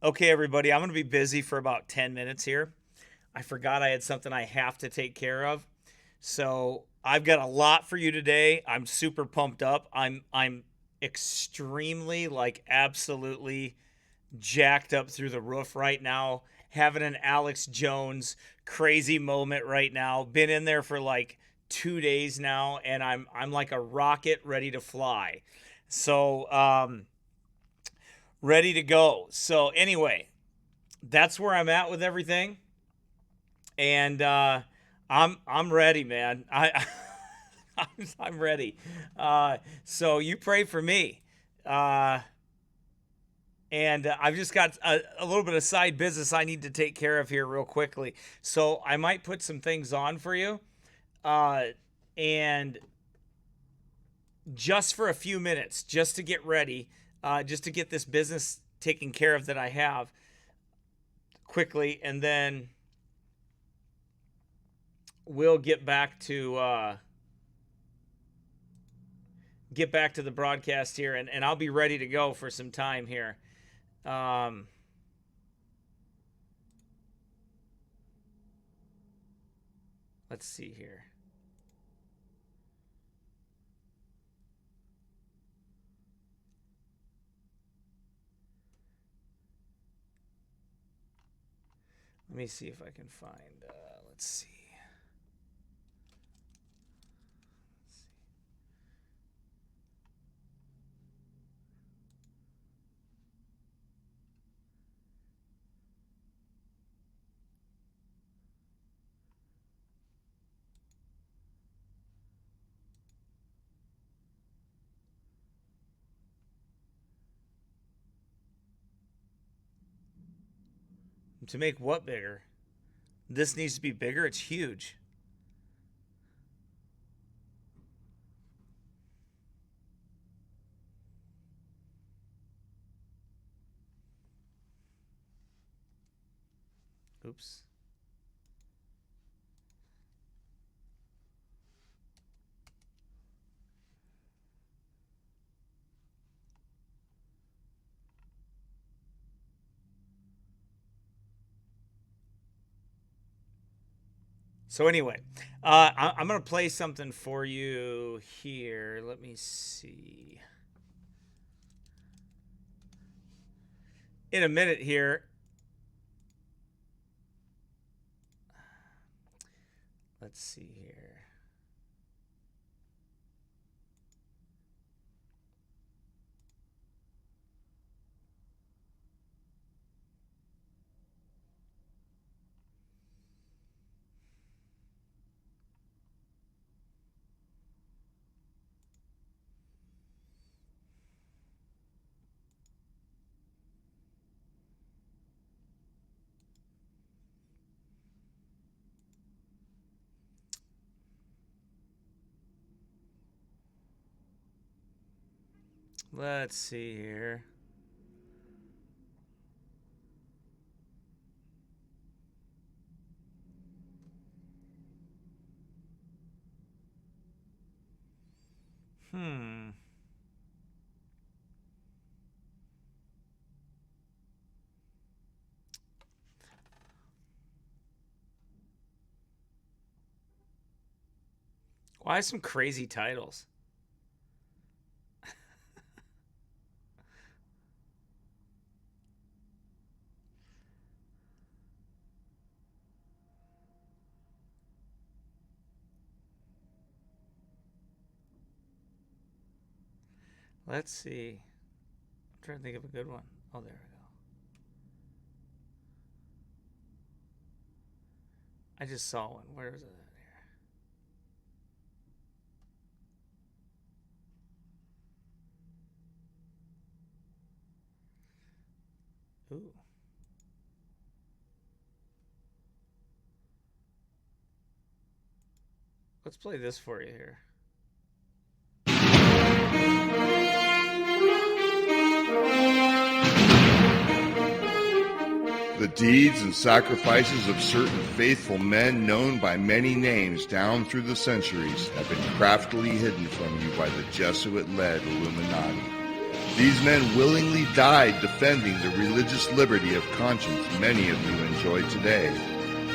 Okay, everybody, I'm going to be busy for about 10 minutes here. I forgot I had something I have to take care of. So, I've got a lot for you today. I'm super pumped up. I'm extremely absolutely jacked up through the roof right now. Having an Alex Jones crazy moment right now. Been in there for like 2 days now and I'm like a rocket ready to fly. So, ready to go. So, anyway, that's where I'm at with everything, and I'm ready, man. I'm ready. So you pray for me, uh, and I've just got a little bit of side business I need to take care of here real quickly. So I might put some things on for you, uh, and just for a few minutes, just to get ready, just to get this business taken care of that I have quickly, and then we'll get back to the broadcast here, and I'll be ready to go for some time here. Um, let's see here. Let me see if I can find. Let's see. To make what bigger? This needs to be bigger. It's huge. Oops. So anyway, I'm gonna play something for you here. Let me see. In a minute here. Let's see here. Let's see here. Hmm. Why some crazy titles? Let's see. I'm trying to think of a good one. Oh, there we go. I just saw one. Where is it? Here. Ooh. Let's play this for you here. The deeds and sacrifices of certain faithful men known by many names down through the centuries have been craftily hidden from you by the Jesuit-led Illuminati. These men willingly died defending the religious liberty of conscience many of you enjoy today.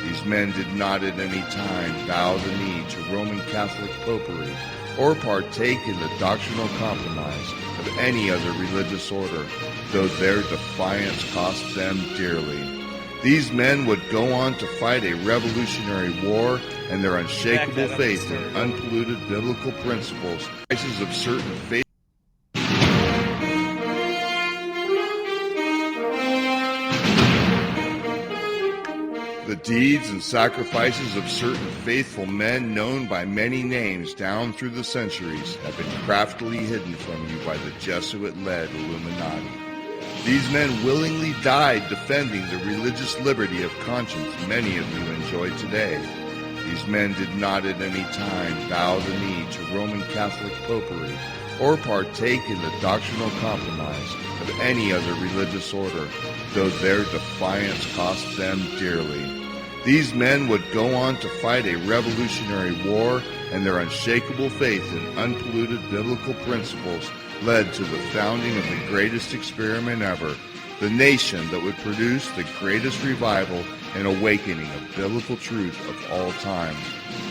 These men did not at any time bow the knee to Roman Catholic popery or partake in the doctrinal compromise of any other religious order, though their defiance cost them dearly. These men would go on to fight a revolutionary war, and their unshakable faith in unpolluted biblical principles, prices of certain faith. The deeds and sacrifices of certain faithful men known by many names down through the centuries have been craftily hidden from you by the Jesuit-led Illuminati. These men willingly died defending the religious liberty of conscience many of you enjoy today. These men did not at any time bow the knee to Roman Catholic popery or partake in the doctrinal compromise of any other religious order, though their defiance cost them dearly. These men would go on to fight a revolutionary war, and their unshakable faith in unpolluted biblical principles led to the founding of the greatest experiment ever, the nation that would produce the greatest revival and awakening of biblical truth of all time.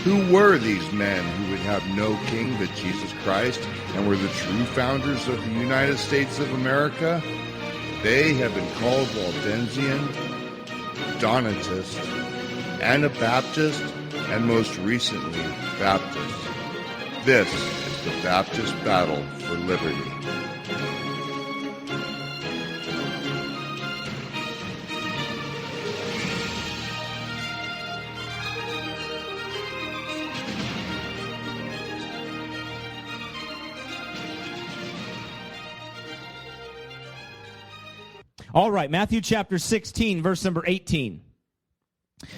Who were these men who would have no king but Jesus Christ and were the true founders of the United States of America? They have been called Waldensian, Donatist, Anabaptist, and most recently, Baptist. This is the Baptist battle for liberty. All right, Matthew chapter 16, verse number 18.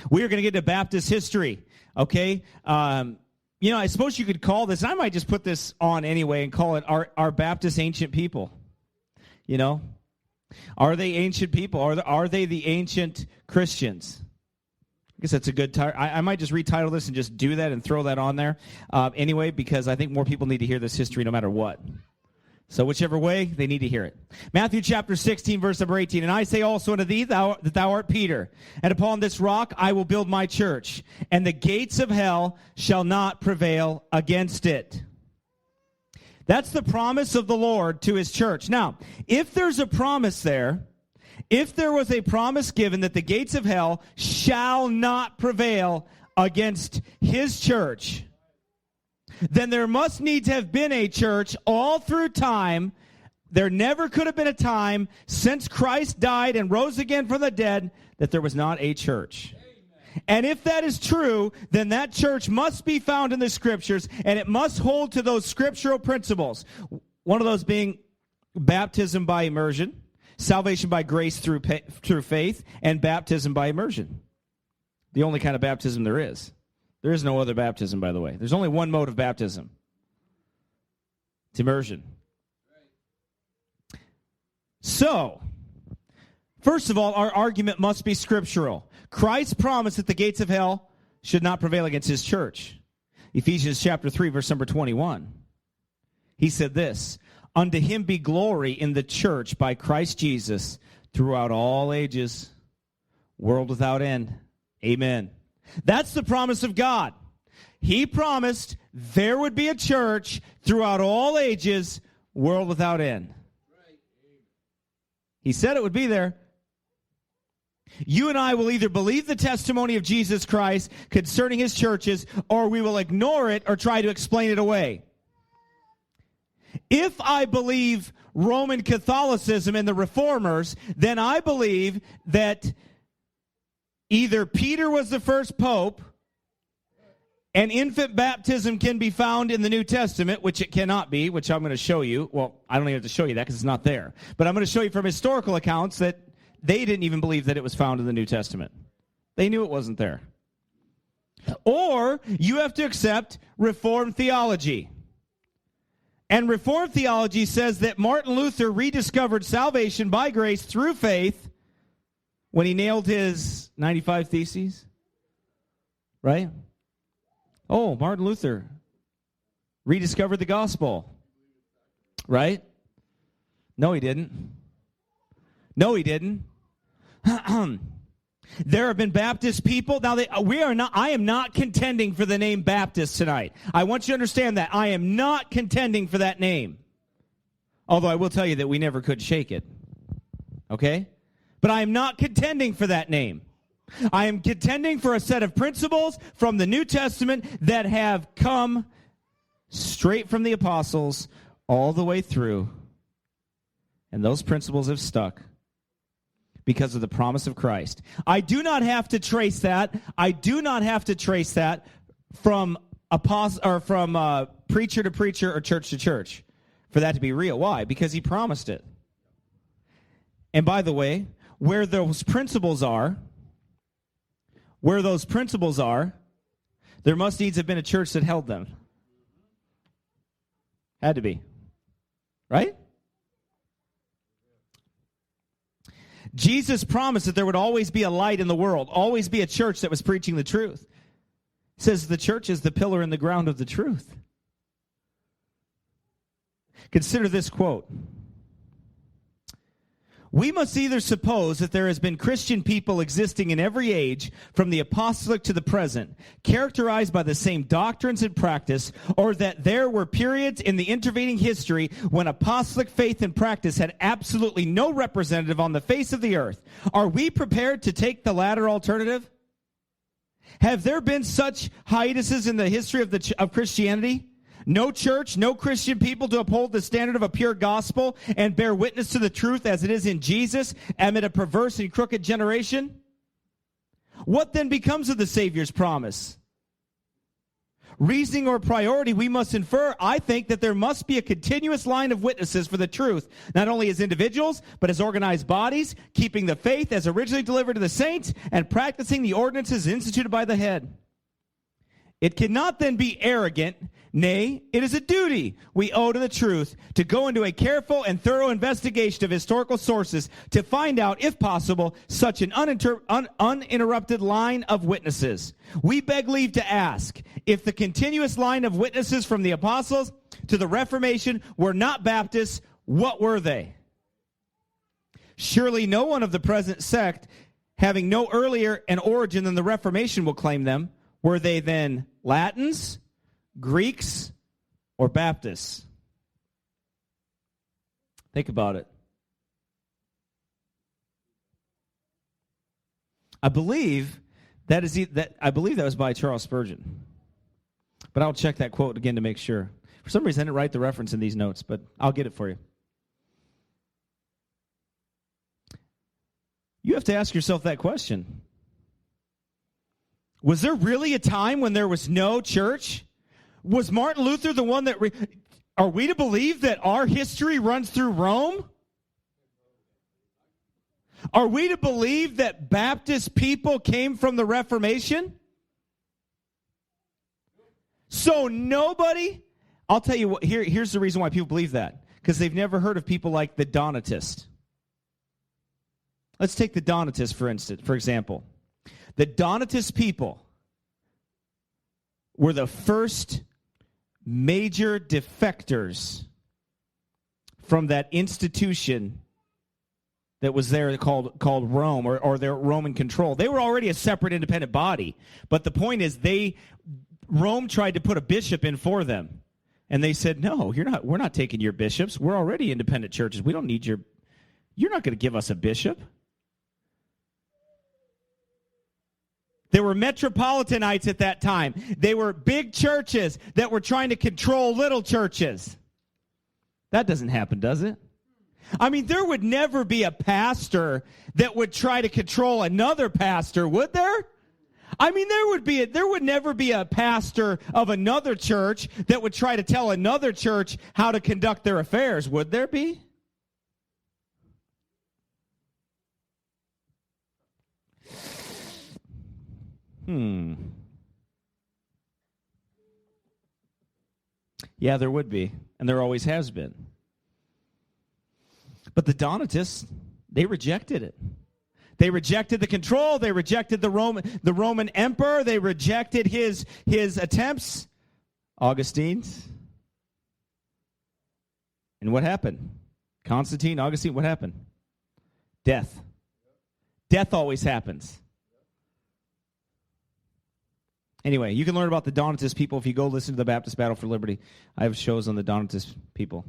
We are going to get to Baptist history, okay? I suppose you could call this, and I might just put this on anyway and call it our Baptist ancient people. You know? Are they ancient people? Are they the ancient Christians? I guess that's a good title. I might just retitle this and just do that and throw that on there anyway, because I think more people need to hear this history no matter what. So whichever way, they need to hear it. Matthew chapter 16, verse number 18. And I say also unto thee that thou art Peter, and upon this rock I will build my church, and the gates of hell shall not prevail against it. That's the promise of the Lord to his church. Now, if there's a promise there, if there was a promise given that the gates of hell shall not prevail against his church, then there must needs have been a church all through time. There never could have been a time since Christ died and rose again from the dead that there was not a church. Amen. And if that is true, then that church must be found in the Scriptures, and it must hold to those scriptural principles. One of those being baptism by immersion, salvation by grace through faith, and baptism by immersion. The only kind of baptism there is. There is no other baptism, by the way. There's only one mode of baptism. It's immersion. So, first of all, our argument must be scriptural. Christ promised that the gates of hell should not prevail against his church. Ephesians chapter 3, verse number 21. He said this, unto him be glory in the church by Christ Jesus throughout all ages, world without end. Amen. That's the promise of God. He promised there would be a church throughout all ages, world without end. He said it would be there. You and I will either believe the testimony of Jesus Christ concerning his churches, or we will ignore it or try to explain it away. If I believe Roman Catholicism and the Reformers, then I believe that either Peter was the first pope, and infant baptism can be found in the New Testament, which it cannot be, which I'm going to show you. Well, I don't even have to show you that because it's not there. But I'm going to show you from historical accounts that they didn't even believe that it was found in the New Testament. They knew it wasn't there. Or you have to accept Reformed theology. And Reformed theology says that Martin Luther rediscovered salvation by grace through faith when he nailed his 95 Theses, right? Oh, Martin Luther rediscovered the gospel, right? No, he didn't. No, he didn't. There have been Baptist people. Now, I am not contending for the name Baptist tonight. I want you to understand that. I am not contending for that name. Although I will tell you that we never could shake it. Okay? But I am not contending for that name. I am contending for a set of principles from the New Testament that have come straight from the apostles all the way through. And those principles have stuck because of the promise of Christ. I do not have to trace that. I do not have to trace that from preacher to preacher or church to church for that to be real. Why? Because he promised it. And by the way, where those principles are, there must needs have been a church that held them. Had to be. Right? Jesus promised that there would always be a light in the world, always be a church that was preaching the truth. He says the church is the pillar and the ground of the truth. Consider this quote. We must either suppose that there has been Christian people existing in every age, from the apostolic to the present, characterized by the same doctrines and practice, or that there were periods in the intervening history when apostolic faith and practice had absolutely no representative on the face of the earth. Are we prepared to take the latter alternative? Have there been such hiatuses in the history of Christianity? No church, no Christian people to uphold the standard of a pure gospel and bear witness to the truth as it is in Jesus amid a perverse and crooked generation? What then becomes of the Savior's promise? Reasoning or priority, we must infer, I think, that there must be a continuous line of witnesses for the truth, not only as individuals, but as organized bodies, keeping the faith as originally delivered to the saints and practicing the ordinances instituted by the head. It cannot then be arrogant, nay, it is a duty we owe to the truth to go into a careful and thorough investigation of historical sources to find out, if possible, such an uninterrupted line of witnesses. We beg leave to ask, if the continuous line of witnesses from the apostles to the Reformation were not Baptists, what were they? Surely no one of the present sect, having no earlier an origin than the Reformation, will claim them. Were they then Latins, Greeks, or Baptists? Think about it. I believe that was by Charles Spurgeon. But I'll check that quote again to make sure. For some reason, I didn't write the reference in these notes, but I'll get it for you. You have to ask yourself that question. Was there really a time when there was no church? Was Martin Luther the one that... Are we to believe that our history runs through Rome? Are we to believe that Baptist people came from the Reformation? So nobody... I'll tell you what, here's the reason why people believe that. Because they've never heard of people like the Donatists. Let's take the Donatists, for example. The Donatist people were the first major defectors from that institution that was there called Rome or their Roman control. They were already a separate independent body. But the point is Rome tried to put a bishop in for them. And they said, no, we're not taking your bishops. We're already independent churches. We don't need you're not going to give us a bishop. There were Metropolitanites at that time. They were big churches that were trying to control little churches. That doesn't happen, does it? I mean, there would never be a pastor that would try to control another pastor, would there? I mean, there would never be a pastor of another church that would try to tell another church how to conduct their affairs, would there be? Yeah, there would be, and there always has been. But the Donatists, they rejected it. They rejected the control. They rejected the Roman emperor. They rejected his attempts. Augustine's. And what happened? Constantine, Augustine, what happened? Death. Death always happens. Anyway, you can learn about the Donatist people if you go listen to the Baptist Battle for Liberty. I have shows on the Donatist people.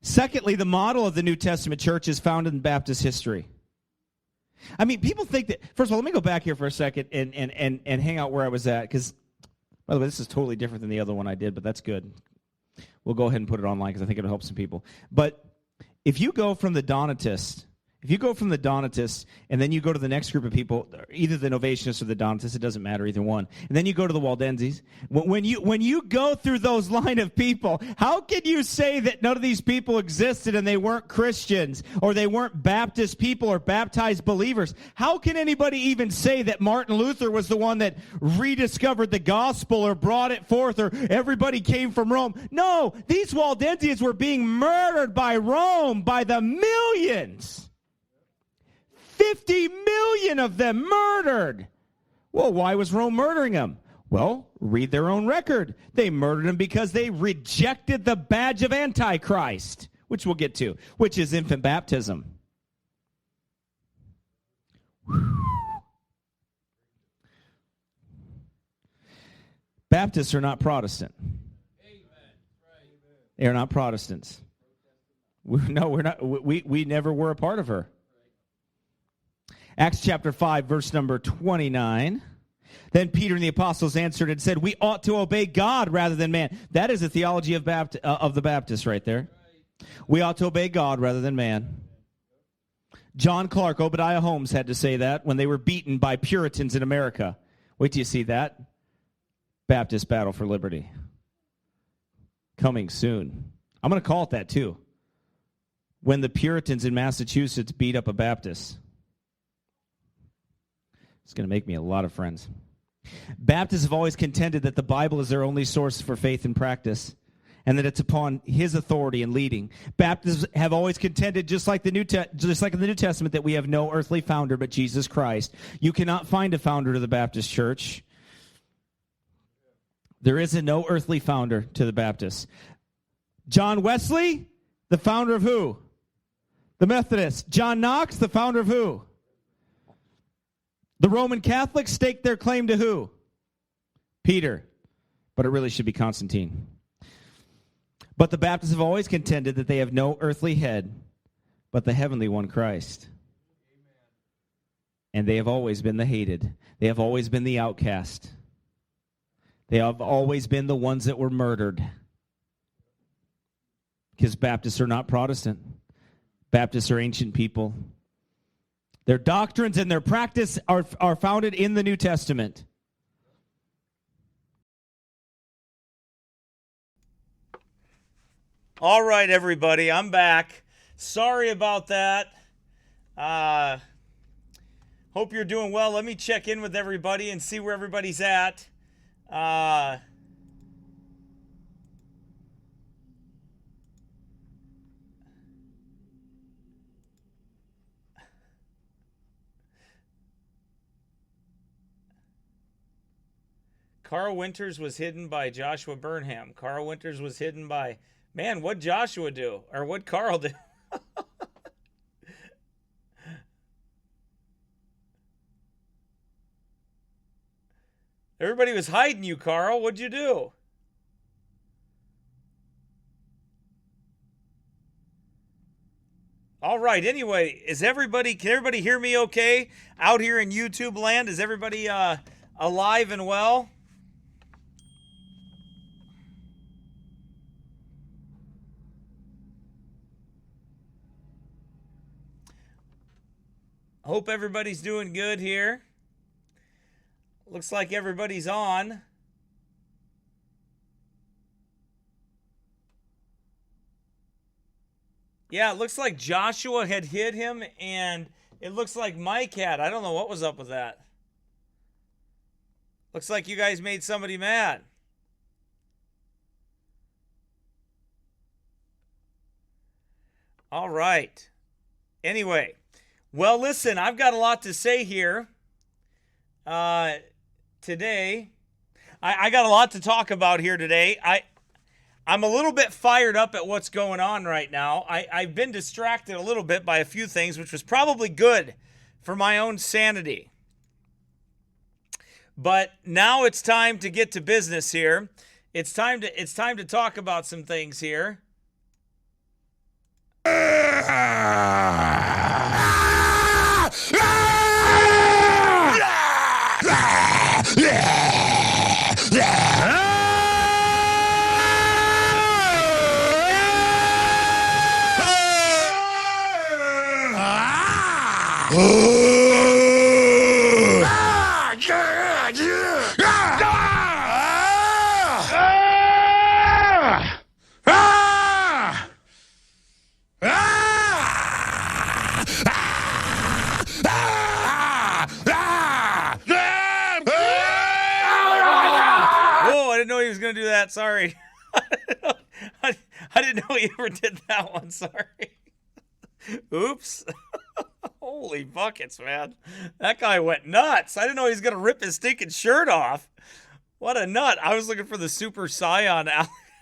Secondly, the model of the New Testament church is found in Baptist history. I mean, people think that, first of all, let me go back here for a second and hang out where I was at, because, by the way, this is totally different than the other one I did, but that's good. We'll go ahead and put it online because I think it'll help some people. But if you go from the Donatists, and then you go to the next group of people, either the Novatianists or the Donatists, it doesn't matter, either one, and then you go to the Waldenses, when you go through those line of people, how can you say that none of these people existed and they weren't Christians, or they weren't Baptist people or baptized believers? How can anybody even say that Martin Luther was the one that rediscovered the gospel or brought it forth, or everybody came from Rome? No, these Waldensians were being murdered by Rome by the millions. 50 million of them murdered. Well, why was Rome murdering them? Well, read their own record. They murdered them because they rejected the badge of Antichrist, which we'll get to, which is infant baptism. Baptists are not Protestant. They are not Protestants. No, we're not. We never were a part of her. Acts chapter 5, verse number 29. Then Peter and the apostles answered and said, we ought to obey God rather than man. That is the theology of the Baptists right there. We ought to obey God rather than man. John Clark, Obadiah Holmes had to say that when they were beaten by Puritans in America. Wait till you see that. Baptist Battle for Liberty. Coming soon. I'm going to call it that too. When the Puritans in Massachusetts beat up a Baptist. It's going to make me a lot of friends. Baptists have always contended that the Bible is their only source for faith and practice, and that it's upon his authority and leading. Baptists have always contended, just like in the New Testament, that we have no earthly founder but Jesus Christ. You cannot find a founder to the Baptist church. There is no earthly founder to the Baptists. John Wesley, the founder of who? The Methodists. John Knox, the founder of who? The Roman Catholics staked their claim to who? Peter. But it really should be Constantine. But the Baptists have always contended that they have no earthly head, but the heavenly one, Christ. And they have always been the hated. They have always been the outcast. They have always been the ones that were murdered. Because Baptists are not Protestant. Baptists are ancient people. Their doctrines and their practice are founded in the New Testament. All right, everybody, I'm back. Sorry about that. Hope you're doing well. Let me check in with everybody and see where everybody's at. Carl Winters was hidden by Joshua Burnham. Carl Winters was hidden by... Man, what'd Joshua do? Or what'd Carl do? Everybody was hiding you, Carl. What'd you do? All right. Anyway, can everybody hear me okay? Out here in YouTube land, is everybody alive and well? Hope everybody's doing good here. Looks like everybody's on. Yeah, it looks like Joshua had hit him, and it looks like Mike had. I don't know what was up with that. Looks like you guys made somebody mad. All right. Anyway. Well, listen, I've got a lot to say here today. I got a lot to talk about here today. I'm a little bit fired up at what's going on right now. I've been distracted a little bit by a few things, which was probably good for my own sanity. But now it's time to get to business here. It's time to talk about some things here. Gonna do that. Sorry. I didn't know he ever did that one. Sorry. Oops. Holy buckets, man. That guy went nuts. I didn't know he was gonna rip his stinking shirt off. What a nut. I was looking for the Super Scion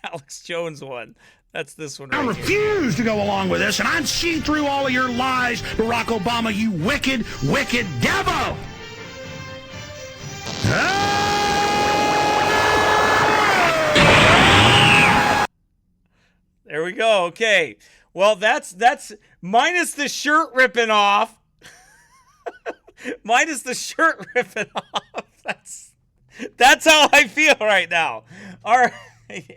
Alex Jones one. That's this one right I refuse to go along with this, and I'm seeing through all of your lies, Barack Obama, you wicked, wicked devil! There we go. Okay. Well, that's minus the shirt ripping off. Minus the shirt ripping off. That's how I feel right now. All right.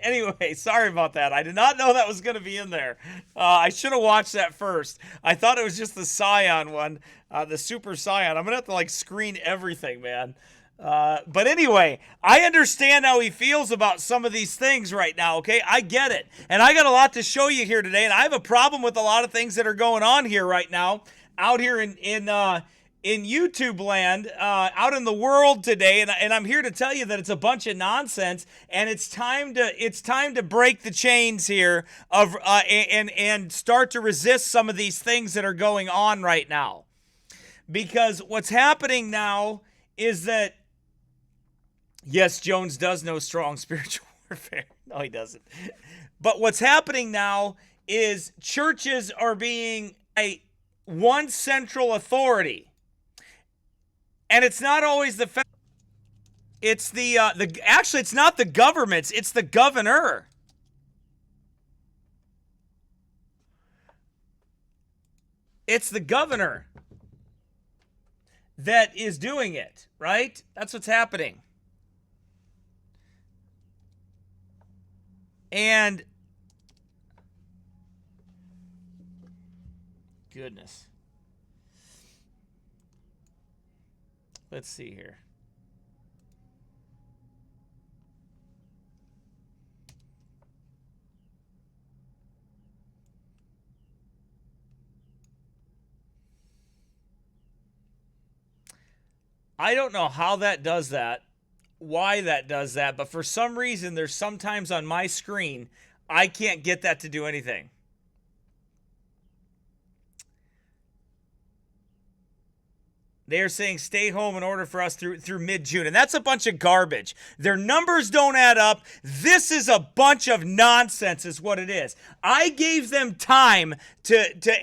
Anyway, sorry about that. I did not know that was going to be in there. I should have watched that first. I thought it was just the Scion one, the Super Scion. I'm going to have to like screen everything, man. But anyway, I understand how he feels about some of these things right now, okay? I get it. And I got a lot to show you here today, and I have a problem with a lot of things that are going on here right now, out here in YouTube land, out in the world today, and I'm here to tell you that it's a bunch of nonsense, and it's time to break the chains here of and start to resist some of these things that are going on right now. Because what's happening now is that yes, Jones does know strong spiritual warfare. No, he doesn't. But what's happening now is churches are being one central authority. And it's not always it's actually it's not the governments, it's the governor. It's the governor that is doing it, right? That's what's happening. And goodness. Let's see here. I don't know how that does that, why that does that, but for some reason, there's sometimes on my screen, I can't get that to do anything. They are saying stay home in order for us through mid-June. And that's a bunch of garbage. Their numbers don't add up. This is a bunch of nonsense is what it is. I gave them time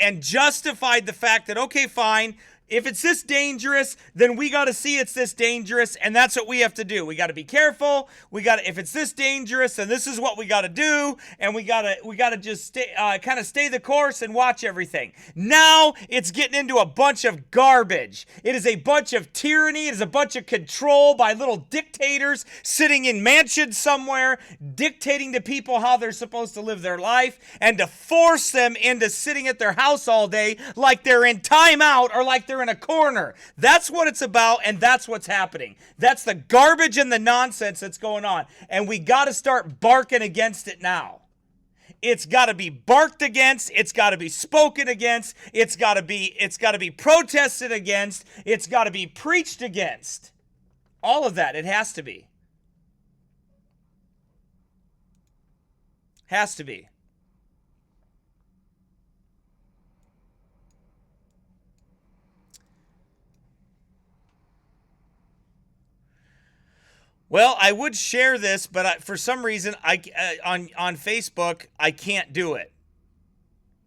and justified the fact that, okay, fine, if it's this dangerous, then we got to see it's this dangerous, and that's what we have to do. We got to be careful. If it's this dangerous, then this is what we got to do, and we got to just stay the course and watch everything. Now it's getting into a bunch of garbage. It is a bunch of tyranny. It is a bunch of control by little dictators sitting in mansions somewhere, dictating to people how they're supposed to live their life, and to force them into sitting at their house all day like they're in timeout or like they're in a corner. That's what it's about, and that's what's happening. That's the garbage and the nonsense that's going on, and we got to start barking against it now. It's got to be barked against. It's got to be spoken against. It's got to be protested against. It's got to be preached against. All of that. It has to be. Has to be. Well, I would share this, but for some reason, on Facebook, I can't do it.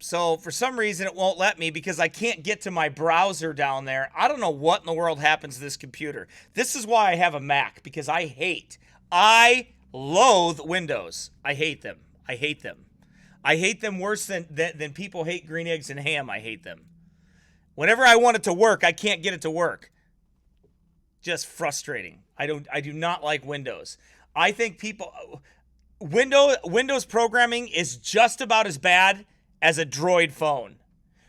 So for some reason, it won't let me because I can't get to my browser down there. I don't know what in the world happens to this computer. This is why I have a Mac, because I loathe Windows. I hate them. I hate them worse than people hate green eggs and ham. I hate them. Whenever I want it to work, I can't get it to work. Just frustrating. I do not like Windows. I think Windows programming is just about as bad as a Droid phone.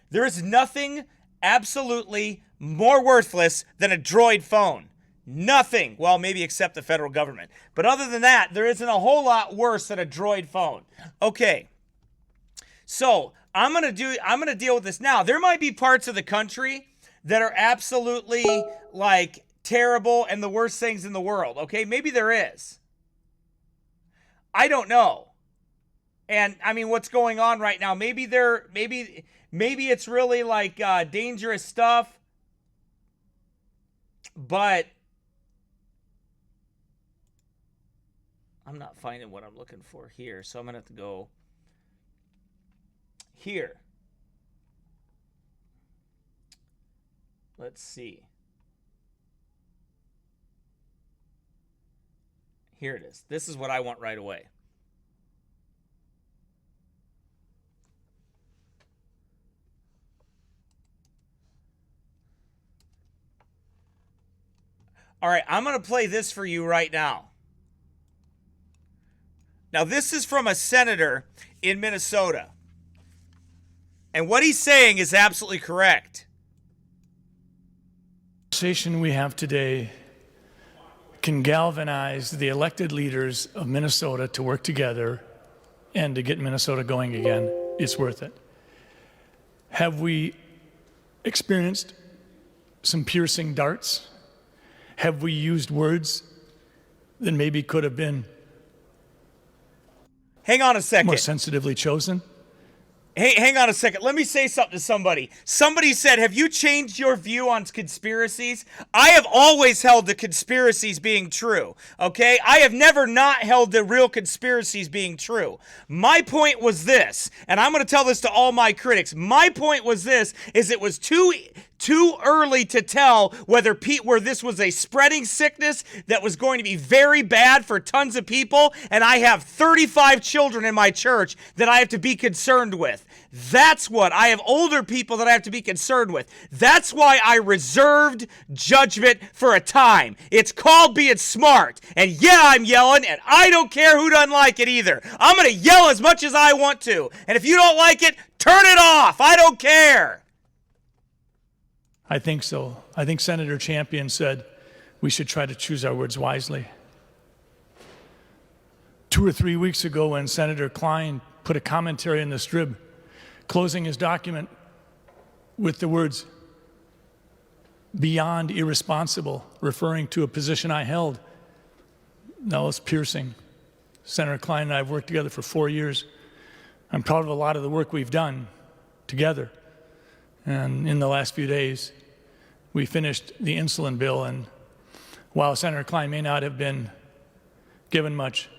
There is nothing absolutely more worthless than a Droid phone. Nothing. Well, maybe except the federal government. But other than that, there isn't a whole lot worse than a Droid phone. Okay. So, I'm going to deal with this now. There might be parts of the country that are absolutely like terrible and the worst things in the world. Okay? Maybe there is. I don't know. And I mean, what's going on right now? Maybe it's really like dangerous stuff. But I'm not finding what I'm looking for here, so I'm gonna have to go here. Let's see. Here it is. This is what I want right away. All right, I'm going to play this for you right now. Now, this is from a senator in Minnesota. And what he's saying is absolutely correct. The conversation we have today can galvanize the elected leaders of Minnesota to work together and to get Minnesota going again. It's worth it. Have we experienced some piercing darts? Have we used words that maybe could have been Hang on a second. more sensitively chosen? Hey, hang on a second. Let me say something to somebody. Somebody said, have you changed your view on conspiracies? I have always held the conspiracies being true, okay? I have never not held the real conspiracies being true. My point was this, and I'm going to tell this to all my critics. My point was this, is it was too early to tell whether this was a spreading sickness that was going to be very bad for tons of people, and I have 35 children in my church that I have to be concerned with. That's what I have, older people that I have to be concerned with. That's why I reserved judgment for a time. It's called being smart. And yeah, I'm yelling, and I don't care who doesn't like it either. I'm going to yell as much as I want to. And if you don't like it, turn it off. I don't care. I think so. I think Senator Champion said we should try to choose our words wisely. 2 or 3 weeks ago, when Senator Klein put a commentary in the Strib, closing his document with the words, beyond irresponsible, referring to a position I held, that was piercing. Senator Klein and I have worked together for 4 years. I'm proud of a lot of the work we've done together. And in the last few days, we finished the insulin bill. And while Senator Klein may not have been given much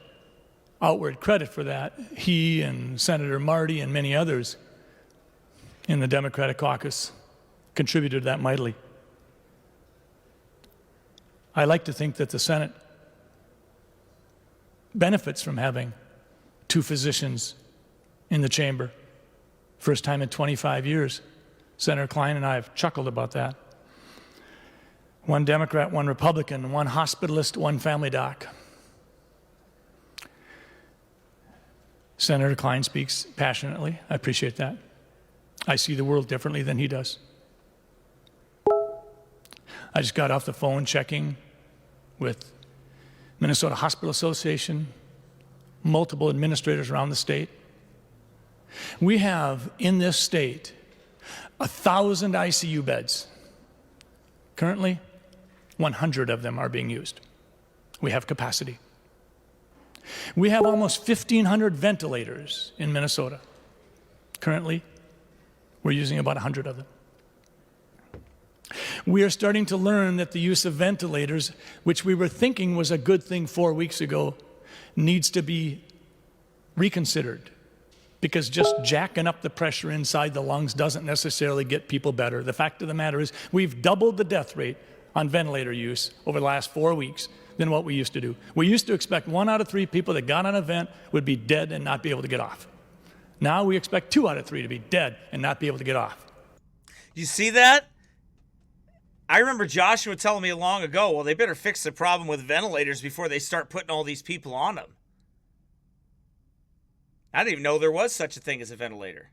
outward credit for that, he and Senator Marty and many others in the Democratic caucus contributed to that mightily. I like to think that the Senate benefits from having 2 physicians in the chamber. First time in 25 years. Senator Klein and I have chuckled about that. 1 Democrat, 1 Republican, 1 hospitalist, 1 family doc. Senator Klein speaks passionately. I appreciate that. I see the world differently than he does. I just got off the phone checking with Minnesota Hospital Association, multiple administrators around the state. We have in this state 1,000 ICU beds. Currently, 100 of them are being used. We have capacity. We have almost 1,500 ventilators in Minnesota. Currently, we're using about 100 of them. We are starting to learn that the use of ventilators, which we were thinking was a good thing 4 weeks ago, needs to be reconsidered, because just jacking up the pressure inside the lungs doesn't necessarily get people better. The fact of the matter is we've doubled the death rate on ventilator use over the last 4 weeks than what we used to do. We used to expect 1 out of 3 people that got on a vent would be dead and not be able to get off. Now we expect 2 out of 3 to be dead and not be able to get off. You see that? I remember Joshua telling me long ago, well, they better fix the problem with ventilators before they start putting all these people on them. I didn't even know there was such a thing as a ventilator.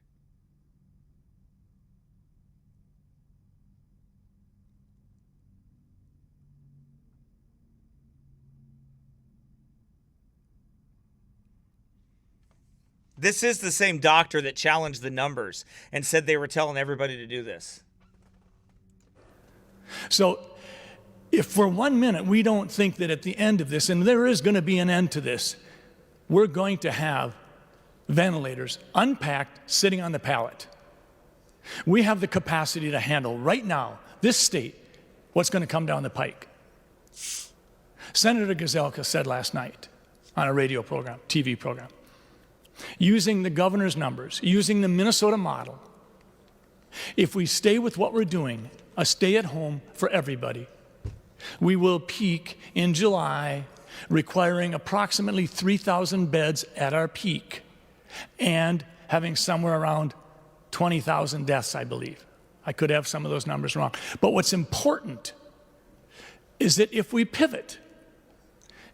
This is the same doctor that challenged the numbers and said they were telling everybody to do this. So if for 1 minute we don't think that at the end of this, and there is going to be an end to this, we're going to have ventilators unpacked sitting on the pallet. We have the capacity to handle right now, this state, what's going to come down the pike. Senator Gazelka said last night on a radio program, TV program, using the governor's numbers, using the Minnesota model, if we stay with what we're doing, a stay at home for everybody, we will peak in July requiring approximately 3,000 beds at our peak and having somewhere around 20,000 deaths, I believe. I could have some of those numbers wrong. But what's important is that if we pivot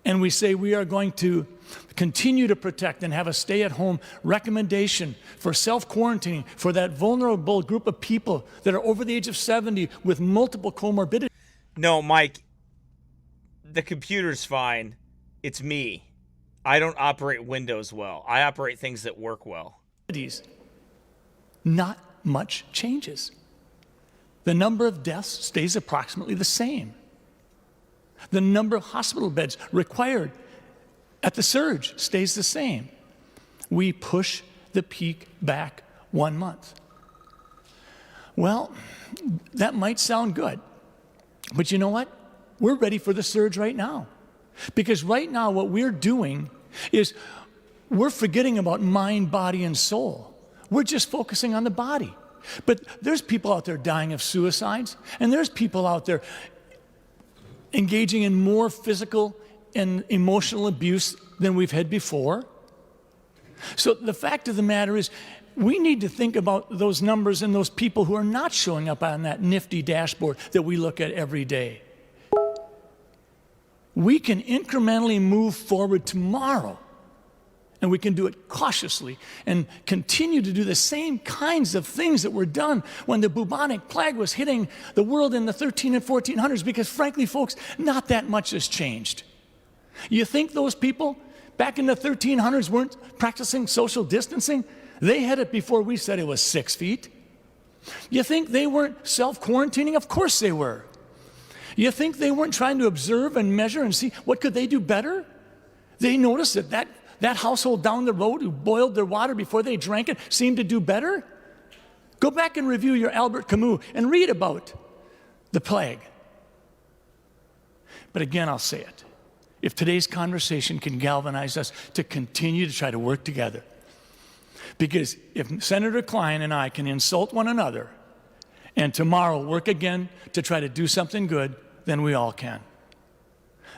and we say we are going to continue to protect and have a stay-at-home recommendation for self-quarantining for that vulnerable group of people that are over the age of 70 with multiple comorbidities. No, Mike, the computer's fine. It's me. I don't operate Windows well. I operate things that work well. Not much changes. The number of deaths stays approximately the same. The number of hospital beds required at the surge stays the same. We push the peak back 1 month. Well, that might sound good, but you know what? We're ready for the surge right now. Because right now what we're doing is we're forgetting about mind, body, and soul. We're just focusing on the body. But there's people out there dying of suicides, and there's people out there engaging in more physical and emotional abuse than we've had before. So the fact of the matter is, we need to think about those numbers and those people who are not showing up on that nifty dashboard that we look at every day. We can incrementally move forward tomorrow, and we can do it cautiously and continue to do the same kinds of things that were done when the bubonic plague was hitting the world in the 13 and 1400s, because frankly, folks, not that much has changed. You think those people back in the 1300s weren't practicing social distancing? They had it before we said it was 6 feet. You think they weren't self-quarantining? Of course they were. You think they weren't trying to observe and measure and see what could they do better? They noticed that household down the road who boiled their water before they drank it seemed to do better. Go back and review your Albert Camus and read about the plague. But again, I'll say it. If today's conversation can galvanize us to continue to try to work together, because if Senator Klein and I can insult one another and tomorrow work again to try to do something good, then we all can.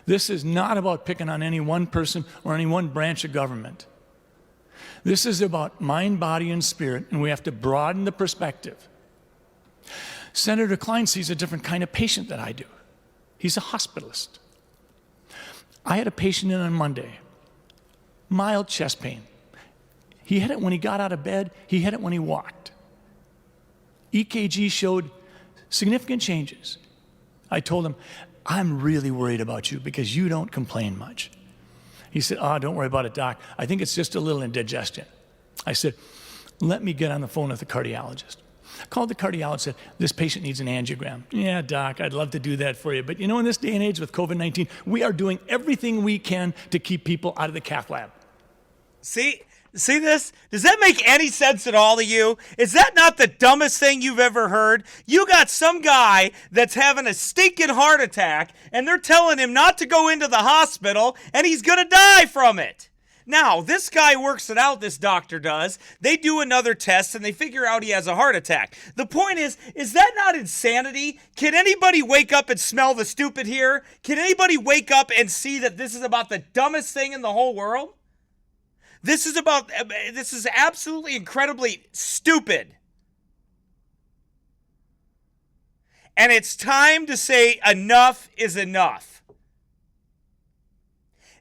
This is not about picking on any one person or any one branch of government. This is about mind, body, and spirit, and we have to broaden the perspective. Senator Klein sees a different kind of patient than I do. He's a hospitalist. I had a patient in on Monday, mild chest pain. He had it when he got out of bed. He had it when he walked. EKG showed significant changes. I told him, I'm really worried about you because you don't complain much. He said, don't worry about it, doc. I think it's just a little indigestion. I said, let me get on the phone with the cardiologist. I called the cardiologist and said, this patient needs an angiogram. Yeah, doc, I'd love to do that for you. But you know, in this day and age with COVID-19, we are doing everything we can to keep people out of the cath lab. See, See this? Does that make any sense at all to you? Is that not the dumbest thing you've ever heard? You got some guy that's having a stinking heart attack, and they're telling him not to go into the hospital, and he's going to die from it. Now, this guy works it out, this doctor does. They do another test, and they figure out he has a heart attack. The point is that not insanity? Can anybody wake up and smell the stupid here? Can anybody wake up and see that this is about the dumbest thing in the whole world? This is absolutely incredibly stupid. And it's time to say enough is enough.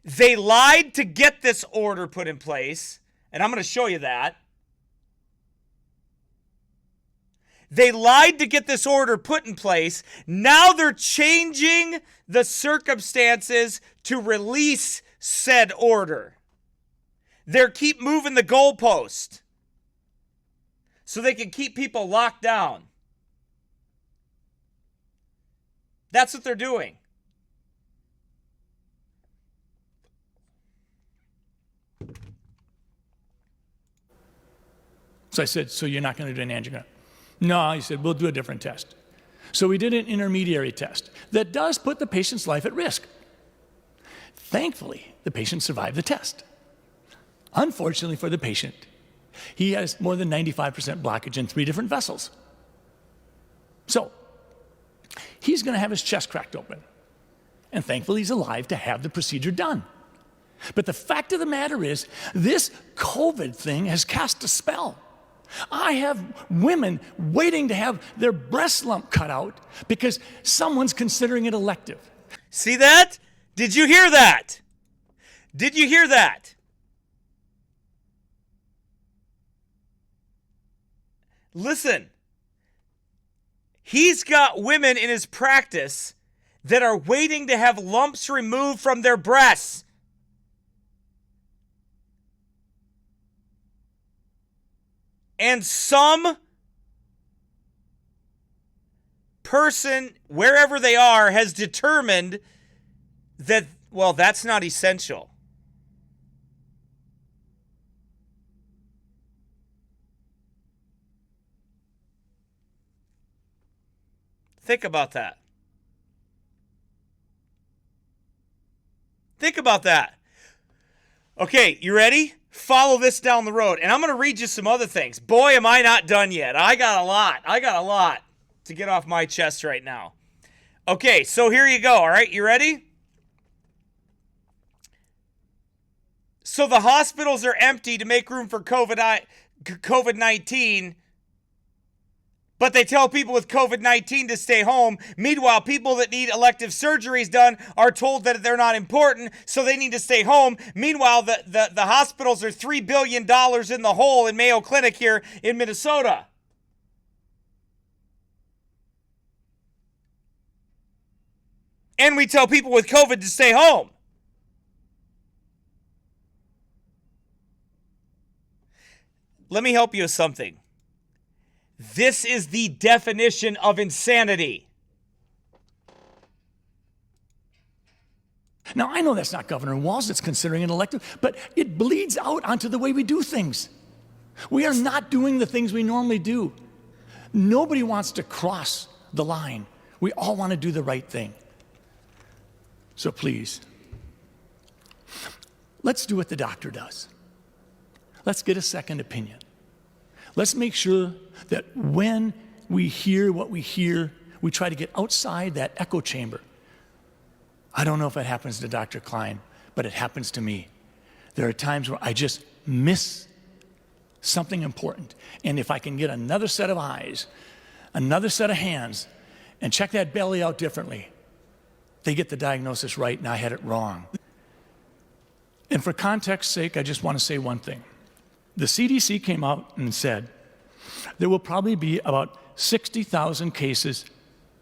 They lied to get this order put in place, and I'm going to show you that. They lied to get this order put in place. Now they're changing the circumstances to release said order. They keep moving the goalpost so they can keep people locked down. That's what they're doing. So I said, so you're not going to do an angiogram? No, he said, we'll do a different test. So we did an intermediary test that does put the patient's life at risk. Thankfully, the patient survived the test. Unfortunately for the patient, he has more than 95% blockage in 3 different vessels. So he's going to have his chest cracked open. And thankfully, he's alive to have the procedure done. But the fact of the matter is, this COVID thing has cast a spell. I have women waiting to have their breast lump cut out because someone's considering it elective. See that? Did you hear that? Did you hear that? Listen, he's got women in his practice that are waiting to have lumps removed from their breasts. And some person, wherever they are, has determined that, well, that's not essential. Think about that. Think about that. Okay, you ready? Follow this down the road. And I'm going to read you some other things. Boy, am I not done yet. I got a lot to get off my chest right now. Okay, so here you go. All right, you ready? So the hospitals are empty to make room for COVID-19, but they tell people with COVID-19 to stay home. Meanwhile, people that need elective surgeries done are told that they're not important, so they need to stay home. Meanwhile, the hospitals are $3 billion in the hole in Mayo Clinic here in Minnesota. And we tell people with COVID to stay home. Let me help you with something. This is the definition of insanity. Now, I know that's not Governor Walz that's considering an elective, but it bleeds out onto the way we do things. We are not doing the things we normally do. Nobody wants to cross the line. We all want to do the right thing. So please, let's do what the doctor does. Let's get a second opinion. Let's make sure that when we hear what we hear, we try to get outside that echo chamber. I don't know if it happens to Dr. Klein, but it happens to me. There are times where I just miss something important. And if I can get another set of eyes, another set of hands, and check that belly out differently, they get the diagnosis right and I had it wrong. And for context's sake, I just want to say one thing. The CDC came out and said there will probably be about 60,000 cases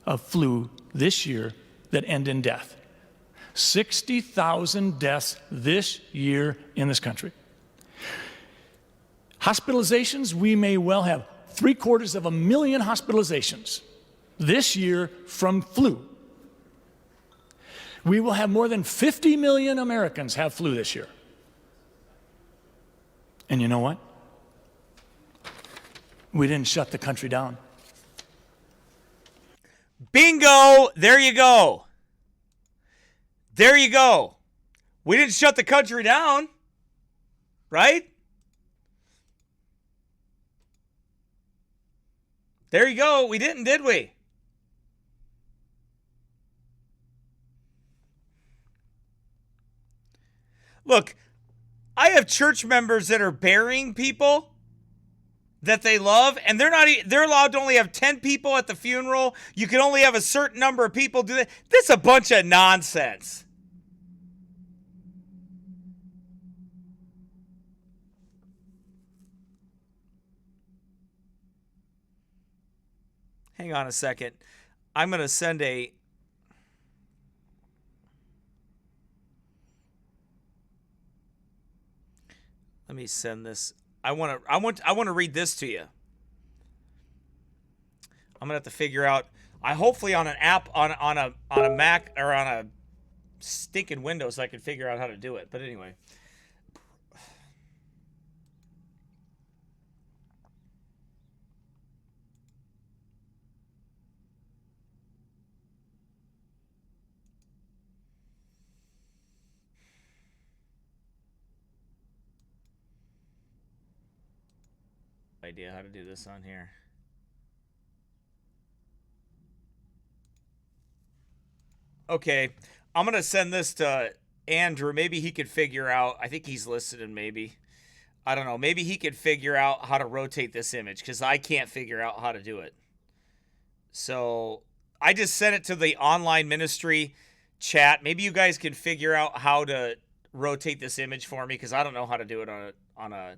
of flu this year that end in death. 60,000 deaths this year in this country. Hospitalizations, we may well have 750,000 hospitalizations this year from flu. We will have more than 50 million Americans have flu this year. And you know what? We didn't shut the country down. Bingo! There you go. There you go. We didn't shut the country down, right? There you go. We didn't, did we? Look, I have church members that are burying people that they love, and they're allowed to only have 10 people at the funeral. You can only have a certain number of people do that. This is a bunch of nonsense. Hang on a second. I'm going to send a... Let me send this. I want to read this to you. I'm going to have to figure out... hopefully on an app, on a Mac, or on a stinking Windows, I can figure out how to do it. But anyway... idea how to do this on here. Okay, I'm gonna send this to Andrew. Maybe he could figure out. I think he's listening. Maybe, I don't know. Maybe he could figure out how to rotate this image, because I can't figure out how to do it. So I just sent it to the online ministry chat. Maybe you guys can figure out how to rotate this image for me, because I don't know how to do it on a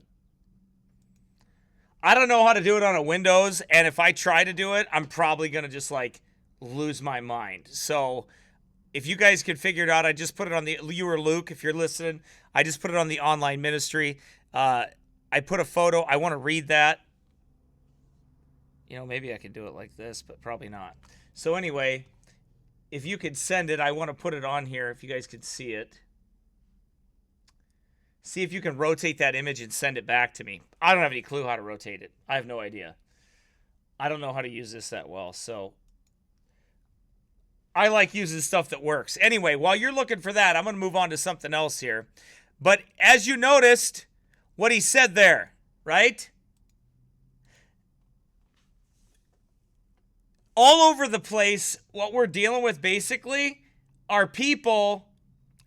I don't know how to do it on a Windows, and if I try to do it, I'm probably going to just, like, lose my mind. So, if you guys can figure it out, I just put it on the... You or Luke, if you're listening, I just put it on the online ministry. I put a photo. I want to read that. You know, maybe I could do it like this, but probably not. So, anyway, if you could send it, I want to put it on here if you guys could see it. See if you can rotate that image and send it back to me. I don't have any clue how to rotate it. I have no idea. I don't know how to use this that well, so I like using stuff that works. Anyway, while you're looking for that, I'm going to move on to something else here. But as you noticed, what he said there, right? All over the place, what we're dealing with basically are people...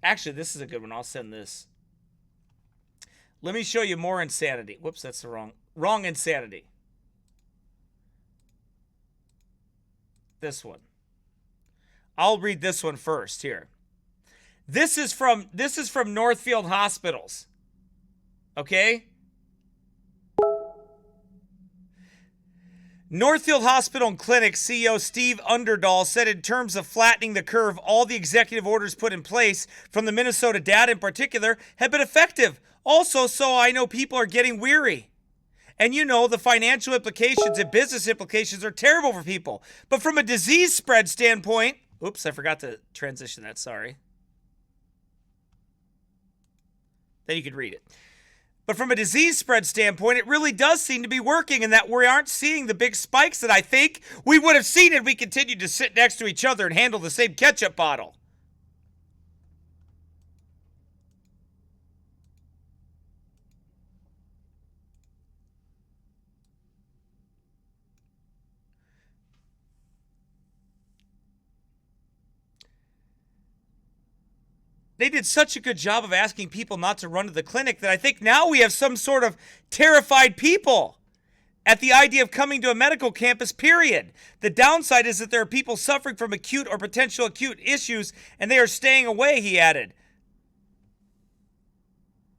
Actually, this is a good one. I'll send this. Let me show you more insanity. Whoops, that's the wrong insanity. This one. I'll read this one first here. This is from Northfield Hospitals. Okay? Northfield Hospital and Clinic CEO Steve Underdahl said in terms of flattening the curve, all the executive orders put in place from the Minnesota data in particular have been effective. Also, so I know people are getting weary. And you know, the financial implications and business implications are terrible for people. But from a disease spread standpoint, oops, I forgot to transition that, sorry. Then you could read it. But from a disease spread standpoint, it really does seem to be working, and that we aren't seeing the big spikes that I think we would have seen if we continued to sit next to each other and handle the same ketchup bottle. They did such a good job of asking people not to run to the clinic that I think now we have some sort of terrified people at the idea of coming to a medical campus, period. The downside is that there are people suffering from acute or potential acute issues, and they are staying away, he added.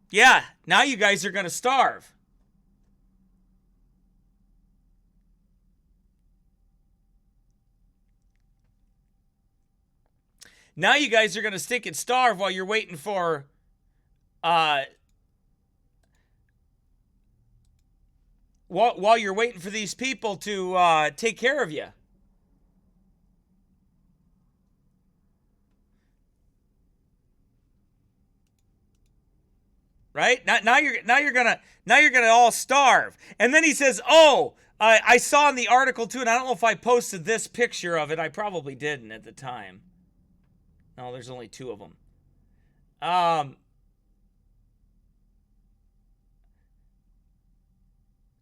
Yeah, now you guys are going to starve. Now you guys are going to stick and starve while you're waiting for while you're waiting for these people to take care of you. right? Now you're gonna all starve. And then he says, "Oh, I saw in the article too, and I don't know if I posted this picture of it. I probably didn't at the time. No, there's only 2 of them.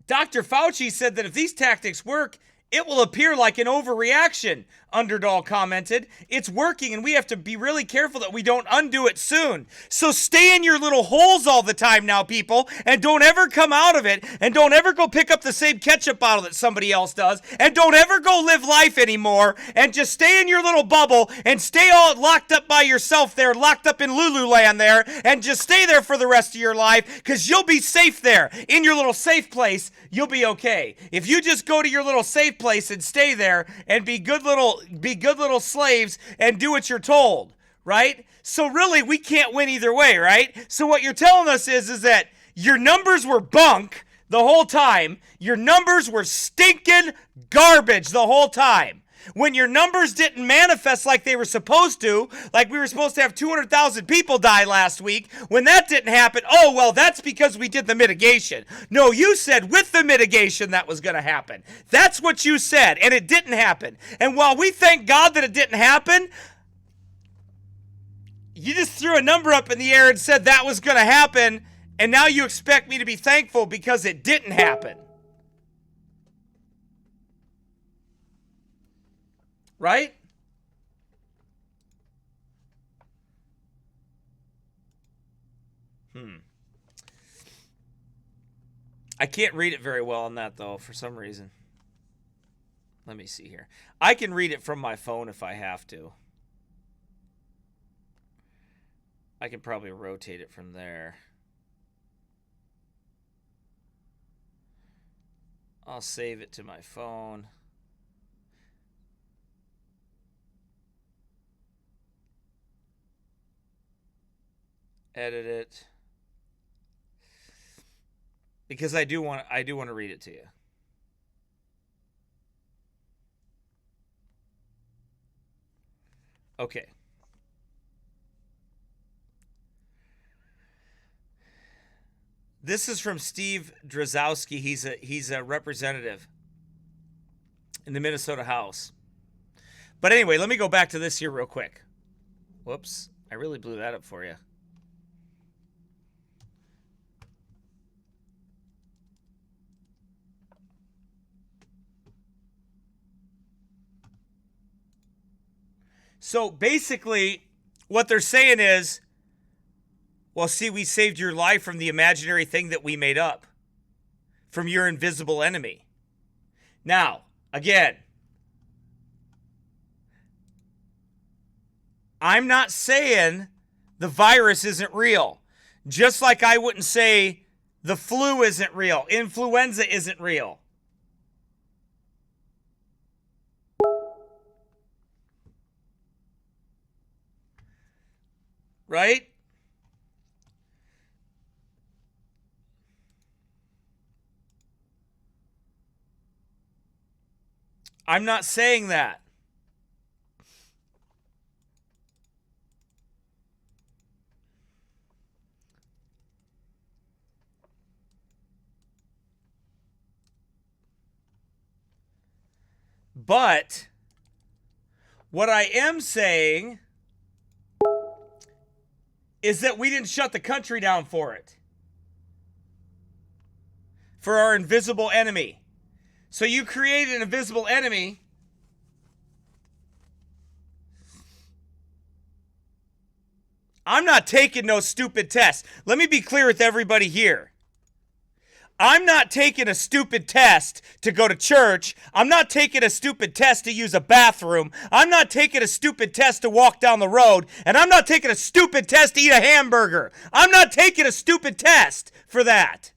Dr. Fauci said that if these tactics work, it will appear like an overreaction," Underdahl commented. "It's working, and we have to be really careful that we don't undo it soon. So stay in your little holes all the time now, people, and don't ever come out of it, and don't ever go pick up the same ketchup bottle that somebody else does, and don't ever go live life anymore, and just stay in your little bubble, and stay all locked up by yourself there, locked up in Lululand there, and just stay there for the rest of your life, because you'll be safe there. In your little safe place, you'll be okay. If you just go to your little safe place and stay there and be good little slaves and do what you're told," right? So really, we can't win either way, right? So what you're telling us is that your numbers were bunk the whole time. Your numbers were stinking garbage the whole time. When your numbers didn't manifest like they were supposed to, like we were supposed to have 200,000 people die last week, when that didn't happen, oh, well, that's because we did the mitigation. No, you said with the mitigation that was going to happen. That's what you said, and it didn't happen. And while we thank God that it didn't happen, you just threw a number up in the air and said that was going to happen, and now you expect me to be thankful because it didn't happen. Right? I can't read it very well on that, though, for some reason. Let me see here. I can read it from my phone if I have to. I can probably rotate it from there. I'll save it to my phone. Edit it, because I do want to read it to you. Okay. This is from Steve Drazowski. He's a representative in the Minnesota House. But anyway, let me go back to this here real quick. Whoops, I really blew that up for you. So basically, what they're saying is, well, see, we saved your life from the imaginary thing that we made up, from your invisible enemy. Now, again, I'm not saying the virus isn't real. Just like I wouldn't say the flu isn't real, influenza isn't real. Right? I'm not saying that. But what I am saying is that we didn't shut the country down for it. For our invisible enemy. So you created an invisible enemy. I'm not taking no stupid tests. Let me be clear with everybody here. I'm not taking a stupid test to go to church. I'm not taking a stupid test to use a bathroom. I'm not taking a stupid test to walk down the road. And I'm not taking a stupid test to eat a hamburger. I'm not taking a stupid test for that.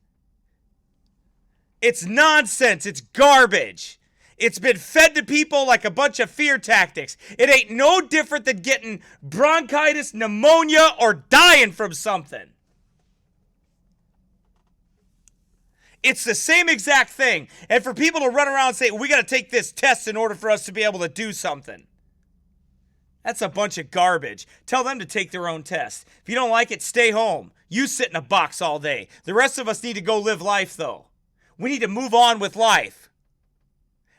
It's nonsense. It's garbage. It's been fed to people like a bunch of fear tactics. It ain't no different than getting bronchitis, pneumonia, or dying from something. It's the same exact thing. And for people to run around and say, we got to take this test in order for us to be able to do something. That's a bunch of garbage. Tell them to take their own test. If you don't like it, stay home. You sit in a box all day. The rest of us need to go live life, though. We need to move on with life.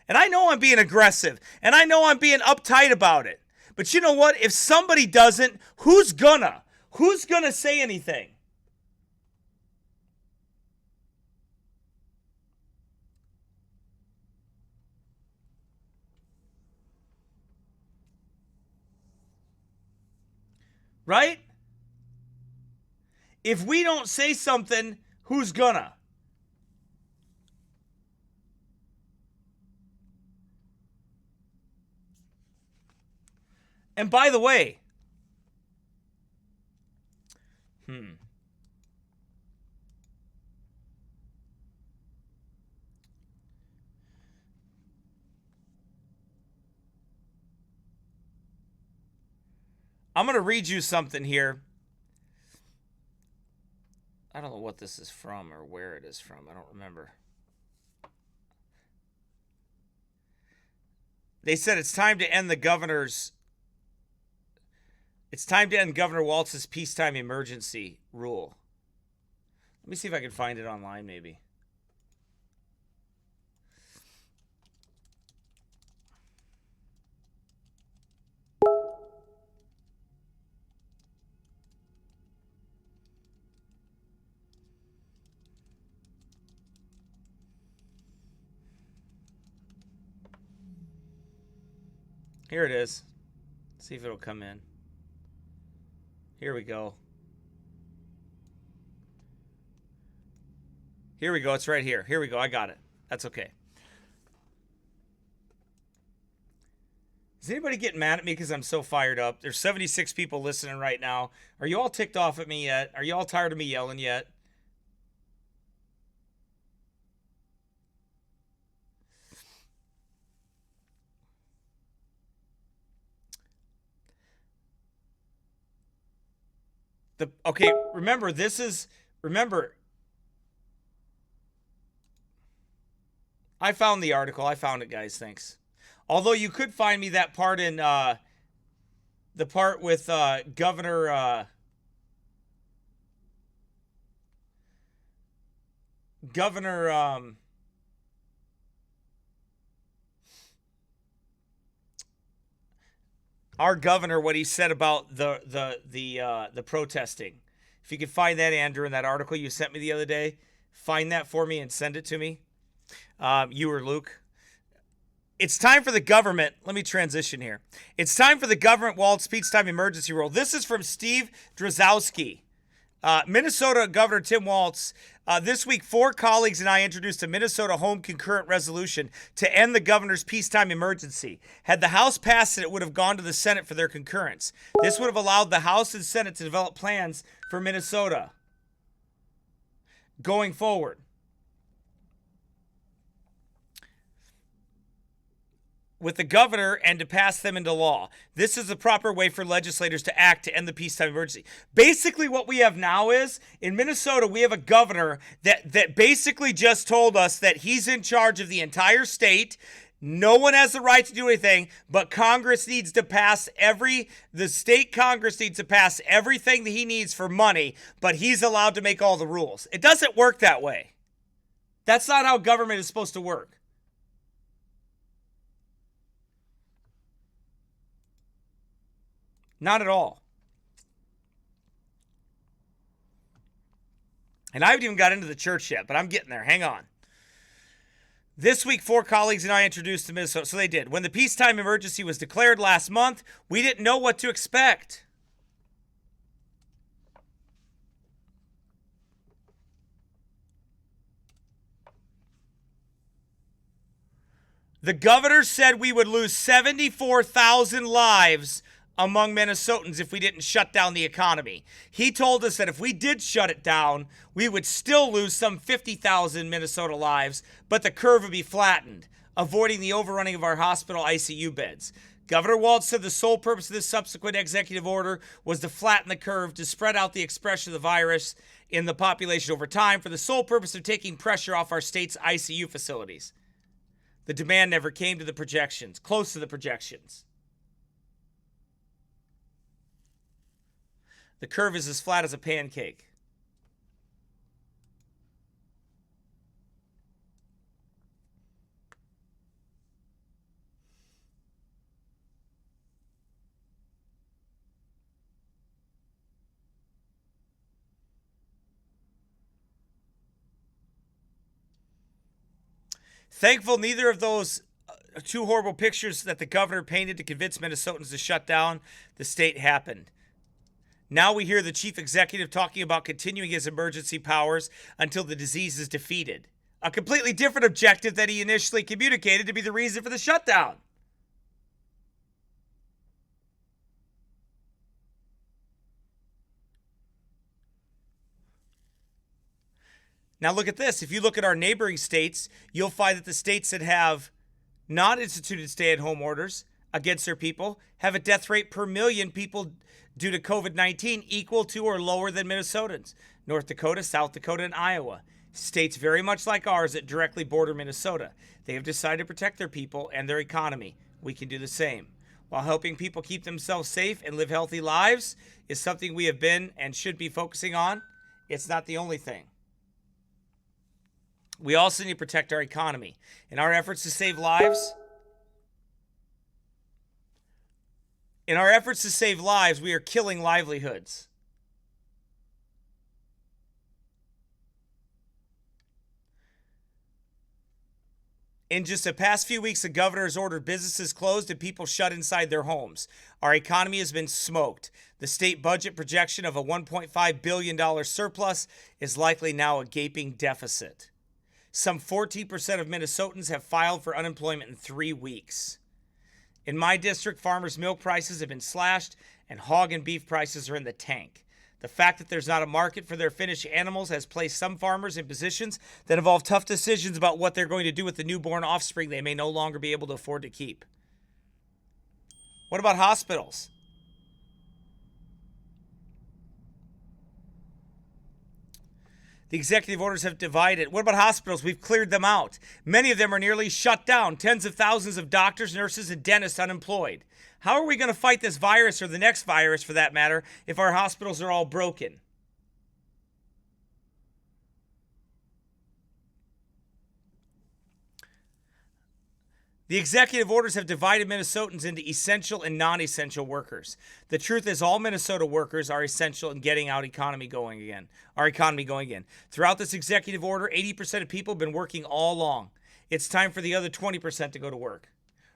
And I know I'm being aggressive, and I know I'm being uptight about it. But you know what? If somebody doesn't, who's gonna? Who's gonna say anything? Right? If we don't say something, who's gonna? And by the way, I'm going to read you something here. I don't know what this is from or where it is from. I don't remember. They said it's time to end Governor Walz's peacetime emergency rule. Let me see if I can find it online, maybe. Here it is. See if it'll come in. Here we go. Here we go. It's right here. Here we go. I got it. That's okay. Is anybody getting mad at me because I'm so fired up? There's 76 people listening right now. Are you all ticked off at me yet? Are you all tired of me yelling yet? Okay, remember, I found the article. I found it, guys. Thanks. Although you could find me that part in, the part with Governor, our governor, what he said about the protesting. If you could find that, Andrew, in that article you sent me the other day, find that for me and send it to me. You or Luke. It's time for the government. Let me transition here. It's time for the government Waltz peacetime emergency rule. This is from Steve Drazowski. Minnesota Governor Tim Waltz. This week, 4 colleagues and I introduced a Minnesota Home Concurrent Resolution to end the governor's peacetime emergency. Had the House passed it, it would have gone to the Senate for their concurrence. This would have allowed the House and Senate to develop plans for Minnesota going forward. With the governor and to pass them into law. This is the proper way for legislators to act to end the peacetime emergency. Basically, what we have now is, in Minnesota, we have a governor that basically just told us that he's in charge of the entire state. No one has the right to do anything, but Congress needs to pass the state Congress needs to pass everything that he needs for money, but he's allowed to make all the rules. It doesn't work that way. That's not how government is supposed to work. Not at all. And I haven't even got into the church yet, but I'm getting there. Hang on. This week, 4 colleagues and I introduced the Minnesota. So they did. When the peacetime emergency was declared last month, we didn't know what to expect. The governor said we would lose 74,000 lives among Minnesotans if we didn't shut down the economy. He told us that if we did shut it down, we would still lose some 50,000 Minnesota lives, but the curve would be flattened, avoiding the overrunning of our hospital ICU beds. Governor Walz said the sole purpose of this subsequent executive order was to flatten the curve, to spread out the expression of the virus in the population over time, for the sole purpose of taking pressure off our state's ICU facilities. The demand never came to the projections, close to the projections. The curve is as flat as a pancake. Thankful neither of those two horrible pictures that the governor painted to convince Minnesotans to shut down the state happened. Now we hear the chief executive talking about continuing his emergency powers until the disease is defeated. A completely different objective that he initially communicated to be the reason for the shutdown. Now look at this. If you look at our neighboring states, you'll find that the states that have not instituted stay-at-home orders against their people have a death rate per million people due to COVID-19 equal to or lower than Minnesotans. North Dakota, South Dakota, and Iowa. States very much like ours that directly border Minnesota. They have decided to protect their people and their economy. We can do the same. While helping people keep themselves safe and live healthy lives is something we have been and should be focusing on, it's not the only thing. We also need to protect our economy. In our efforts to save lives, we are killing livelihoods. In just the past few weeks, the governor has ordered businesses closed and people shut inside their homes. Our economy has been smoked. The state budget projection of a $1.5 billion surplus is likely now a gaping deficit. Some 14% of Minnesotans have filed for unemployment in 3 weeks. In my district, farmers' milk prices have been slashed and hog and beef prices are in the tank. The fact that there's not a market for their finished animals has placed some farmers in positions that involve tough decisions about what they're going to do with the newborn offspring they may no longer be able to afford to keep. What about hospitals? The executive orders have divided. What about hospitals? We've cleared them out. Many of them are nearly shut down. Tens of thousands of doctors, nurses, and dentists unemployed. How are we going to fight this virus, or the next virus for that matter, if our hospitals are all broken? The executive orders have divided Minnesotans into essential and non-essential workers. The truth is all Minnesota workers are essential in getting our economy going again. Throughout this executive order, 80% of people have been working all along. It's time for the other 20% to go to work.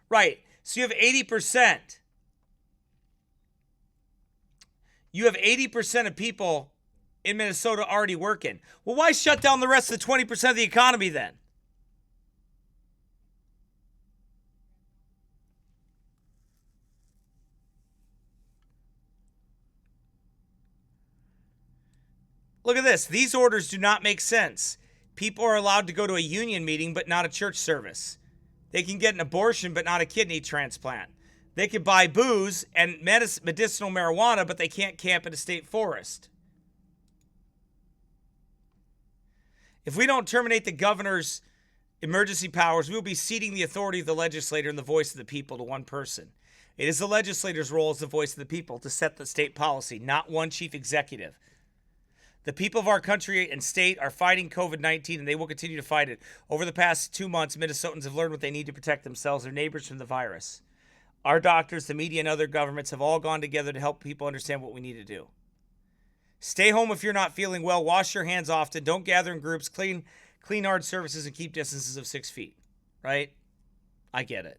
Right. So you have 80%. You have 80% of people in Minnesota already working. Well, why shut down the rest of the 20% of the economy then? Look at this. These orders do not make sense. People are allowed to go to a union meeting, but not a church service. They can get an abortion, but not a kidney transplant. They can buy booze and medicinal marijuana, but they can't camp in a state forest. If we don't terminate the governor's emergency powers, we will be ceding the authority of the legislator and the voice of the people to one person. It is the legislator's role as the voice of the people to set the state policy, not one chief executive. The people of our country and state are fighting COVID-19, and they will continue to fight it. Over the past 2 months, Minnesotans have learned what they need to protect themselves and their neighbors from the virus. Our doctors, the media, and other governments have all gone together to help people understand what we need to do. Stay home if you're not feeling well. Wash your hands often. Don't gather in groups. Clean hard surfaces and keep distances of 6 feet. Right? I get it.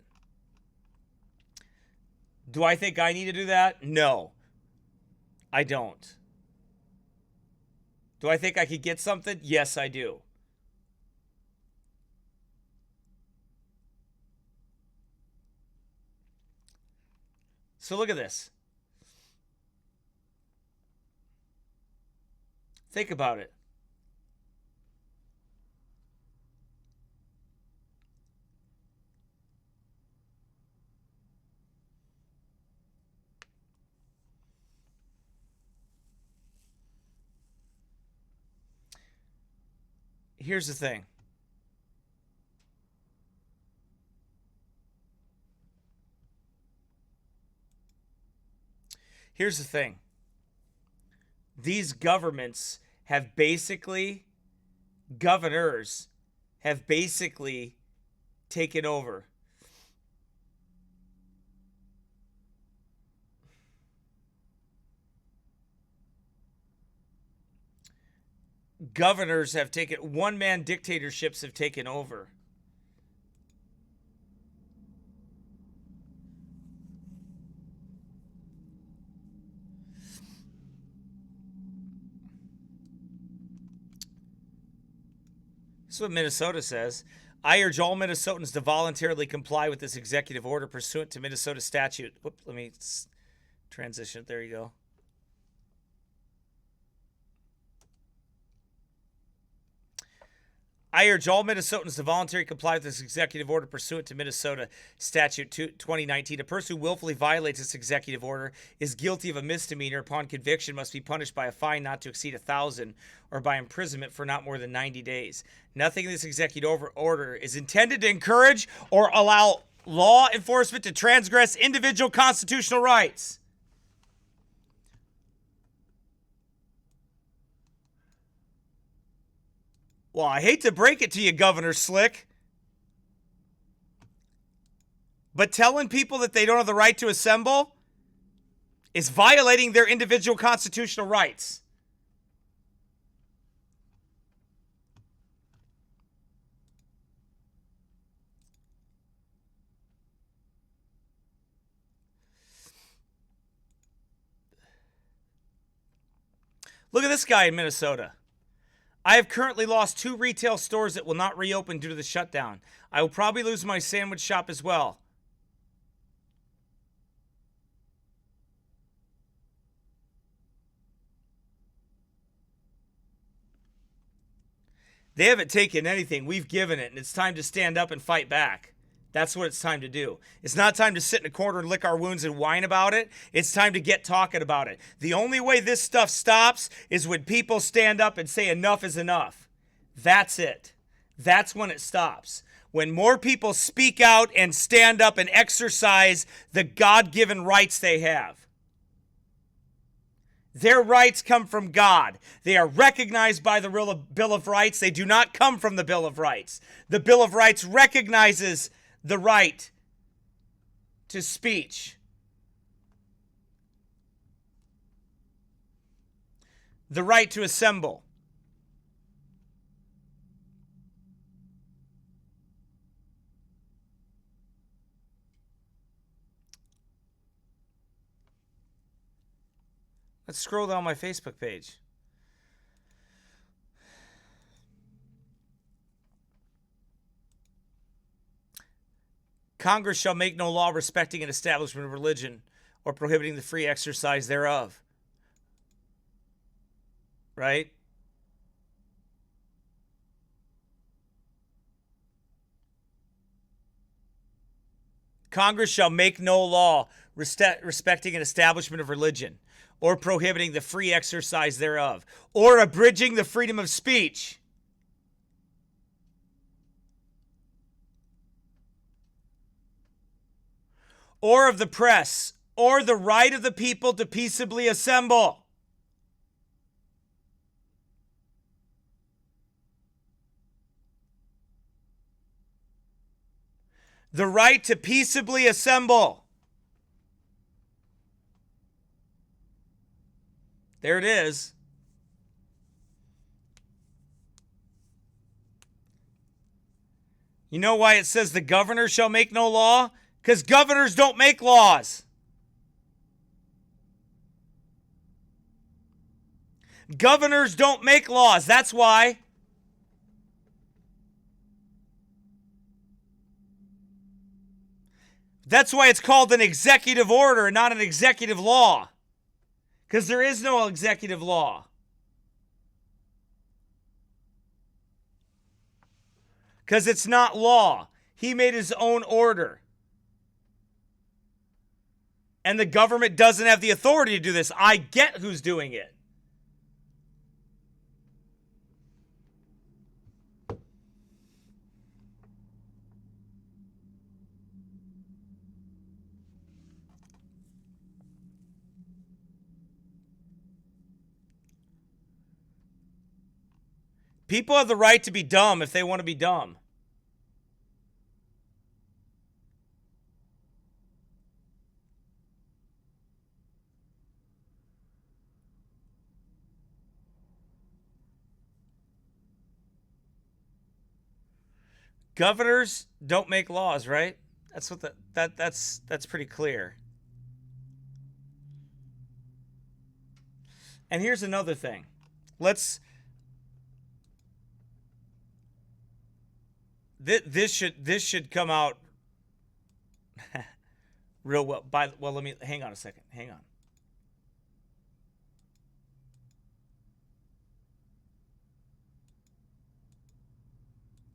Do I think I need to do that? No. I don't. Do I think I could get something? Yes, I do. So look at this. Think about it. Here's the thing. Here's the thing. these governors have basically taken over. One-man dictatorships have taken over. This is what Minnesota says. I urge all Minnesotans to voluntarily comply with this executive order pursuant to Minnesota statute. Whoop, let me transition. There you go. I urge all Minnesotans to voluntarily comply with this executive order pursuant to Minnesota Statute 2019. A person who willfully violates this executive order is guilty of a misdemeanor. Upon conviction, must be punished by a fine not to exceed $1,000 or by imprisonment for not more than 90 days. Nothing in this executive order is intended to encourage or allow law enforcement to transgress individual constitutional rights. Well, I hate to break it to you, Governor Slick, but telling people that they don't have the right to assemble is violating their individual constitutional rights. Look at this guy in Minnesota. I have currently lost 2 retail stores that will not reopen due to the shutdown. I will probably lose my sandwich shop as well. They haven't taken anything. We've given it, and it's time to stand up and fight back. That's what it's time to do. It's not time to sit in a corner and lick our wounds and whine about it. It's time to get talking about it. The only way this stuff stops is when people stand up and say enough is enough. That's it. That's when it stops. When more people speak out and stand up and exercise the God-given rights they have. Their rights come from God. They are recognized by the Bill of Rights. They do not come from the Bill of Rights. The Bill of Rights recognizes the right to speech. The right to assemble. Let's scroll down my Facebook page. Congress shall make no law respecting an establishment of religion or prohibiting the free exercise thereof. Right? Congress shall make no law respecting an establishment of religion or prohibiting the free exercise thereof or abridging the freedom of speech. Or of the press, or the right of the people to peaceably assemble. The right to peaceably assemble. There it is. You know why it says the governor shall make no law? Because governors don't make laws. Governors don't make laws. That's why. That's why it's called an executive order and not an executive law. Because there is no executive law. Because it's not law. He made his own order. And the government doesn't have the authority to do this. I get who's doing it. People have the right to be dumb if they want to be dumb. Governors don't make laws, right? That's what that's pretty clear. And here's another thing. This should come out real well. Let me hang on a second. Hang on.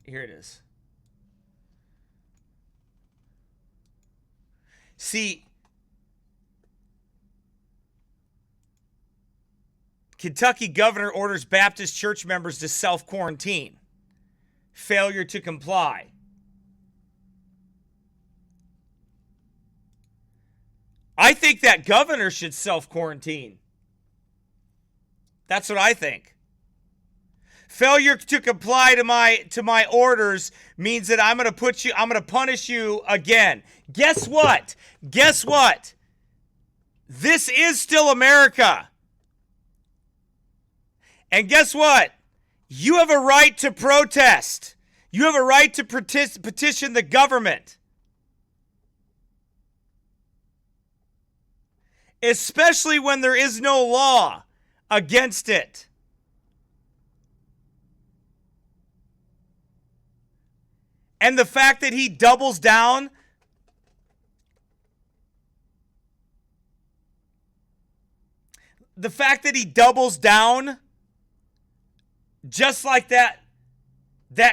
Here it is. See, Kentucky governor orders Baptist church members to self-quarantine. Failure to comply. I think that governor should self-quarantine. That's what I think. Failure to comply to my orders means that I'm going to punish you again. Guess what? Guess what? This is still America. And guess what? You have a right to protest. You have a right to petition the government. Especially when there is no law against it. And the fact that he doubles down, just like that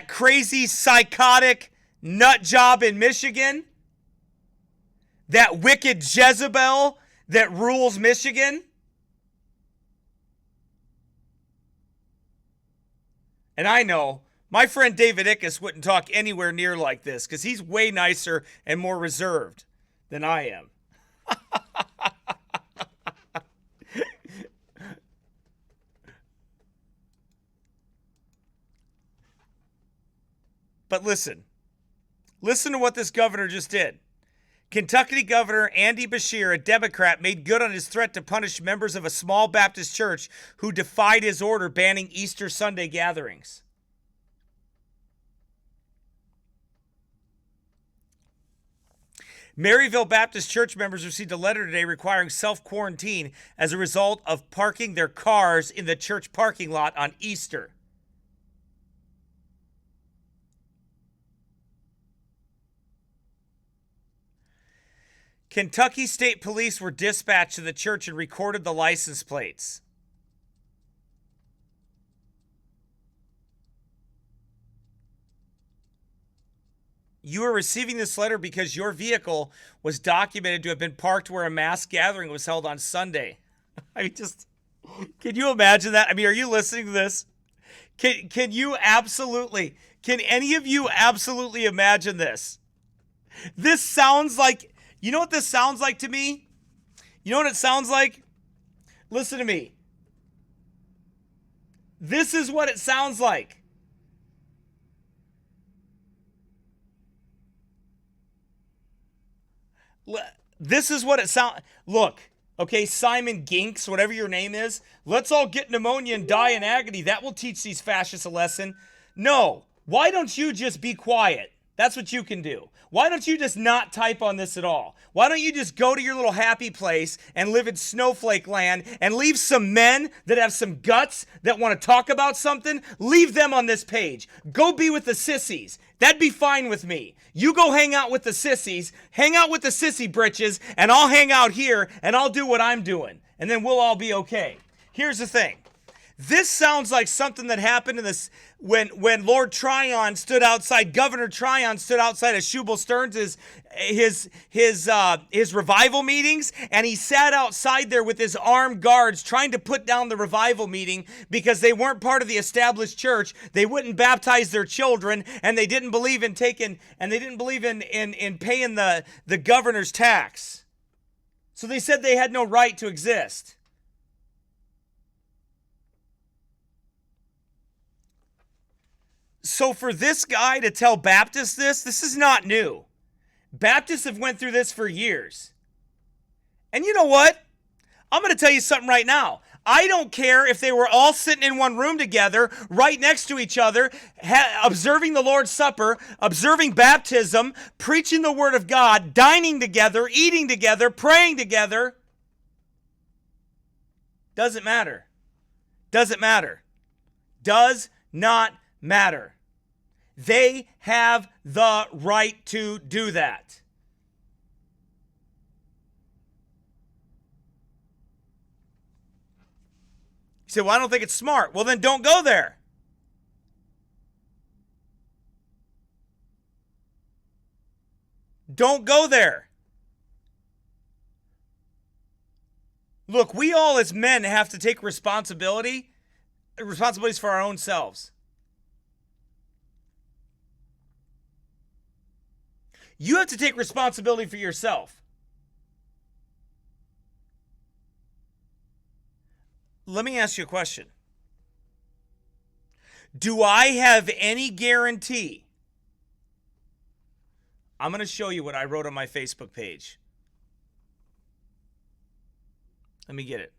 crazy psychotic nut job in Michigan, that wicked Jezebel that rules Michigan. And I know my friend David Ickes wouldn't talk anywhere near like this because he's way nicer and more reserved than I am. But listen to what this governor just did. Kentucky Governor Andy Beshear, a Democrat, made good on his threat to punish members of a small Baptist church who defied his order banning Easter Sunday gatherings. Maryville Baptist Church members received a letter today requiring self-quarantine as a result of parking their cars in the church parking lot on Easter. Kentucky State Police were dispatched to the church and recorded the license plates. You are receiving this letter because your vehicle was documented to have been parked where a mass gathering was held on Sunday. I mean, can you imagine that? I mean, are you listening to this? Can any of you absolutely imagine this? This sounds like, you know what this sounds like to me? You know what it sounds like? Listen to me. This is what it sounds like. This is what it sounds. Look, okay, Simon Ginks, whatever your name is, let's all get pneumonia and die in agony. That will teach these fascists a lesson. No, why don't you just be quiet? That's what you can do. Why don't you just not type on this at all? Why don't you just go to your little happy place and live in snowflake land and leave some men that have some guts that want to talk about something? Leave them on this page. Go be with the sissies. That'd be fine with me. You go hang out with the sissies, hang out with the sissy britches, and I'll hang out here and I'll do what I'm doing. And then we'll all be okay. Here's the thing. This sounds like something that happened in this when Lord Tryon stood outside, Governor Tryon stood outside of Shubal Stearns' his revival meetings, and he sat outside there with his armed guards trying to put down the revival meeting because they weren't part of the established church. They wouldn't baptize their children, and they didn't believe in paying the governor's tax. So they said they had no right to exist. So for this guy to tell Baptists this is not new. Baptists have went through this for years. And you know what? I'm going to tell you something right now. I don't care if they were all sitting in one room together, right next to each other, observing the Lord's Supper, observing baptism, preaching the Word of God, dining together, eating together, praying together. Doesn't matter. Doesn't matter. Does not matter. They have the right to do that. You say, well, I don't think it's smart. Well, then don't go there. Don't go there. Look, we all as men have to take responsibilities for our own selves. You have to take responsibility for yourself. Let me ask you a question. Do I have any guarantee? I'm going to show you what I wrote on my Facebook page. Let me get it.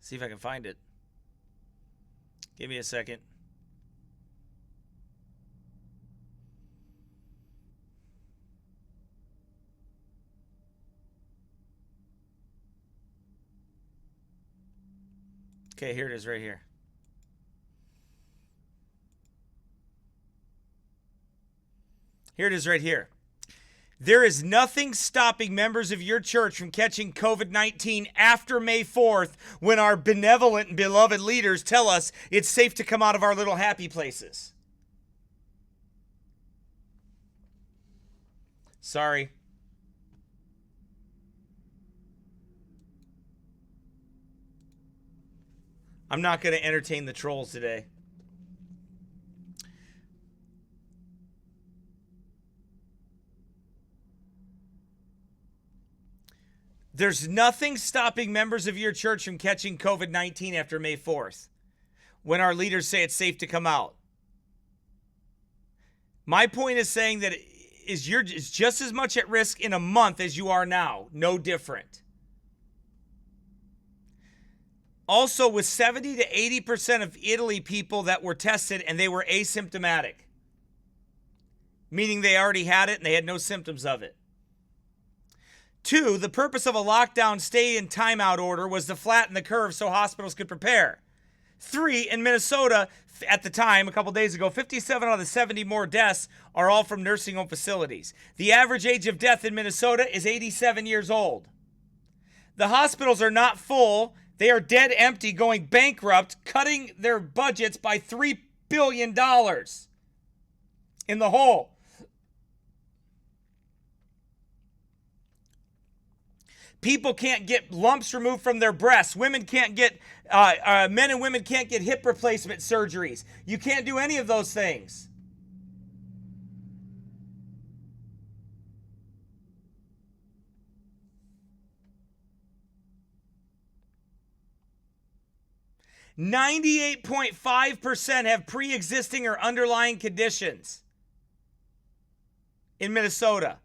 See if I can find it. Give me a second. Okay, here it is right here. Here it is right here. There is nothing stopping members of your church from catching COVID-19 after May 4th when our benevolent and beloved leaders tell us it's safe to come out of our little happy places. Sorry. I'm not going to entertain the trolls today. There's nothing stopping members of your church from catching COVID-19 after May 4th when our leaders say it's safe to come out. My point is saying that you're just as much at risk in a month as you are now. No different. Also, with 70 to 80% of Italy people that were tested and they were asymptomatic, meaning they already had it and they had no symptoms of it. 2, the purpose of a lockdown stay and timeout order was to flatten the curve so hospitals could prepare. 3, in Minnesota, at the time, a couple days ago, 57 out of the 70 more deaths are all from nursing home facilities. The average age of death in Minnesota is 87 years old. The hospitals are not full. They are dead empty, going bankrupt, cutting their budgets by $3 billion in the hole. People can't get lumps removed from their breasts. Women can't get, men and women can't get hip replacement surgeries. You can't do any of those things. .5% have pre-existing or underlying conditions in Minnesota.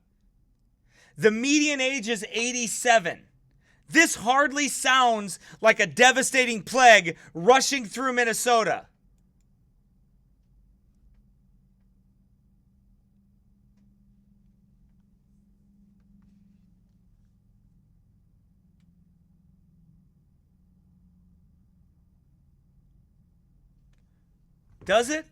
The median age is 87. This hardly sounds like a devastating plague rushing through Minnesota. Does it?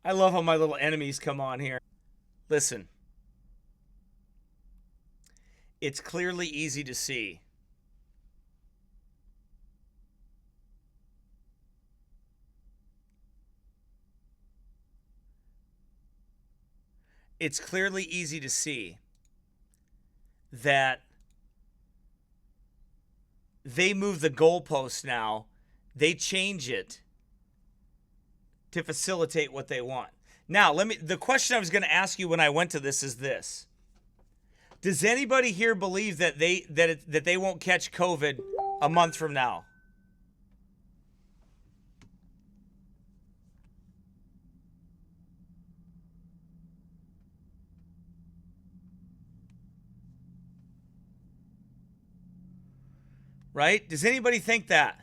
I love how my little enemies come on here. Listen. It's clearly easy to see. it's clearly easy to see that they move the goalpost now. They change it to facilitate what they want. Now, the question I was going to ask you when I went to this is this. Does anybody here believe that they won't catch COVID a month from now? Right? Does anybody think that?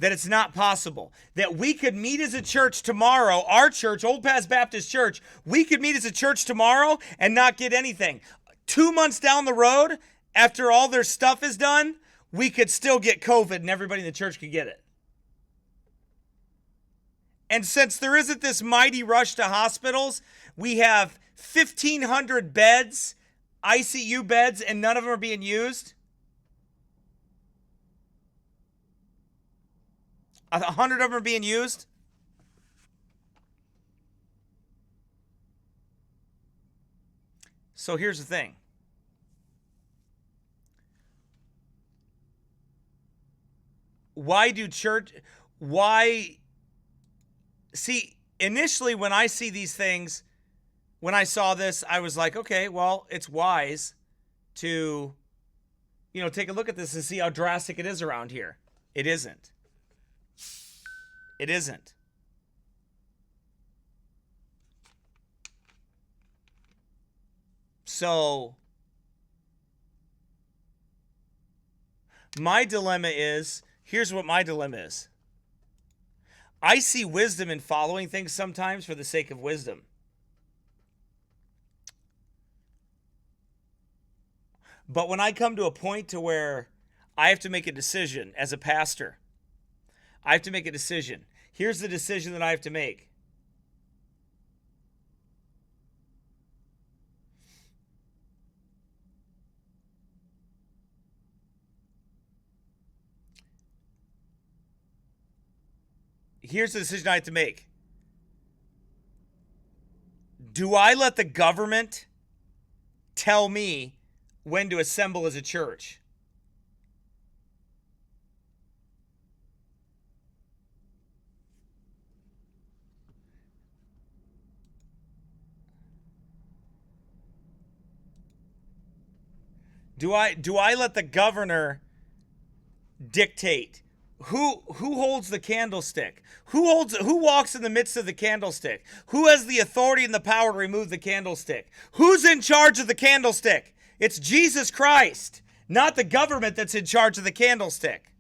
That it's not possible? That we could meet as a church tomorrow, our church, Old Paths Baptist Church, we could meet as a church tomorrow and not get anything. 2 months down the road, after all their stuff is done, we could still get COVID and everybody in the church could get it. And since there isn't this mighty rush to hospitals, we have 1,500 beds, ICU beds, and none of them are being used. 100 of them are being used. So here's the thing. See, initially when I see these things, when I saw this, I was like, okay, well, it's wise to, take a look at this and see how drastic it is around here. It isn't. It isn't. So, my dilemma is, here's what my dilemma is. I see wisdom in following things sometimes for the sake of wisdom. But when I come to a point to where I have to make a decision as a pastor, I have to make a decision. Here's the decision that I have to make. Here's the decision I have to make. Do I let the government tell me when to assemble as a church? Do I let the governor dictate who holds the candlestick? Who walks in the midst of the candlestick? Who has the authority and the power to remove the candlestick? Who's in charge of the candlestick? It's Jesus Christ, not the government that's in charge of the candlestick.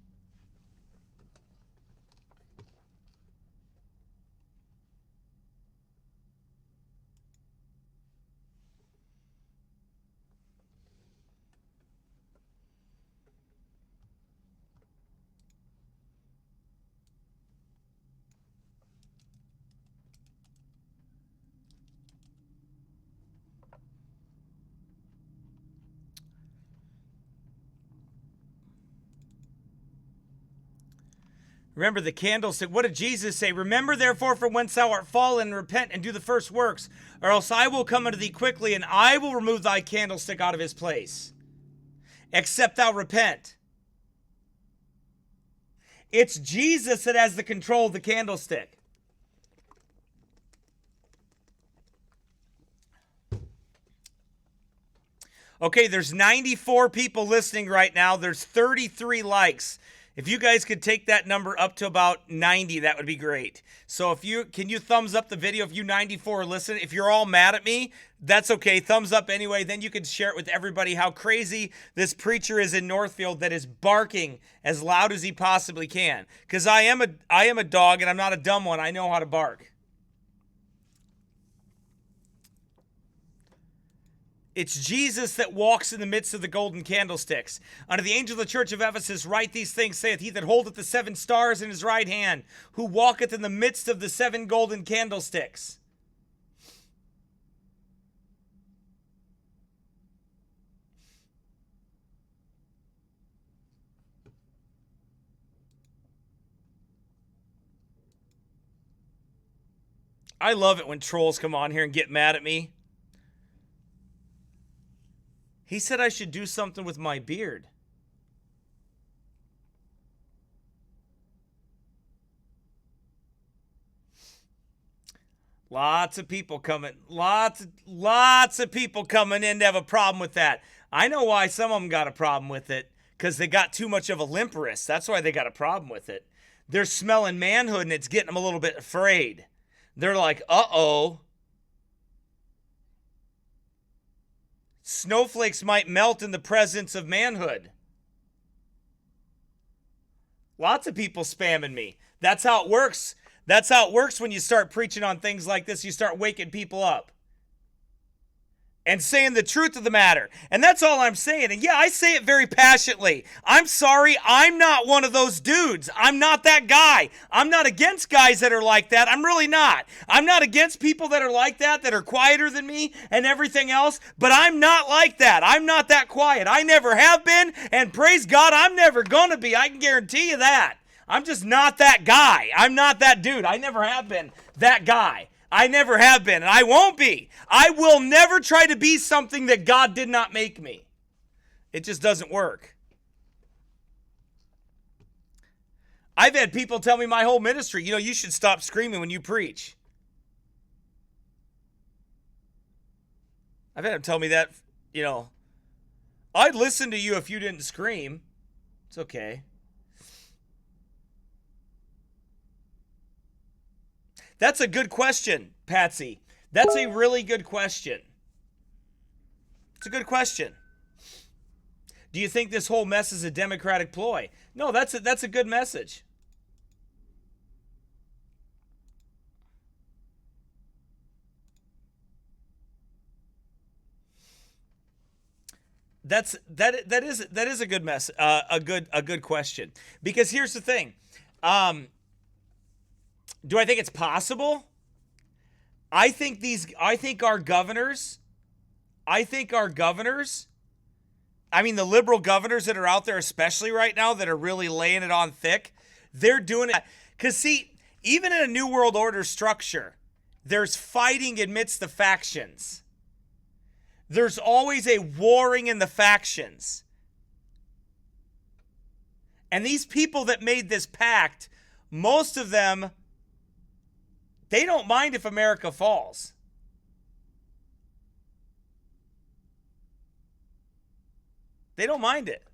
Remember the candlestick. What did Jesus say? Remember therefore from whence thou art fallen, and repent and do the first works, or else I will come unto thee quickly, and I will remove thy candlestick out of his place, except thou repent. It's Jesus that has the control of the candlestick. Okay, there's 94 people listening right now. There's 33 likes. If you guys could take that number up to about 90, that would be great. So can you thumbs up the video if you 94 are listening? If you're all mad at me, that's okay. Thumbs up anyway. Then you can share it with everybody how crazy this preacher is in Northfield that is barking as loud as he possibly can. Because I am a dog and I'm not a dumb one. I know how to bark. It's Jesus that walks in the midst of the golden candlesticks. Unto the angel of the church of Ephesus write these things, saith he that holdeth the 7 stars in his right hand, who walketh in the midst of the 7 golden candlesticks. I love it when trolls come on here and get mad at me. He said I should do something with my beard. Lots of people coming, lots of people coming in to have a problem with that. I know why some of them got a problem with it, because they got too much of a limp wrist. That's why they got a problem with it. They're smelling manhood and it's getting them a little bit afraid. They're like, uh-oh. Snowflakes might melt in the presence of manhood. Lots of people spamming me. That's how it works. That's how it works when you start preaching on things like this. You start waking people up and saying the truth of the matter. And that's all I'm saying. And yeah, I say it very passionately. I'm sorry, I'm not one of those dudes. I'm not that guy. I'm not against guys that are like that. I'm really not. I'm not against people that are like that are quieter than me and everything else. But I'm not like that. I'm not that quiet. I never have been. And praise God, I'm never going to be. I can guarantee you that. I'm just not that guy. I'm not that dude. I never have been that guy. I never have been, and I won't be. I will never try to be something that God did not make me. It just doesn't work. I've had people tell me my whole ministry, you should stop screaming when you preach. I've had them tell me that, I'd listen to you if you didn't scream. It's okay. That's a good question, Patsy. That's a really good question. It's a good question. Do you think this whole mess is a Democratic ploy? No, that's a good message. That is a good mess. A good question. Because here's the thing. Do I think it's possible? I think our governors, the liberal governors that are out there, especially right now, that are really laying it on thick, they're doing it. Because see, even in a New World Order structure, there's fighting amidst the factions. There's always a warring in the factions. And these people that made this pact, most of them, they don't mind if America falls. They don't mind it.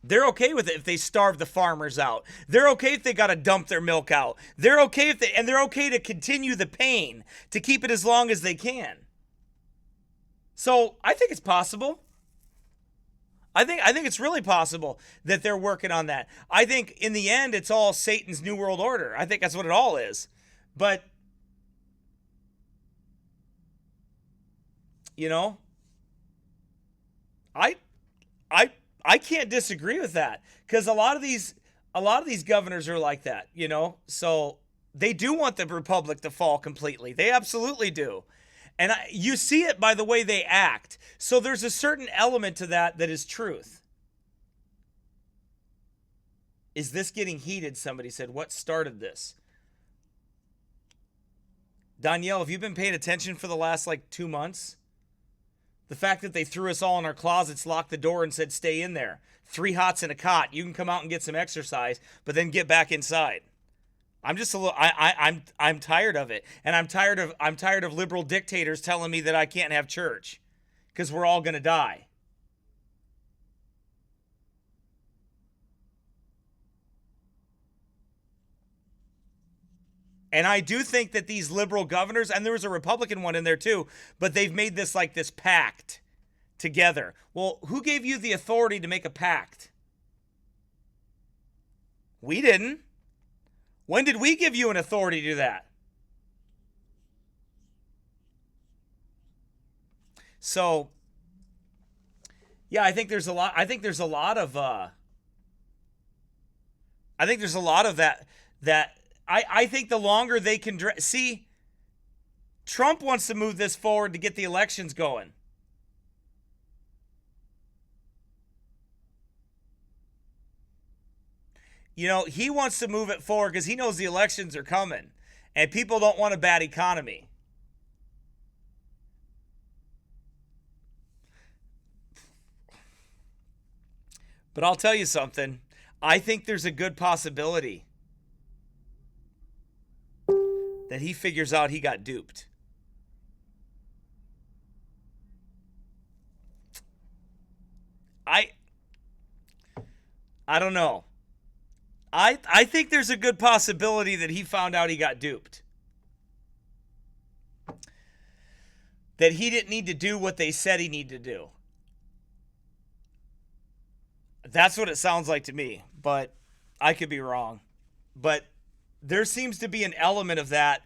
They're okay with it if they starve the farmers out. They're okay if they got to dump their milk out. They're okay and they're okay to continue the pain, to keep it as long as they can. So I think it's possible. I think it's really possible that they're working on that. I think in the end, it's all Satan's New World Order. I think that's what it all is. But, I can't disagree with that, because a lot of these governors are like that, So they do want the republic to fall completely. They absolutely do. And you see it by the way they act. So there's a certain element to that is truth. Is this getting heated? Somebody said, what started this? Danielle, have you been paying attention for the last 2 months? The fact that they threw us all in our closets, locked the door, and said, stay in there. 3 hots in a cot. You can come out and get some exercise, but then get back inside. I'm just a little. I'm tired of it, and I'm tired of liberal dictators telling me that I can't have church, because we're all gonna die. And I do think that these liberal governors, and there was a Republican one in there too, but they've made this this pact together. Well, who gave you the authority to make a pact? We didn't. When did we give you an authority to do that? So, yeah, I think there's a lot of that. I think the longer they can see, Trump wants to move this forward to get the elections going. He wants to move it forward because he knows the elections are coming. And people don't want a bad economy. But I'll tell you something. I think there's a good possibility that he figures out he got duped. I don't know. I think there's a good possibility that he found out he got duped. That he didn't need to do what they said he needed to do. That's what it sounds like to me, but I could be wrong. But there seems to be an element of that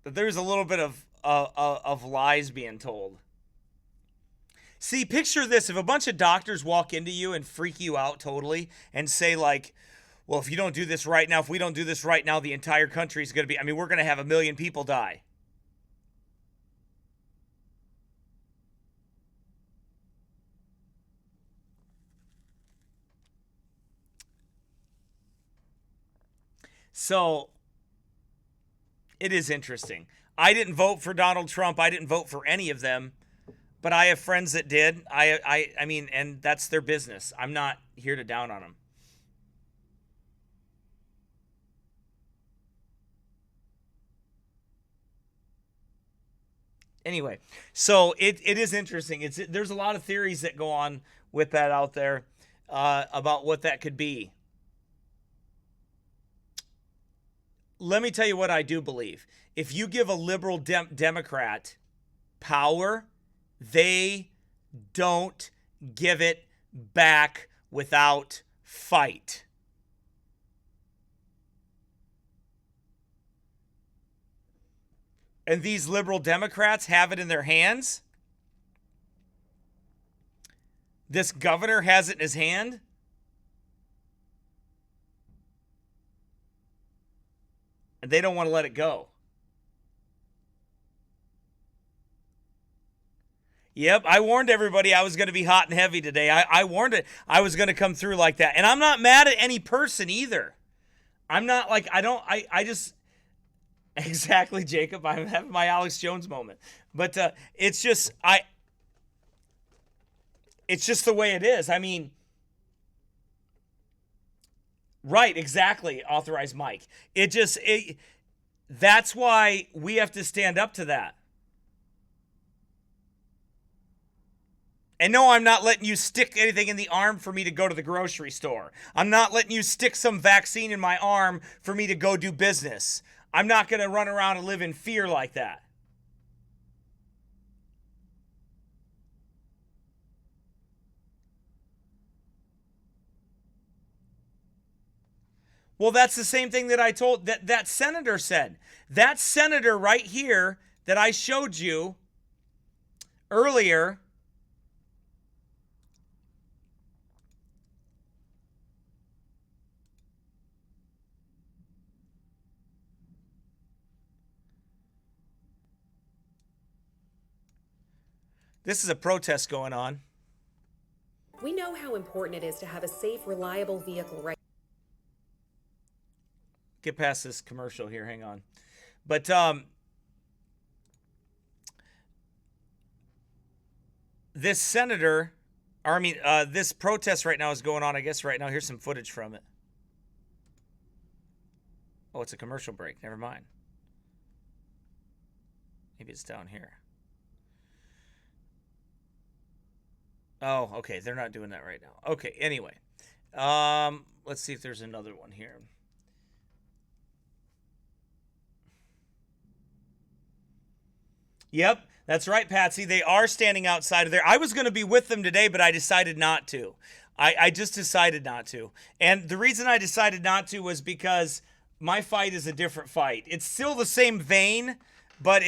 there's a little bit of lies being told. See, picture this. If a bunch of doctors walk into you and freak you out totally and say like, well, if you don't do this right now, if we don't do this right now, the entire country is going to be, we're going to have 1 million people die. So it is interesting. I didn't vote for Donald Trump. I didn't vote for any of them, but I have friends that did. I mean, and that's their business. I'm not here to down on them. Anyway, so it is interesting. There's a lot of theories that go on with that out there about what that could be. Let me tell you what I do believe. If you give a liberal Democrat power, they don't give it back without fight. And these liberal Democrats have it in their hands. This governor has it in his hand. And they don't want to let it go. Yep, I warned everybody I was going to be hot and heavy today. I warned it. I was going to come through like that. And I'm not mad at any person either. I'm not like, I just, exactly, Jacob, I'm having my Alex Jones moment. But it's just the way it is. I mean, right, exactly, authorized Mike. That's why we have to stand up to that. And no, I'm not letting you stick anything in the arm for me to go to the grocery store. I'm not letting you stick some vaccine in my arm for me to go do business. I'm not going to run around and live in fear like that. Well, that's the same thing that I told that senator said. That senator right here that I showed you earlier. This is a protest going on. We know how important it is to have a safe, reliable vehicle right. Get past this commercial here. Hang on. But this senator, this protest right now is going on, I guess, right now. Here's some footage from it. Oh, it's a commercial break. Never mind. Maybe it's down here. Oh, okay. They're not doing that right now. Okay, anyway. Let's see if there's another one here. Yep, that's right, Patsy. They are standing outside of there. I was going to be with them today, but I decided not to. I just decided not to. And the reason I decided not to was because my fight is a different fight. It's still the same vein, but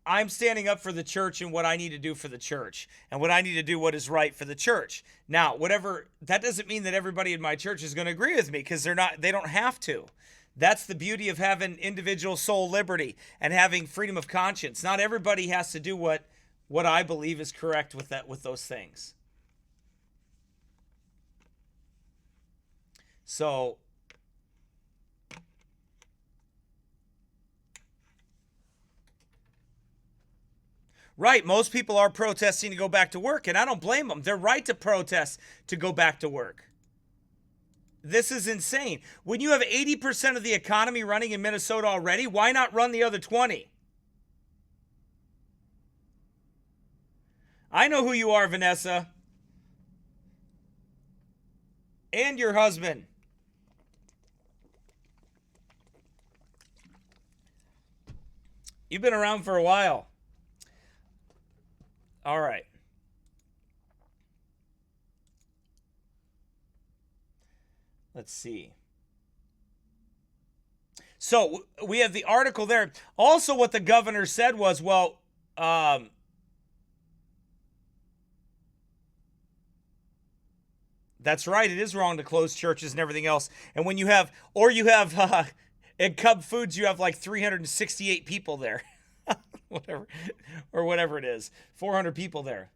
I'm standing up for the church and what I need to do for the church and what I need to do what is right for the church. Now, that doesn't mean that everybody in my church is going to agree with me because they don't have to. That's the beauty of having individual soul liberty and having freedom of conscience. Not everybody has to do what I believe is correct with those things. So, right, most people are protesting to go back to work, and I don't blame them. They're right to protest to go back to work. This is insane. When you have 80% of the economy running in Minnesota already, why not run the other 20? I know who you are, Vanessa. And your husband. You've been around for a while. All right. Let's see. So we have the article there. Also, what the governor said was, well, that's right. It is wrong to close churches and everything else. And when you have, at Cub Foods, you have like 368 people there. whatever it is. 400 people there.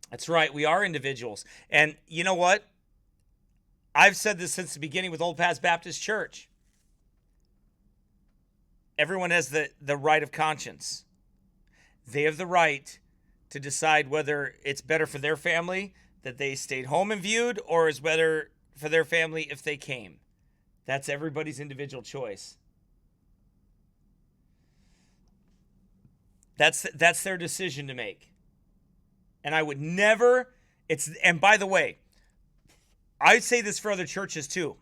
That's right. We are individuals. And you know what? I've said this since the beginning with Old Paths Baptist Church. Everyone has the right of conscience. They have the right to decide whether it's better for their family that they stayed home and viewed, or is better for their family if they came. That's everybody's individual choice. That's their decision to make. And I would never, and by the way, I say this for other churches too.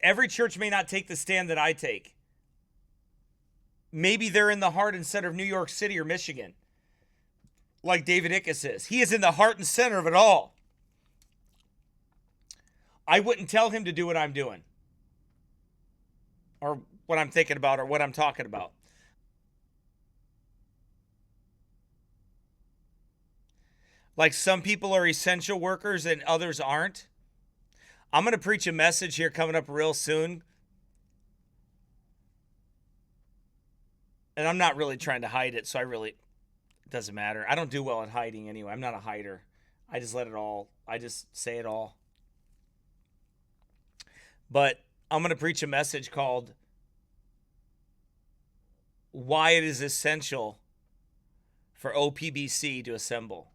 Every church may not take the stand that I take. Maybe they're in the heart and center of New York City or Michigan, like David Ickus is. He is in the heart and center of it all. I wouldn't tell him to do what I'm doing, or what I'm thinking about, or what I'm talking about. Like some people are essential workers and others aren't. I'm going to preach a message here coming up real soon. And I'm not really trying to hide it, so it doesn't matter. I don't do well at hiding anyway. I'm not a hider. I just say it all. But I'm going to preach a message called Why It Is Essential for OPBC to Assemble.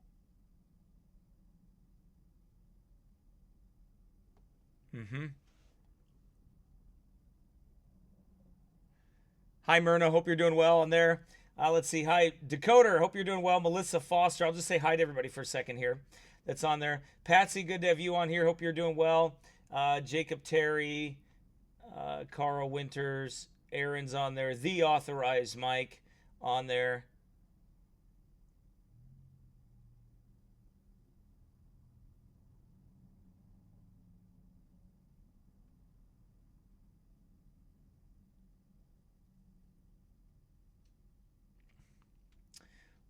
Hi, Myrna. Hope you're doing well on there. Let's see. Hi, Dakota. Hope you're doing well. Melissa Foster. I'll just say hi to everybody for a second here that's on there. Patsy, good to have you on here. Hope you're doing well. Jacob Terry, Carl Winters, Aaron's on there. The Authorized Mike on there.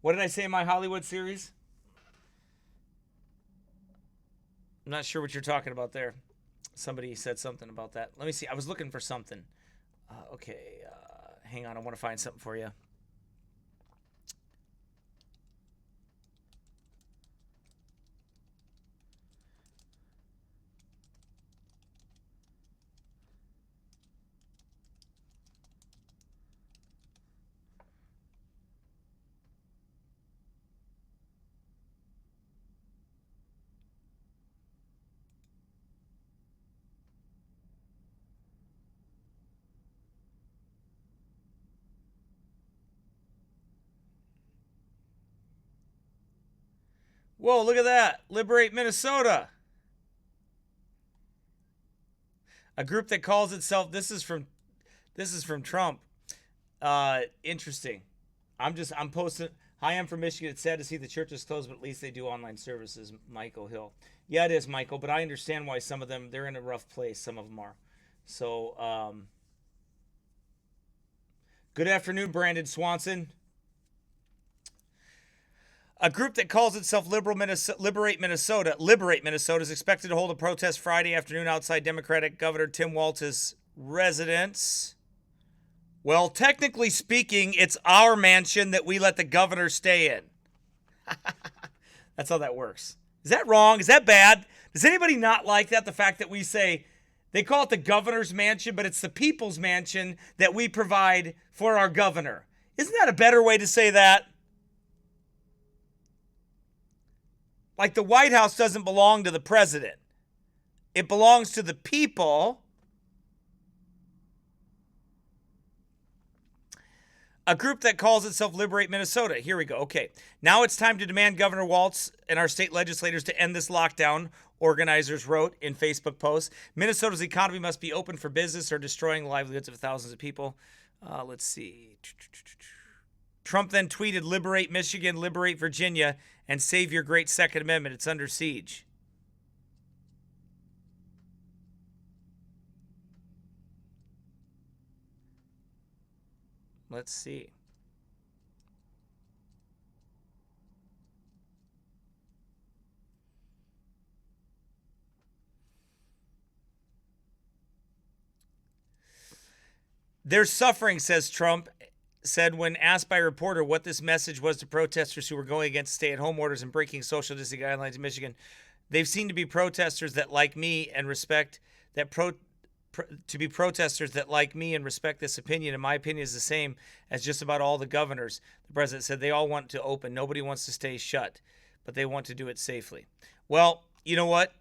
What did I say in my Hollywood series? I'm not sure what you're talking about there. Somebody said something about that. Let me see. I was looking for something. Okay. Hang on. I want to find something for you. Whoa, look at that. Liberate Minnesota. A group that calls itself, this is from Trump. Interesting. I'm posting, hi, I'm from Michigan. It's sad to see the churches closed, but at least they do online services. Michael Hill. Yeah, it is, Michael, but I understand why some of them, they're in a rough place. Some of them are. So, good afternoon, Brandon Swanson. A group that calls itself Liberate Minnesota is expected to hold a protest Friday afternoon outside Democratic Governor Tim Walz's residence. Well, technically speaking, it's our mansion that we let the governor stay in. That's how that works. Is that wrong? Is that bad? Does anybody not like that? The fact that we say, they call it the governor's mansion, but it's the people's mansion that we provide for our governor. Isn't that a better way to say that? Like the White House doesn't belong to the president. It belongs to the people. A group that calls itself Liberate Minnesota. Here we go. Okay. Now it's time to demand Governor Walz and our state legislators to end this lockdown, organizers wrote in Facebook posts. Minnesota's economy must be open for business or destroying the livelihoods of thousands of people. Let's see. Trump then tweeted, liberate Michigan, liberate Virginia, and save your great Second Amendment. It's under siege. Let's see. There's suffering, says Trump, said when asked by a reporter what this message was to protesters who were going against stay-at-home orders and breaking social distancing guidelines in Michigan. They've seemed to be protesters that like me and respect that to be protesters that like me and respect this opinion. And my opinion is the same as just about all the governors. The president said they all want to open. Nobody wants to stay shut, but they want to do it safely. Well, you know what?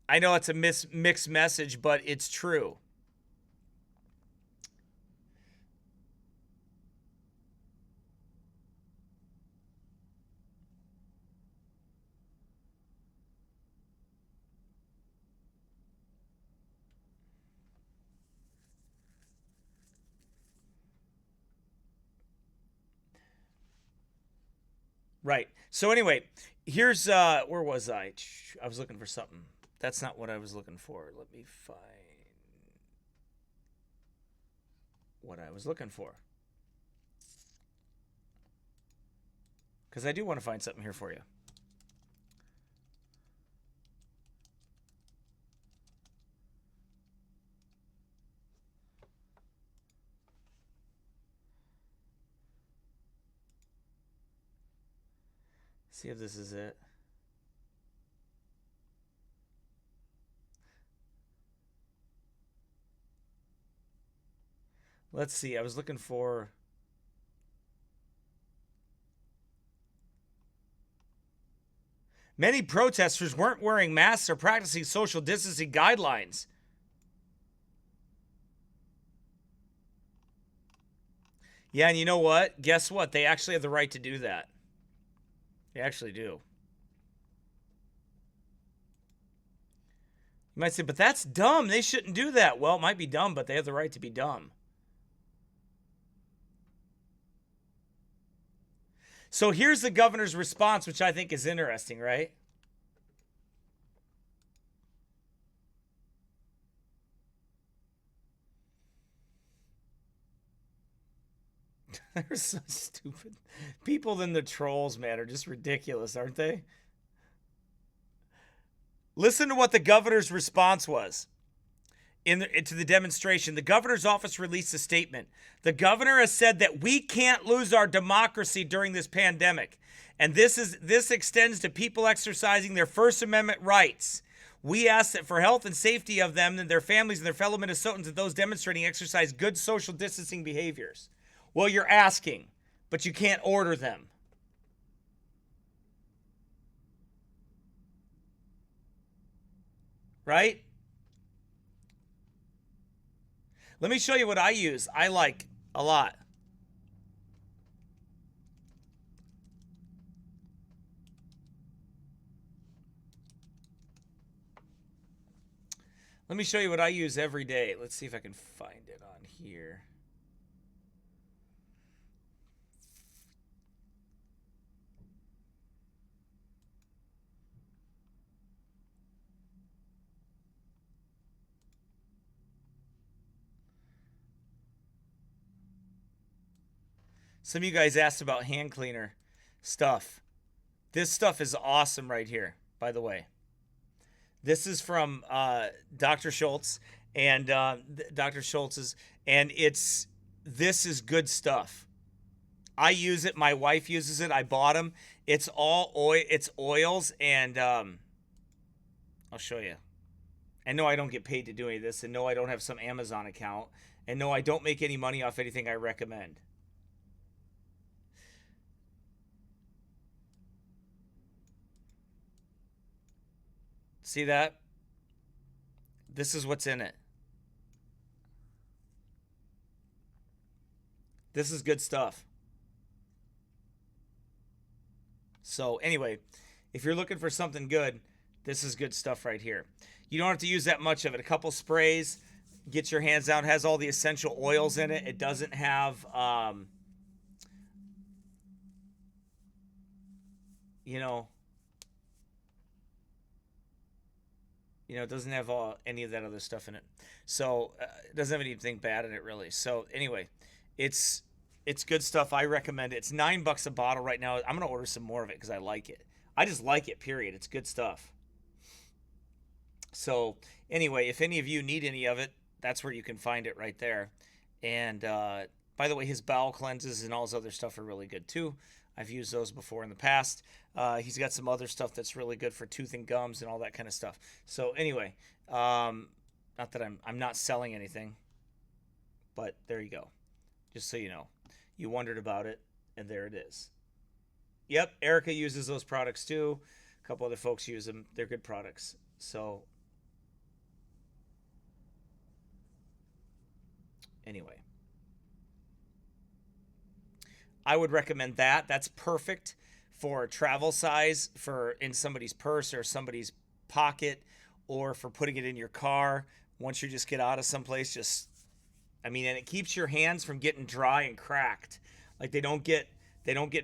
I know it's a mixed message, but it's true. Right. So anyway, here's where was I? I was looking for something. That's not what I was looking for. Let me find what I was looking for. Because I do want to find something here for you. See if this is it. Let's see. I was looking for... Many protesters weren't wearing masks or practicing social distancing guidelines. Yeah, and you know what? Guess what? They actually have the right to do that. They actually do. You might say, but that's dumb. They shouldn't do that. Well, it might be dumb, but they have the right to be dumb. So here's the governor's response, which I think is interesting, right? They're so stupid. People in the trolls, man, are just ridiculous, aren't they? Listen to what the governor's response was to the demonstration. The governor's office released a statement. The governor has said that we can't lose our democracy during this pandemic. And this extends to people exercising their First Amendment rights. We ask that for health and safety of them and their families and their fellow Minnesotans, that those demonstrating exercise good social distancing behaviors. Well, you're asking, but you can't order them. Right? Let me show you what I use. I like a lot. Let me show you what I use every day. Let's see if I can find it on here. Some of you guys asked about hand cleaner stuff. This stuff is awesome right here, by the way. This is from Dr. Schultz and Dr. Schultz's, and this is good stuff. I use it. My wife uses it. I bought them. It's all oil. It's oils, and I'll show you. And no, I don't get paid to do any of this. And no, I don't have some Amazon account. And no, I don't make any money off anything I recommend. See that? This is what's in it. This is good stuff. So anyway, if you're looking for something good, this is good stuff right here. You don't have to use that much of it. A couple sprays, get your hands out. It has all the essential oils in it. It doesn't have, it doesn't have any of that other stuff in it. So it doesn't have anything bad in it, really. So anyway, it's good stuff. I recommend it. It's $9 a bottle right now. I'm going to order some more of it because I like it. I just like it, period. It's good stuff. So anyway, if any of you need any of it, that's where you can find it right there. And by the way, his bowel cleanses and all his other stuff are really good too. I've used those before in the past. He's got some other stuff that's really good for tooth and gums and all that kind of stuff. So anyway, not that I'm not selling anything, but there you go. Just so you know. You wondered about it, and there it is. Yep, Erica uses those products too. A couple other folks use them. They're good products. So anyway, I would recommend that. That's perfect for travel size, for in somebody's purse or somebody's pocket, or for putting it in your car. Once you just get out of someplace, and it keeps your hands from getting dry and cracked. Like they don't get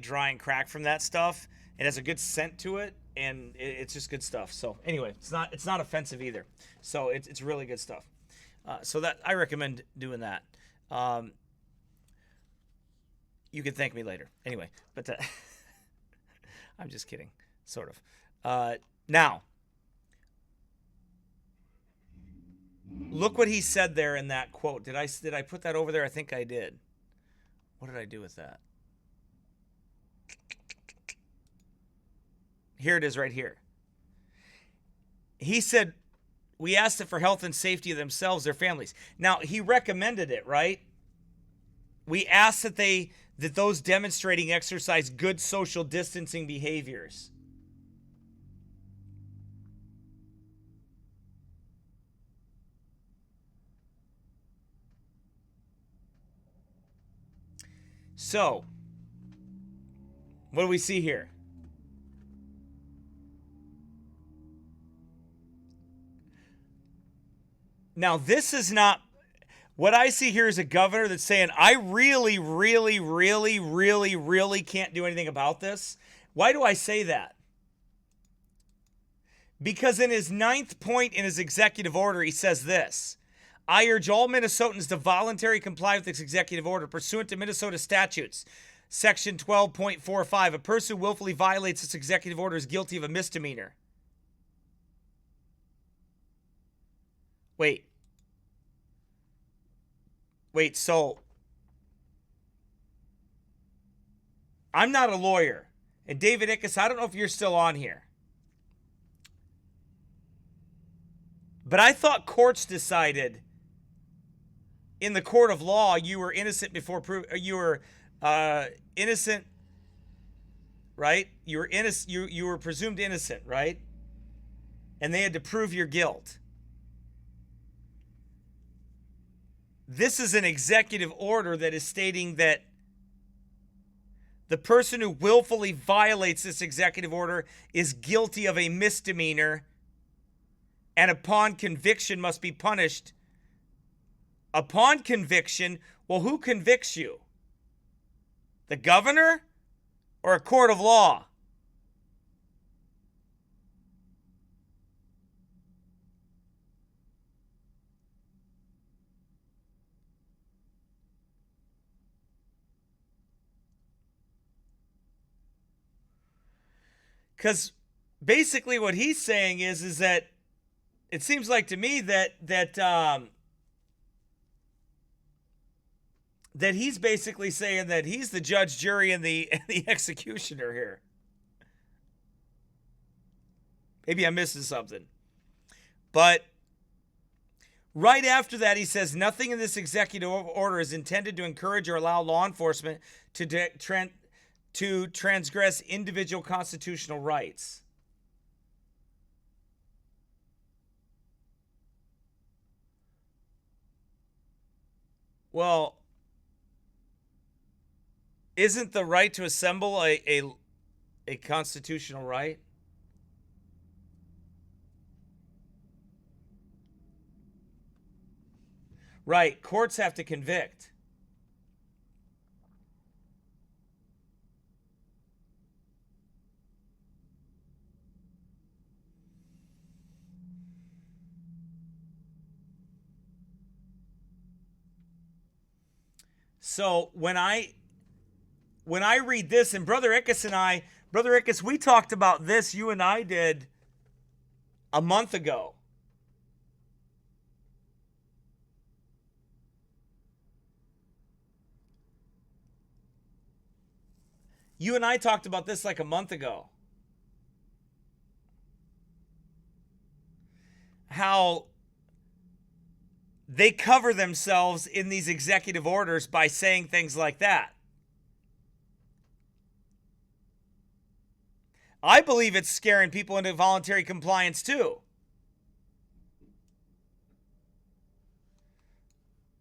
dry and cracked from that stuff. It has a good scent to it, and it's just good stuff. So anyway, it's not offensive either. So it's really good stuff. So that I recommend doing that. You can thank me later. Anyway, but I'm just kidding, sort of. Now, look what he said there in that quote. Did I put that over there? I think I did. What did I do with that? Here it is right here. He said, we asked it for health and safety of themselves, their families. Now, he recommended it, right? We asked that those demonstrating exercise good social distancing behaviors. So, what do we see here? Now, this is not, what I see here is a governor that's saying, I really, really, really, really, really can't do anything about this. Why do I say that? Because in his 9th point in his executive order, he says this: I urge all Minnesotans to voluntarily comply with this executive order pursuant to Minnesota statutes. Section 12.45, a person who willfully violates this executive order is guilty of a misdemeanor. Wait, so I'm not a lawyer. And David Ickes, I don't know if you're still on here. But I thought courts decided in the court of law you were innocent before you were innocent, right? You were innocent. You were presumed innocent, right? And they had to prove your guilt. This is an executive order that is stating that the person who willfully violates this executive order is guilty of a misdemeanor and upon conviction must be punished. Upon conviction, well, who convicts you? The governor or a court of law? Because basically what he's saying is that it seems like to me that that he's basically saying that he's the judge, jury, and the executioner here. Maybe I'm missing something. But right after that, he says, nothing in this executive order is intended to encourage or allow law enforcement to transgress individual constitutional rights. Well, isn't the right to assemble a constitutional right? Right, courts have to convict. So when I read this, and Brother Ickes, we talked about this, you and I did a month ago. You and I talked about this like a month ago. How they cover themselves in these executive orders by saying things like that. I believe it's scaring people into voluntary compliance too.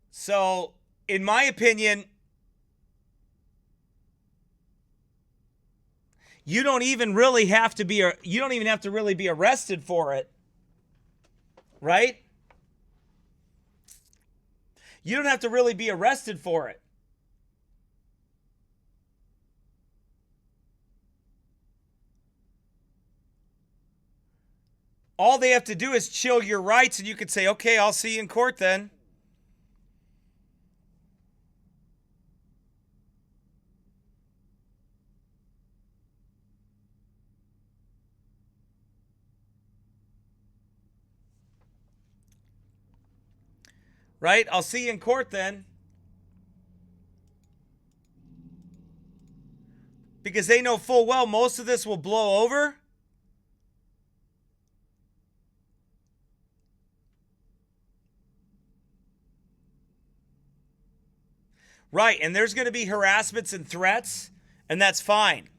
So, in my opinion, you don't even have to really be arrested for it. Right? You don't have to really be arrested for it. All they have to do is chill your rights, and you could say, okay, I'll see you in court then. Right? I'll see you in court then. Because they know full well most of this will blow over. Right, and there's going to be harassments and threats, and that's fine.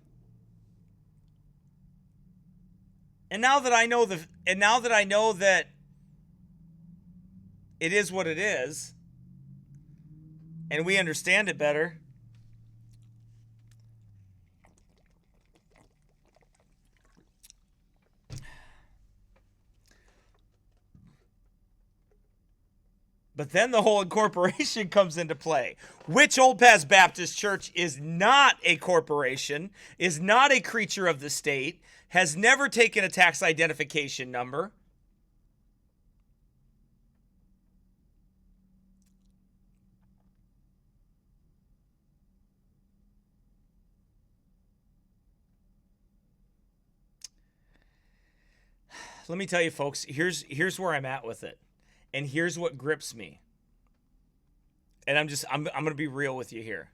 And now that I know that it is what it is, and we understand it better, but then the whole incorporation comes into play, which Old Paths Baptist Church is not a corporation, is not a creature of the state, has never taken a tax identification number. Let me tell you, folks, here's where I'm at with it. And here's what grips me. And I'm going to be real with you here.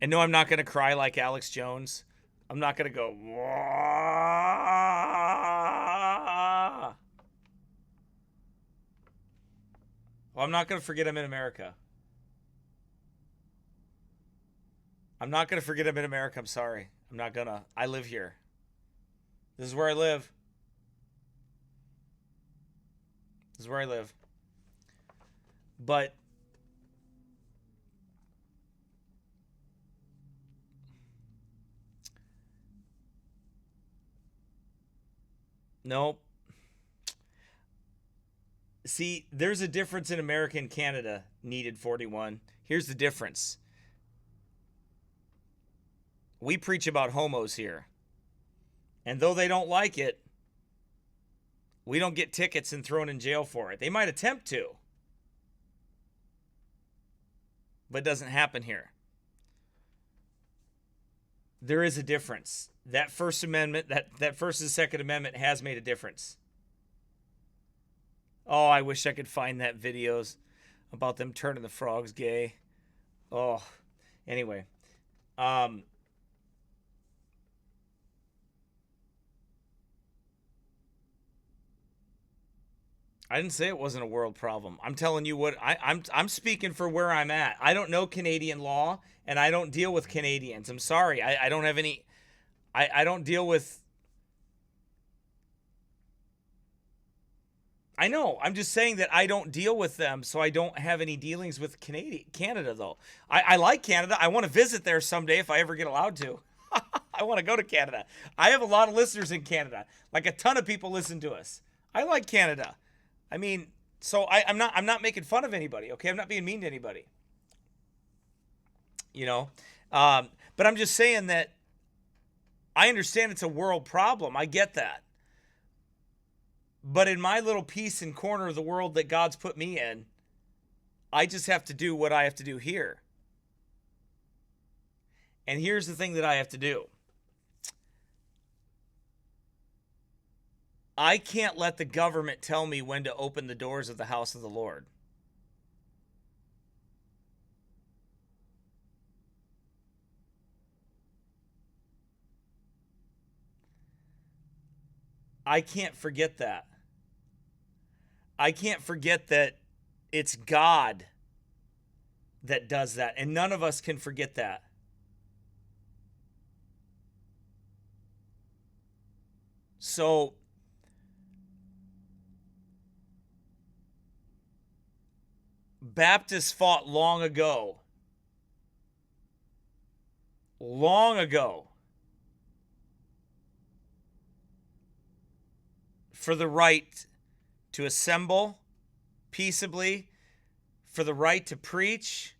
And no, I'm not going to cry like Alex Jones. I'm not going to go, wah. Well, I'm not going to forget I'm in America. I'm not going to forget I'm in America. I'm sorry. I'm not going to. I live here. This is where I live. This is where I live. But nope. See, there's a difference in America and Canada, needed 41. Here's the difference. We preach about homos here. And though they don't like it, we don't get tickets and thrown in jail for it. They might attempt to. But it doesn't happen here. There is a difference. That First Amendment, that First and Second Amendment has made a difference. Oh, I wish I could find that videos. about them turning the frogs gay. Oh, anyway. I didn't say it wasn't a world problem. I'm telling you what I'm speaking for where I'm at. I don't know Canadian law, and I don't deal with Canadians. I'm sorry. I don't have any. I don't deal with. I know. I'm just saying that I don't deal with them, so I don't have any dealings with Canada, though. I like Canada. I want to visit there someday if I ever get allowed to. I want to go to Canada. I have a lot of listeners in Canada. Like a ton of people listen to us. I like Canada. I mean, so I'm not making fun of anybody, okay? I'm not being mean to anybody. You know? But I'm just saying that I understand it's a world problem. I get that. But in my little piece and corner of the world that God's put me in, I just have to do what I have to do here. And here's the thing that I have to do. I can't let the government tell me when to open the doors of the house of the Lord. I can't forget that. I can't forget that it's God that does that. And none of us can forget that. So, Baptists fought long ago for the right to assemble peaceably, for the right to preach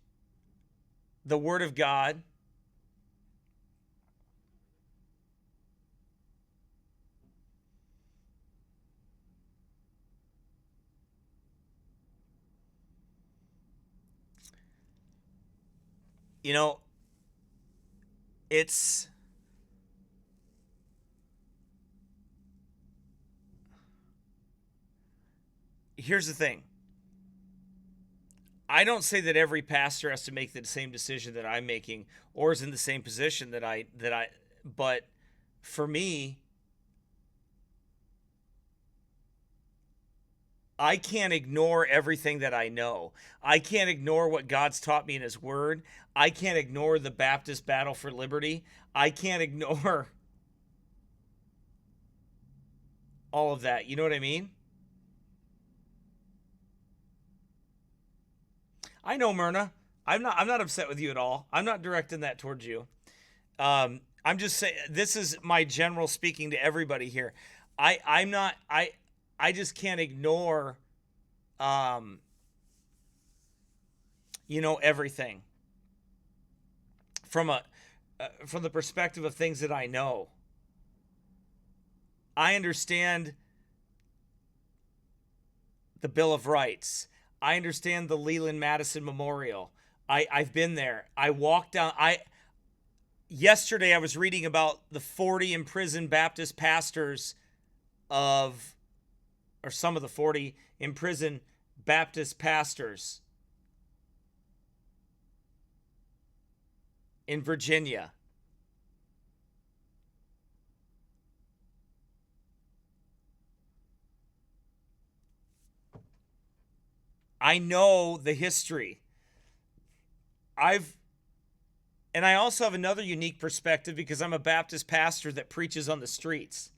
the Word of God. You know, here's the thing. I don't say that every pastor has to make the same decision that I'm making or is in the same position but for me, I can't ignore everything that I know. I can't ignore what God's taught me in His Word. I can't ignore the Baptist battle for liberty. I can't ignore all of that. You know what I mean? I know, Myrna. I'm not upset with you at all. I'm not directing that towards you. I'm just saying this is my general speaking to everybody here. I just can't ignore everything from the perspective of things that I know. I understand the Bill of Rights. I understand the Leland Madison Memorial. I've been there. I walked down. Yesterday I was reading about the 40 imprisoned Baptist pastors or some of the 40 imprisoned Baptist pastors in Virginia. I know the history. And I also have another unique perspective because I'm a Baptist pastor that preaches on the streets.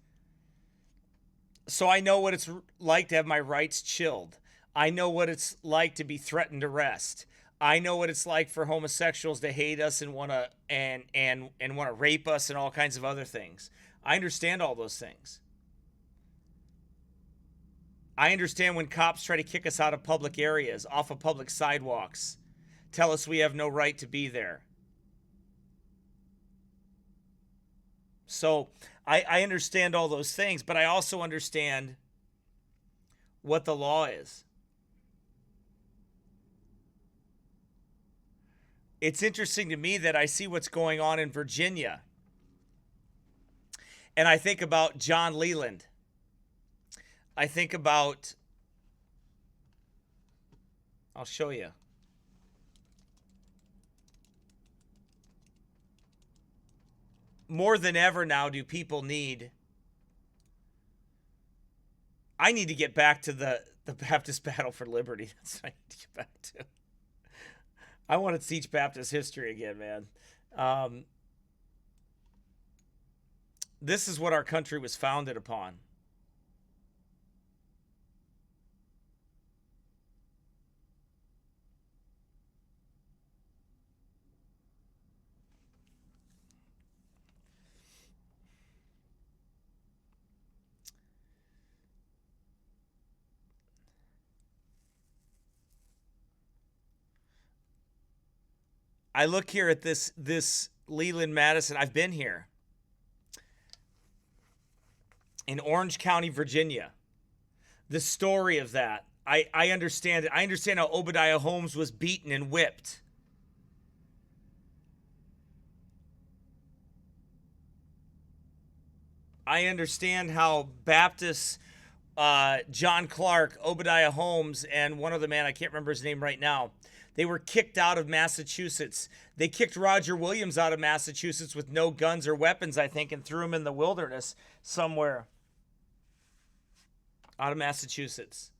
So I know what it's like to have my rights chilled. I know what it's like to be threatened arrest. I know what it's like for homosexuals to hate us and want to want to rape us and all kinds of other things. I understand all those things. I understand when cops try to kick us out of public areas, off of public sidewalks, tell us we have no right to be there. So I understand all those things, but I also understand what the law is. It's interesting to me that I see what's going on in Virginia. And I think about John Leland. I think about I'll show you. More than ever now do people need... I need to get back to the Baptist battle for liberty. That's what I need to get back to. I want to teach Baptist history again, man. This is what our country was founded upon. I look here at this Leland Madison. I've been here. In Orange County, Virginia. The story of that. I understand it. I understand how Obadiah Holmes was beaten and whipped. I understand how Baptists, John Clark, Obadiah Holmes, and one other man, I can't remember his name right now, they were kicked out of Massachusetts. They kicked Roger Williams out of Massachusetts with no guns or weapons, I think, and threw him in the wilderness somewhere. Out of Massachusetts.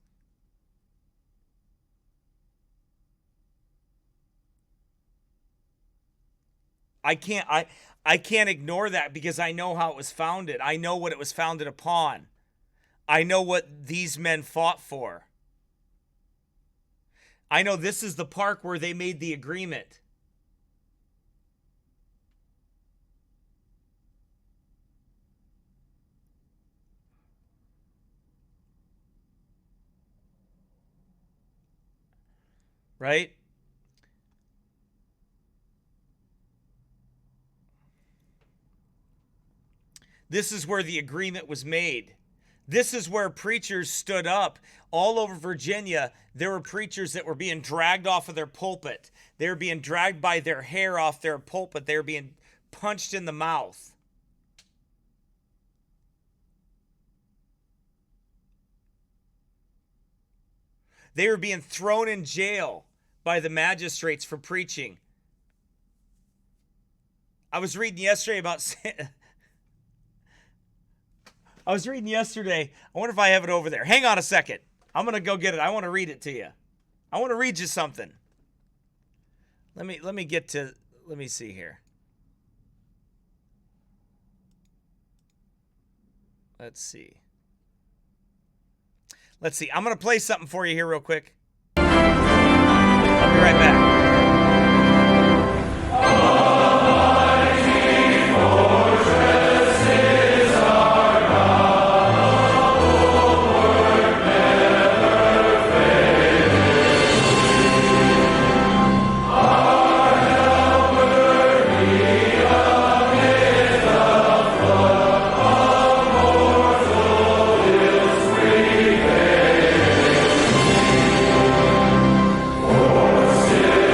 I can't ignore that because I know how it was founded. I know what it was founded upon. I know what these men fought for. I know this is the park where they made the agreement. Right? This is where the agreement was made. This is where preachers stood up. All over Virginia, there were preachers that were being dragged off of their pulpit. They were being dragged by their hair off their pulpit. They were being punched in the mouth. They were being thrown in jail by the magistrates for preaching. I was reading yesterday about... I wonder if I have it over there. Hang on a second. I'm going to go get it. I want to read it to you. I want to read you something. Let me see here. Let's see. I'm going to play something for you here real quick. I'll be right back. Still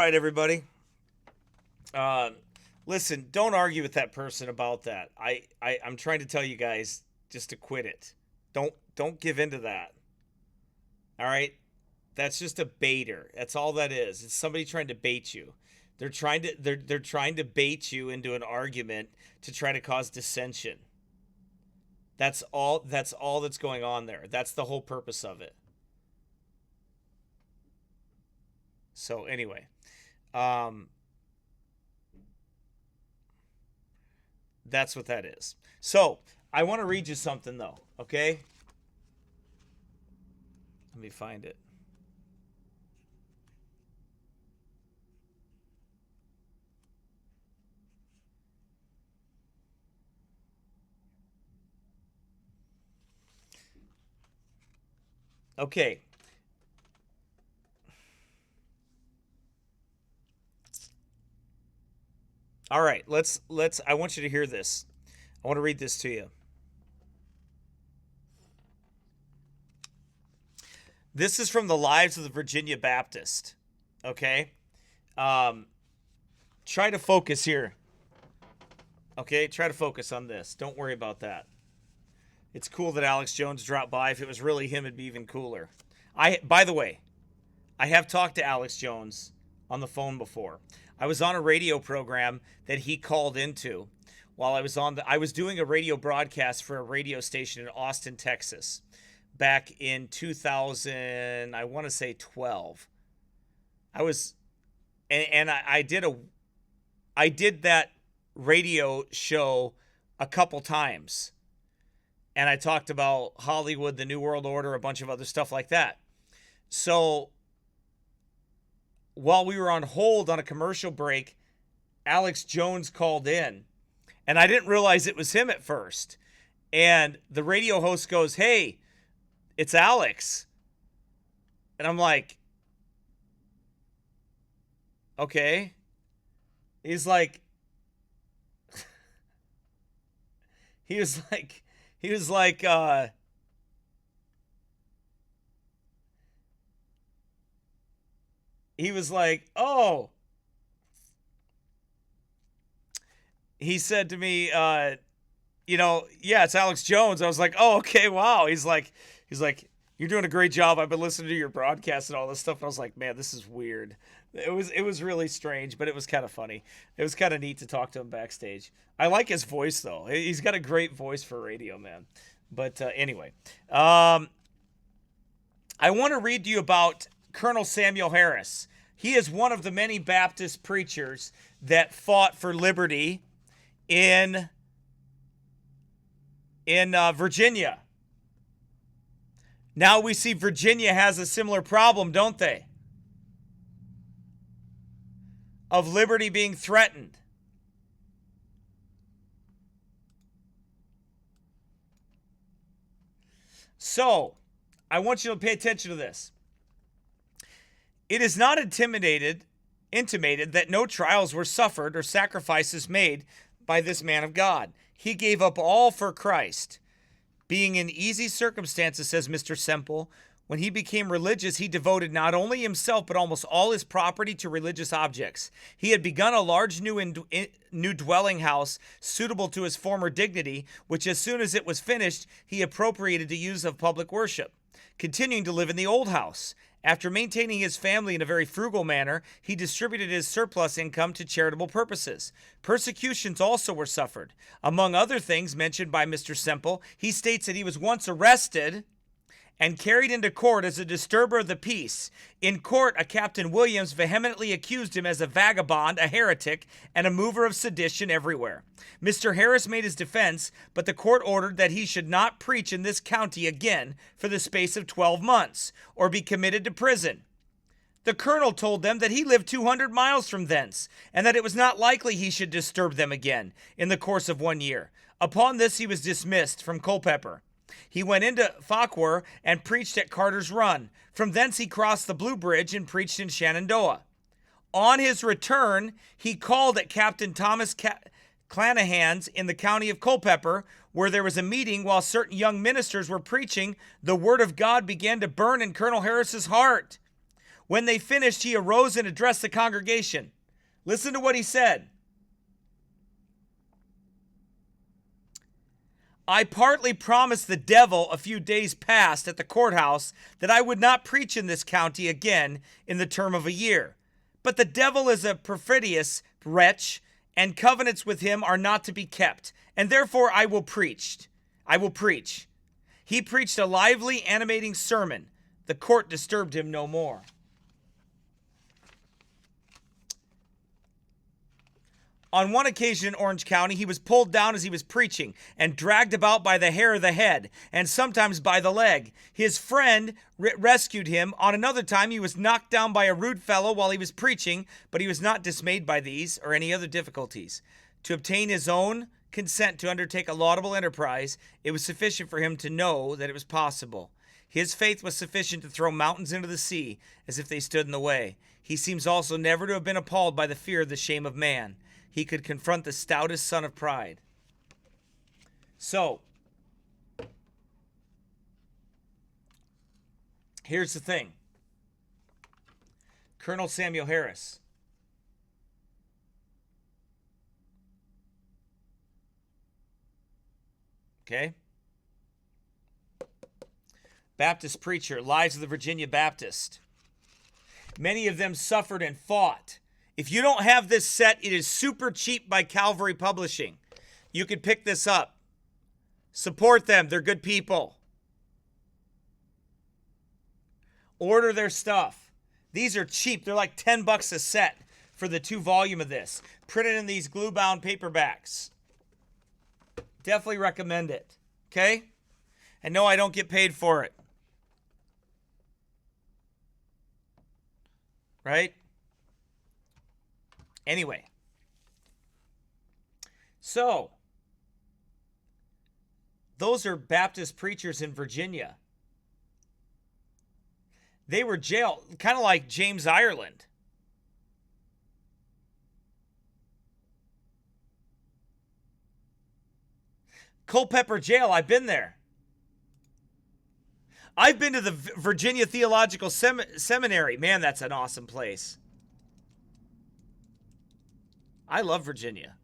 right, everybody. Listen, don't argue with that person about that. I'm trying to tell you guys just to quit it. Don't give in to that. All right? That's just a baiter. That's all that is. It's somebody trying to bait you. They're trying to bait you into an argument to try to cause dissension. That's all that's going on there. That's the whole purpose of it. So anyway, that's what that is. So I want to read you something though, okay? Let me find it. Okay. All right, let's I want you to hear this. I want to read this to you. This is from the Lives of the Virginia Baptist. Okay? Try to focus here. Okay? Try to focus on this. Don't worry about that. It's cool that Alex Jones dropped by. If it was really him, it'd be even cooler. By the way, I have talked to Alex Jones on the phone before. I was on a radio program that he called into while I was doing a radio broadcast for a radio station in Austin, Texas, back in 2000, I want to say 12. I did that radio show a couple times. And I talked about Hollywood, the New World Order, a bunch of other stuff like that. So while we were on hold on a commercial break, Alex Jones called in. And I didn't realize it was him at first. And the radio host goes, "Hey, it's Alex." And I'm like, okay. He's like, he was like, oh. He said to me, yeah, it's Alex Jones. I was like, oh, okay, wow. He's like, you're doing a great job. I've been listening to your broadcast and all this stuff. And I was like, man, this is weird. It was really strange, but it was kind of funny. It was kind of neat to talk to him backstage. I like his voice, though. He's got a great voice for radio, man. But anyway, I want to read to you about Colonel Samuel Harris. He is one of the many Baptist preachers that fought for liberty in Virginia. Now we see Virginia has a similar problem, don't they? Of liberty being threatened. So, I want you to pay attention to this. It is not intimated that no trials were suffered or sacrifices made by this man of God. He gave up all for Christ. Being in easy circumstances, says Mr. Semple, when he became religious, he devoted not only himself but almost all his property to religious objects. He had begun a large new dwelling house suitable to his former dignity, which as soon as it was finished, he appropriated to use of public worship, continuing to live in the old house. After maintaining his family in a very frugal manner, he distributed his surplus income to charitable purposes. Persecutions also were suffered. Among other things mentioned by Mr. Semple, he states that he was once arrested and carried into court as a disturber of the peace. In court, a Captain Williams vehemently accused him as a vagabond, a heretic, and a mover of sedition everywhere. Mr. Harris made his defense, but the court ordered that he should not preach in this county again for the space of 12 months, or be committed to prison. The colonel told them that he lived 200 miles from thence, and that it was not likely he should disturb them again in the course of 1 year. Upon this he was dismissed from Culpeper. He went into Fauquier and preached at Carter's Run. From thence he crossed the Blue Bridge and preached in Shenandoah. On his return, he called at Captain Thomas Clanahan's in the county of Culpeper, where there was a meeting while certain young ministers were preaching. The word of God began to burn in Colonel Harris's heart. When they finished, he arose and addressed the congregation. Listen to what he said. I partly promised the devil a few days past at the courthouse that I would not preach in this county again in the term of a year. But the devil is a perfidious wretch, and covenants with him are not to be kept. And therefore I will preach. He preached a lively, animating sermon. The court disturbed him no more. On one occasion in Orange County, he was pulled down as he was preaching and dragged about by the hair of the head and sometimes by the leg. His friend rescued him. On another time, he was knocked down by a rude fellow while he was preaching, but he was not dismayed by these or any other difficulties. To obtain his own consent to undertake a laudable enterprise, it was sufficient for him to know that it was possible. His faith was sufficient to throw mountains into the sea as if they stood in the way. He seems also never to have been appalled by the fear of the shame of man. He could confront the stoutest son of pride. So, here's the thing. Colonel Samuel Harris. Okay? Baptist preacher, Lives of the Virginia Baptist. Many of them suffered and fought. If you don't have this set, it is super cheap by Calvary Publishing. You could pick this up. Support them. They're good people. Order their stuff. These are cheap. They're like $10 a set for the 2 volume of this. Printed in these glue-bound paperbacks. Definitely recommend it. Okay? And no, I don't get paid for it. Right? Anyway, so those are Baptist preachers in Virginia. They were jailed, kind of like James Ireland. Culpeper Jail, I've been there. I've been to the Virginia Theological Seminary. Man, that's an awesome place. I love Virginia.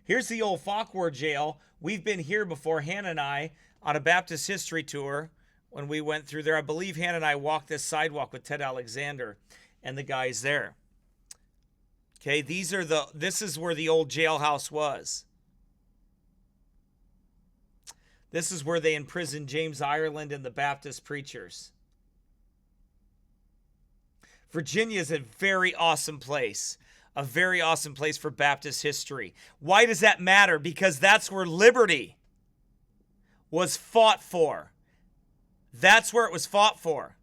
Here's the old Fauquier Jail. We've been here before, Hannah and I, on a Baptist history tour. When we went through there, I believe Hannah and I walked this sidewalk with Ted Alexander and the guys there. Okay, this is where the old jailhouse was. This is where they imprisoned James Ireland and the Baptist preachers. Virginia is a very awesome place. A very awesome place for Baptist history. Why does that matter? Because that's where liberty was fought for. That's where it was fought for.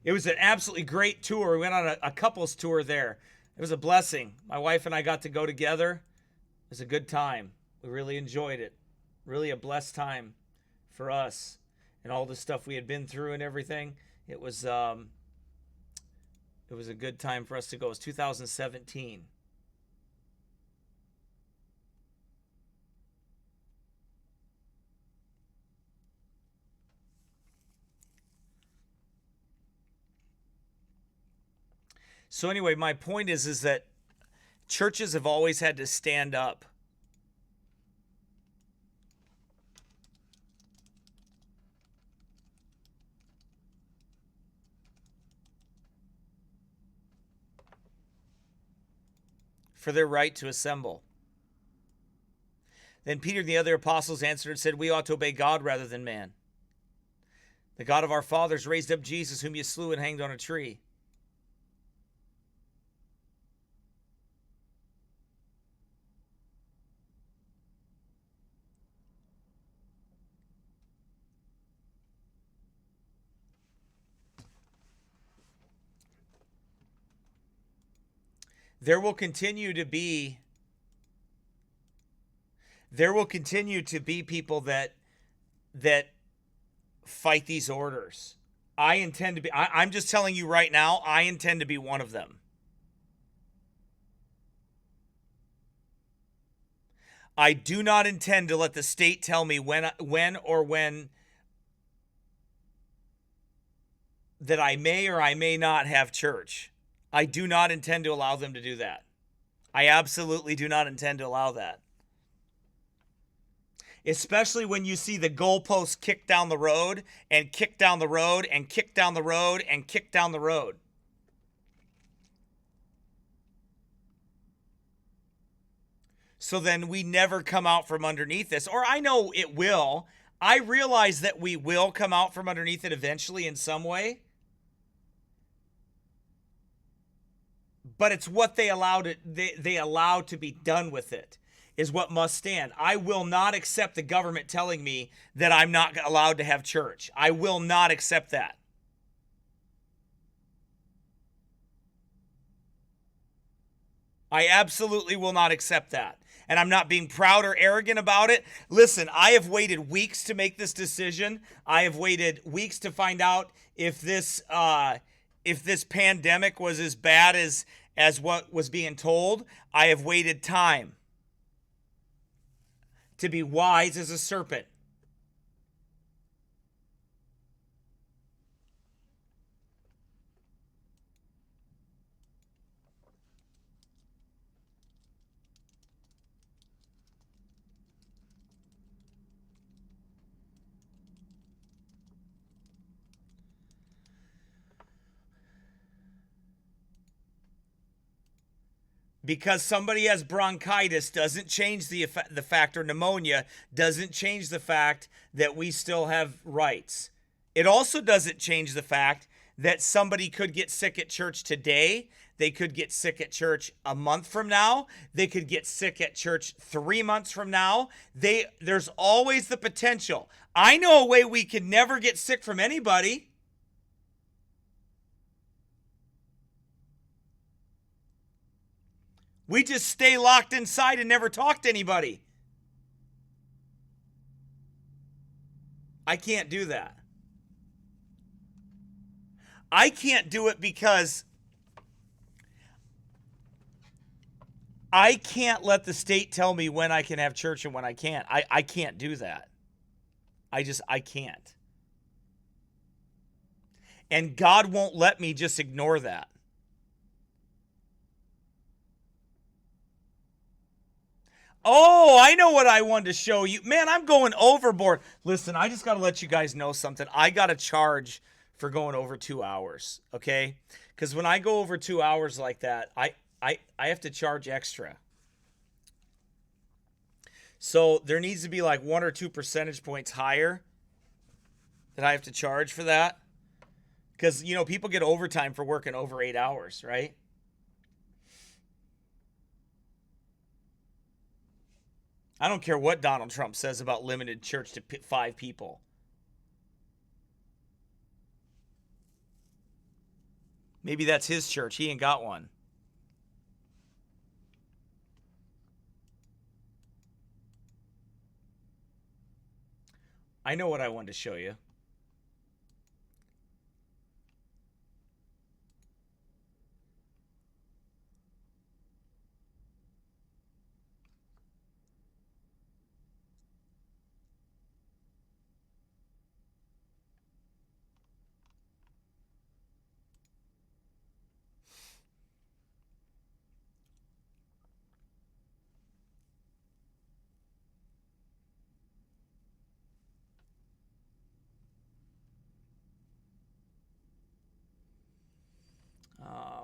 It was an absolutely great tour. We went on a couples tour there. It was a blessing. My wife and I got to go together. It was a good time. We really enjoyed it. Really a blessed time for us and all the stuff we had been through and everything. It was a good time for us to go. It was 2017. So anyway, my point is that churches have always had to stand up. For their right to assemble. Then Peter and the other apostles answered and said, we ought to obey God rather than man. The God of our fathers raised up Jesus, whom you slew and hanged on a tree. There will continue to be people that fight these orders. I'm just telling you right now, I intend to be one of them. I do not intend to let the state tell me when that I may or I may not have church. I do not intend to allow them to do that. I absolutely do not intend to allow that. Especially when you see the goalposts kick down the road and kick down the road and kick down the road and kick down the road. So then we never come out from underneath this. Or I know it will. I realize that we will come out from underneath it eventually in some way. But it's what they allowed to be done with it is what must stand. I will not accept the government telling me that I'm not allowed to have church. I will not accept that. I absolutely will not accept that. And I'm not being proud or arrogant about it. Listen, I have waited weeks to make this decision. I have waited weeks to find out if this pandemic was as bad as what was being told. I have waited time to be wise as a serpent. Because somebody has bronchitis doesn't change the fact, or pneumonia doesn't change the fact that we still have rights. It also doesn't change the fact that somebody could get sick at church today. They could get sick at church a month from now. They could get sick at church 3 months from now. There's always the potential. I know a way we could never get sick from anybody. We just stay locked inside and never talk to anybody. I can't do that. I can't do it because I can't let the state tell me when I can have church and when I can't. I can't do that. I can't. And God won't let me just ignore that. Oh, I know what I wanted to show you. Man, I'm going overboard. Listen, I just got to let you guys know something. I got to charge for going over 2 hours, okay? Because when I go over 2 hours like that, I have to charge extra. So there needs to be like 1 or 2 percentage points higher that I have to charge for that. Because, you know, people get overtime for working over 8 hours, right? I don't care what Donald Trump says about limited church to 5 people. Maybe that's his church. He ain't got one. I know what I wanted to show you.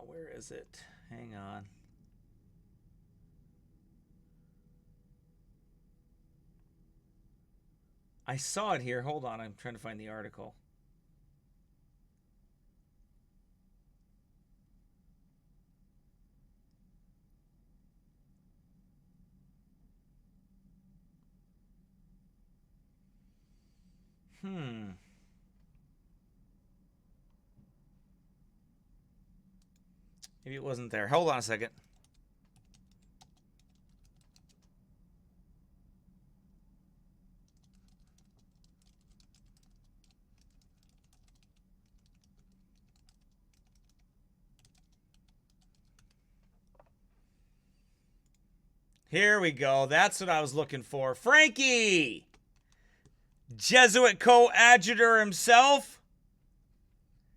Where is it? Hang on. I saw it here. Hold on. I'm trying to find the article. Maybe it wasn't there. Hold on a second. Here we go. That's what I was looking for. Frankie! Jesuit coadjutor himself.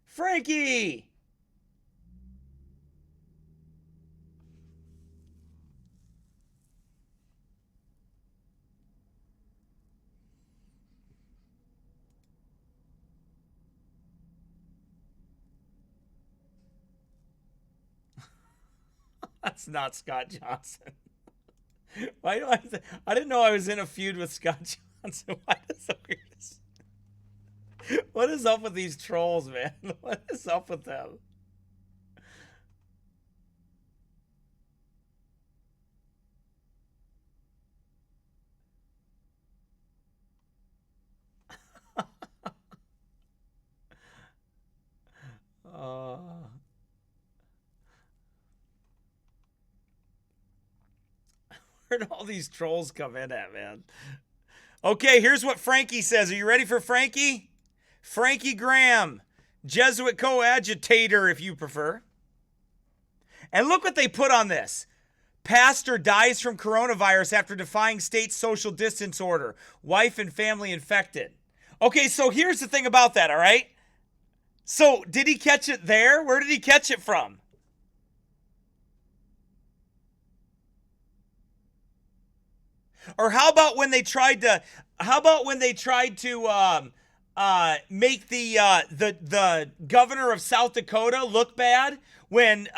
Frankie! That's not Scott Johnson. Why do I didn't know I was in a feud with Scott Johnson. Why is that weird? What is up with these trolls, man? What is up with them? Where'd all these trolls come in at, man? Okay, here's what Frankie says. Are you ready for Frankie? Frankie Graham, Jesuit coadjutor, if you prefer. And look what they put on this. Pastor dies from coronavirus after defying state social distance order. Wife and family infected. Okay, so here's the thing about that, all right? So did he catch it there? Where did he catch it from? Or how about when they tried to make the governor of South Dakota look bad when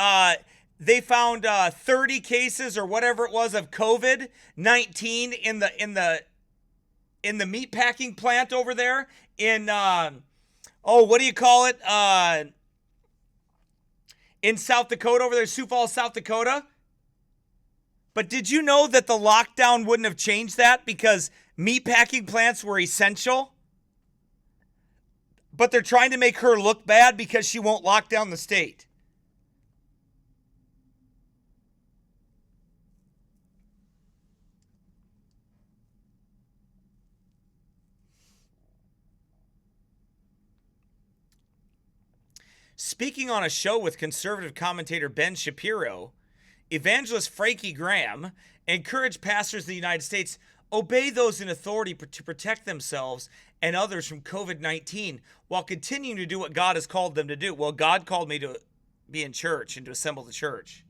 they found 30 cases or whatever it was of COVID-19 in the meatpacking plant over there in what do you call it? In South Dakota over there, Sioux Falls, South Dakota. But did you know that the lockdown wouldn't have changed that because meatpacking plants were essential? But they're trying to make her look bad because she won't lock down the state. Speaking on a show with conservative commentator Ben Shapiro, evangelist Frankie Graham encouraged pastors of the United States obey those in authority to protect themselves and others from COVID-19 while continuing to do what God has called them to do. Well, God called me to be in church and to assemble the church.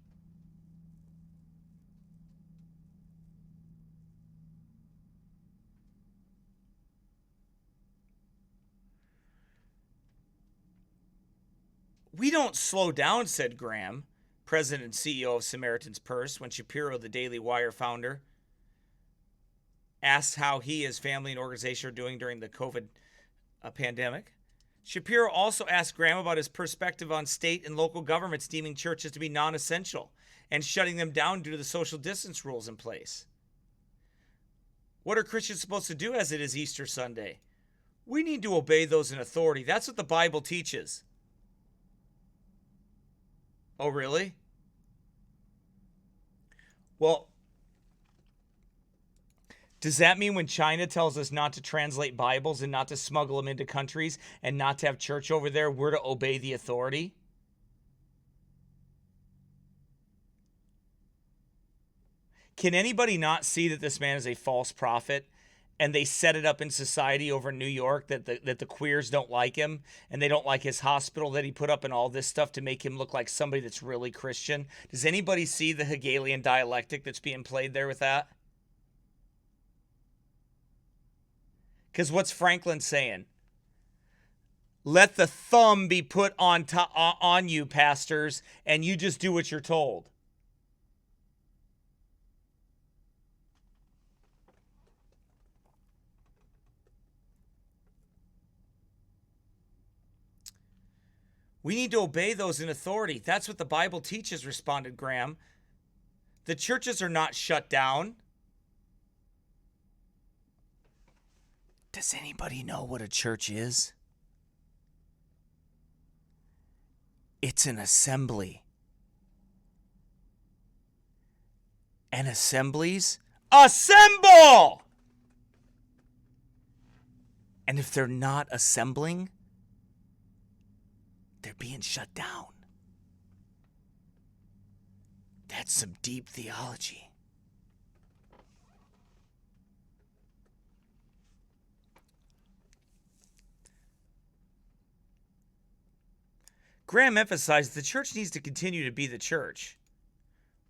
We don't slow down, said Graham, president and CEO of Samaritan's Purse, when Shapiro, the Daily Wire founder, asked how he, his family, and organization are doing during the COVID pandemic. Shapiro also asked Graham about his perspective on state and local governments deeming churches to be non-essential and shutting them down due to the social distance rules in place. What are Christians supposed to do as it is Easter Sunday? We need to obey those in authority. That's what the Bible teaches. Oh, really? Well, does that mean when China tells us not to translate Bibles and not to smuggle them into countries and not to have church over there, we're to obey the authority? Can anybody not see that this man is a false prophet? And they set it up in society over in New York that the queers don't like him and they don't like his hospital that he put up and all this stuff to make him look like somebody that's really Christian. Does anybody see the Hegelian dialectic that's being played there with that? Because what's Franklin saying? Let the thumb be put on you, pastors, and you just do what you're told. We need to obey those in authority. That's what the Bible teaches, responded Graham. The churches are not shut down. Does anybody know what a church is? It's an assembly. And assemblies assemble! And if they're not assembling, they're being shut down. That's some deep theology. Graham emphasized the church needs to continue to be the church.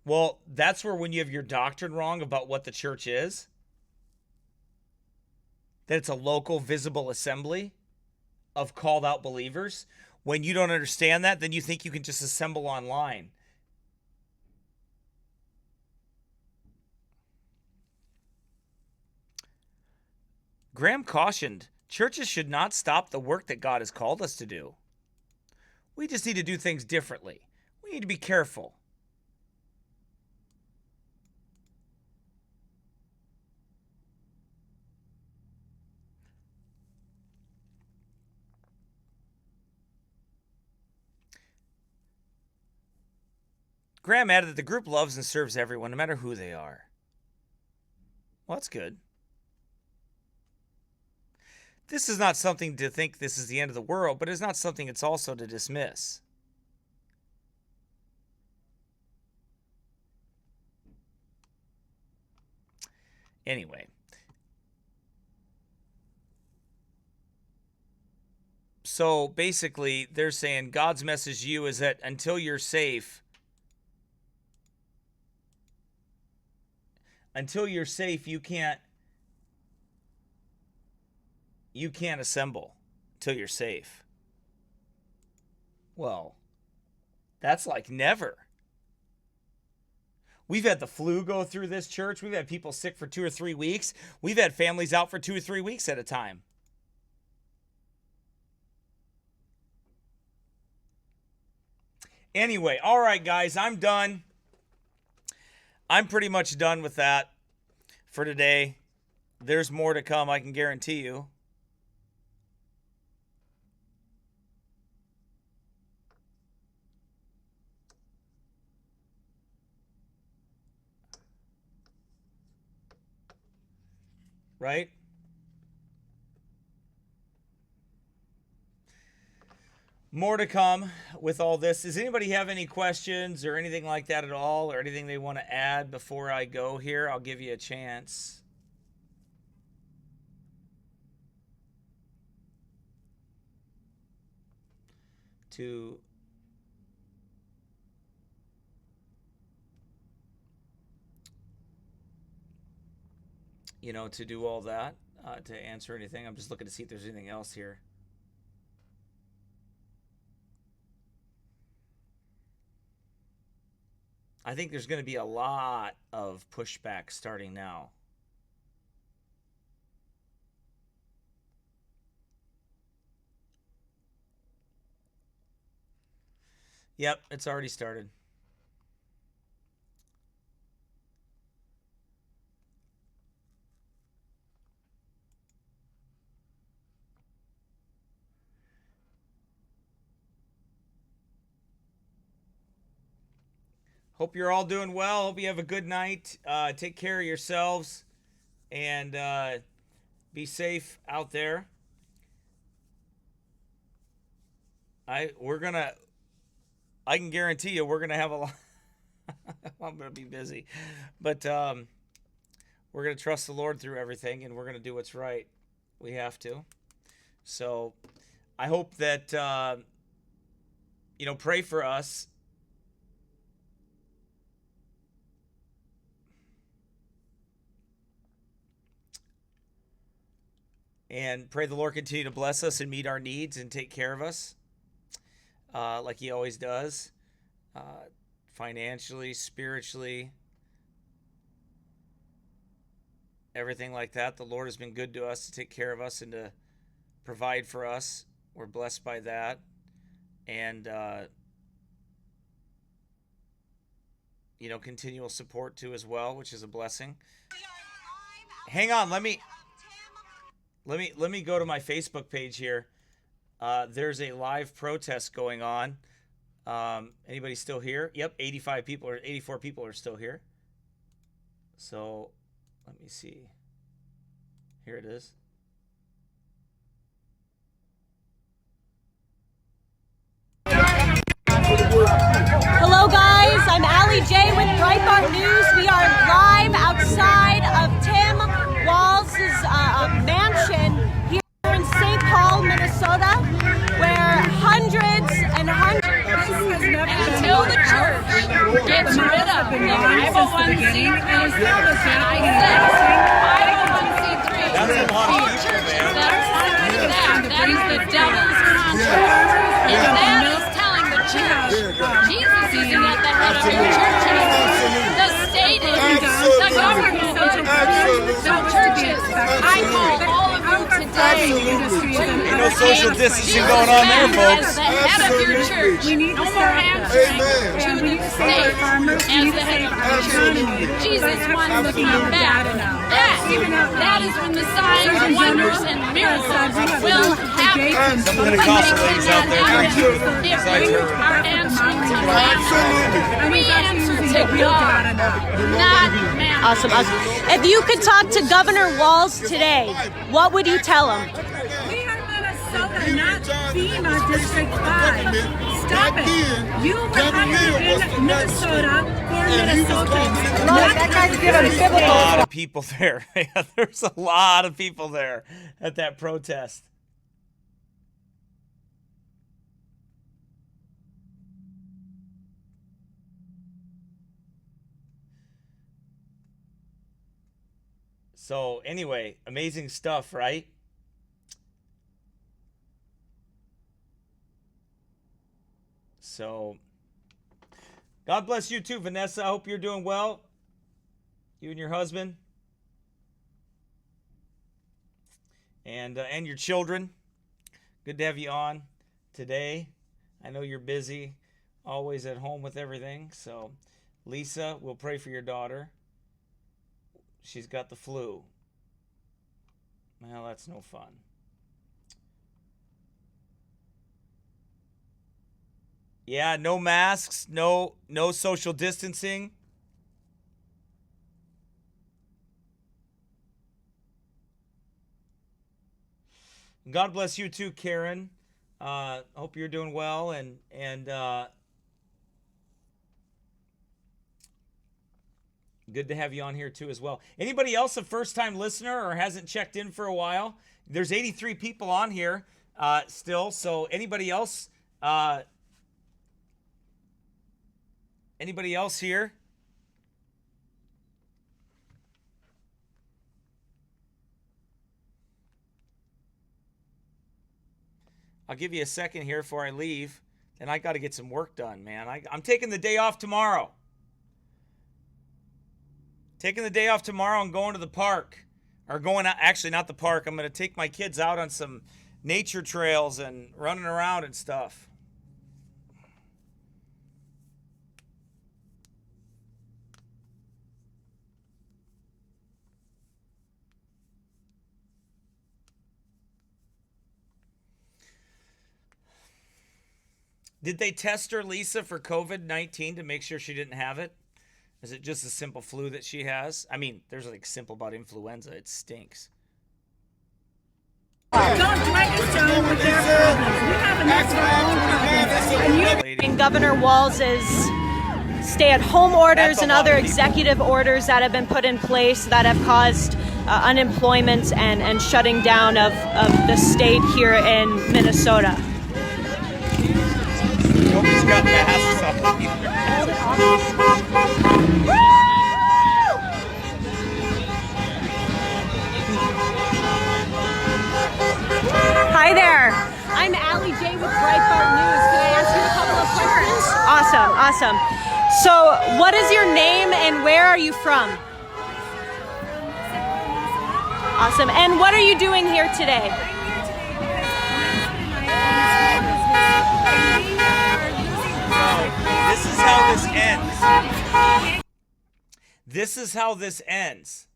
Well, that's where when you have your doctrine wrong about what the church is, that it's a local visible assembly of called out believers. When you don't understand that, then you think you can just assemble online. Graham cautioned, churches should not stop the work that God has called us to do. We just need to do things differently. We need to be careful. Graham added that the group loves and serves everyone, no matter who they are. Well, that's good. This is not something to think this is the end of the world, but it's not something it's also to dismiss. Anyway. So basically, they're saying God's message to you is that until you're safe, you can't assemble till you're safe. Well, that's like never. We've had the flu go through this church. We've had people sick for 2 or 3 weeks. We've had families out for 2 or 3 weeks at a time. Anyway, all right, guys, I'm done. I'm pretty much done with that for today. There's more to come, I can guarantee you. Right? More to come with all this. Does anybody have any questions or anything like that at all, or anything they want to add before I go here? I'll give you a chance. To to do all that, to answer anything. I'm just looking to see if there's anything else here. I think there's going to be a lot of pushback starting now. Yep, it's already started. Hope you're all doing well. Hope you have a good night. Take care of yourselves and be safe out there. I can guarantee you we're gonna have a lot. I'm gonna be busy, but we're gonna trust the Lord through everything, and we're gonna do what's right. We have to. So I hope that pray for us. And pray the Lord continue to bless us and meet our needs and take care of us like he always does, financially, spiritually, everything like that. The Lord has been good to us to take care of us and to provide for us. We're blessed by that. And, continual support too as well, which is a blessing. Hang on, let me go to my Facebook page here. There's a live protest going on. Anybody still here? Yep, 84 people are still here. So let me see. Here it is. Hello guys, I'm Allie J with Breitbart News. We are live outside of Tim Walz's mansion here in St. Paul, Minnesota, where hundreds and hundreds until the church gets rid of the 501c3 and I said 501c3 That's a lot of people, man. That is the devil's contract. And that is telling the church Jesus isn't at the head of your churches. The state is, the government is, the churches. I call all of you today Ain't no social distancing going on there, folks. as the head of your church. No more answering to the state as the head of your church. Jesus wants to come back. That is when the signs, wonders, and miracles will happen. Some Pentecostal ladies out there preaching If with we excitement. are answering to man, we answer to God, not man. Awesome, awesome. If you could talk to Governor Walz today, what would you tell him? We are Minnesota, not FEMA District 5. Stop it. You were hired in Minnesota for Minnesotans. That guy's giving A lot of people there. Yeah, there's a lot of people there at that protest. So anyway, amazing stuff, right? So God bless you too, Vanessa. I hope you're doing well. You and your husband. And your children. Good to have you on today. I know you're busy, always at home with everything. So Lisa, we'll pray for your daughter. She's got the flu. Well, that's no fun. Yeah, no masks, no social distancing. God bless you too, Karen. Hope you're doing well and good to have you on here too as well. Anybody else a first-time listener or hasn't checked in for a while? There's 83 people on here still. So anybody else? Anybody else here? I'll give you a second here before I leave. Then I got to get some work done, man. I'm taking the day off tomorrow. Taking the day off tomorrow and going to the park. Or going out, actually not the park. I'm going to take my kids out on some nature trails and running around and stuff. Did they test her, Lisa, for COVID-19 to make sure she didn't have it? Is it just a simple flu that she has? I mean, there's like simple about influenza. It stinks. Don't drag us down with their problems. We have enough of our own problems. And Governor Walz's stay-at-home orders and other executive orders that have been put in place that have caused unemployment and shutting down of the state here in Minnesota. Nobody's got masks on. Hi there. I'm Allie J with Breitbart News. Can I ask you a couple of questions? Awesome. So, what is your name and where are you from? Awesome. And what are you doing here today? This is how this ends. This is how this ends.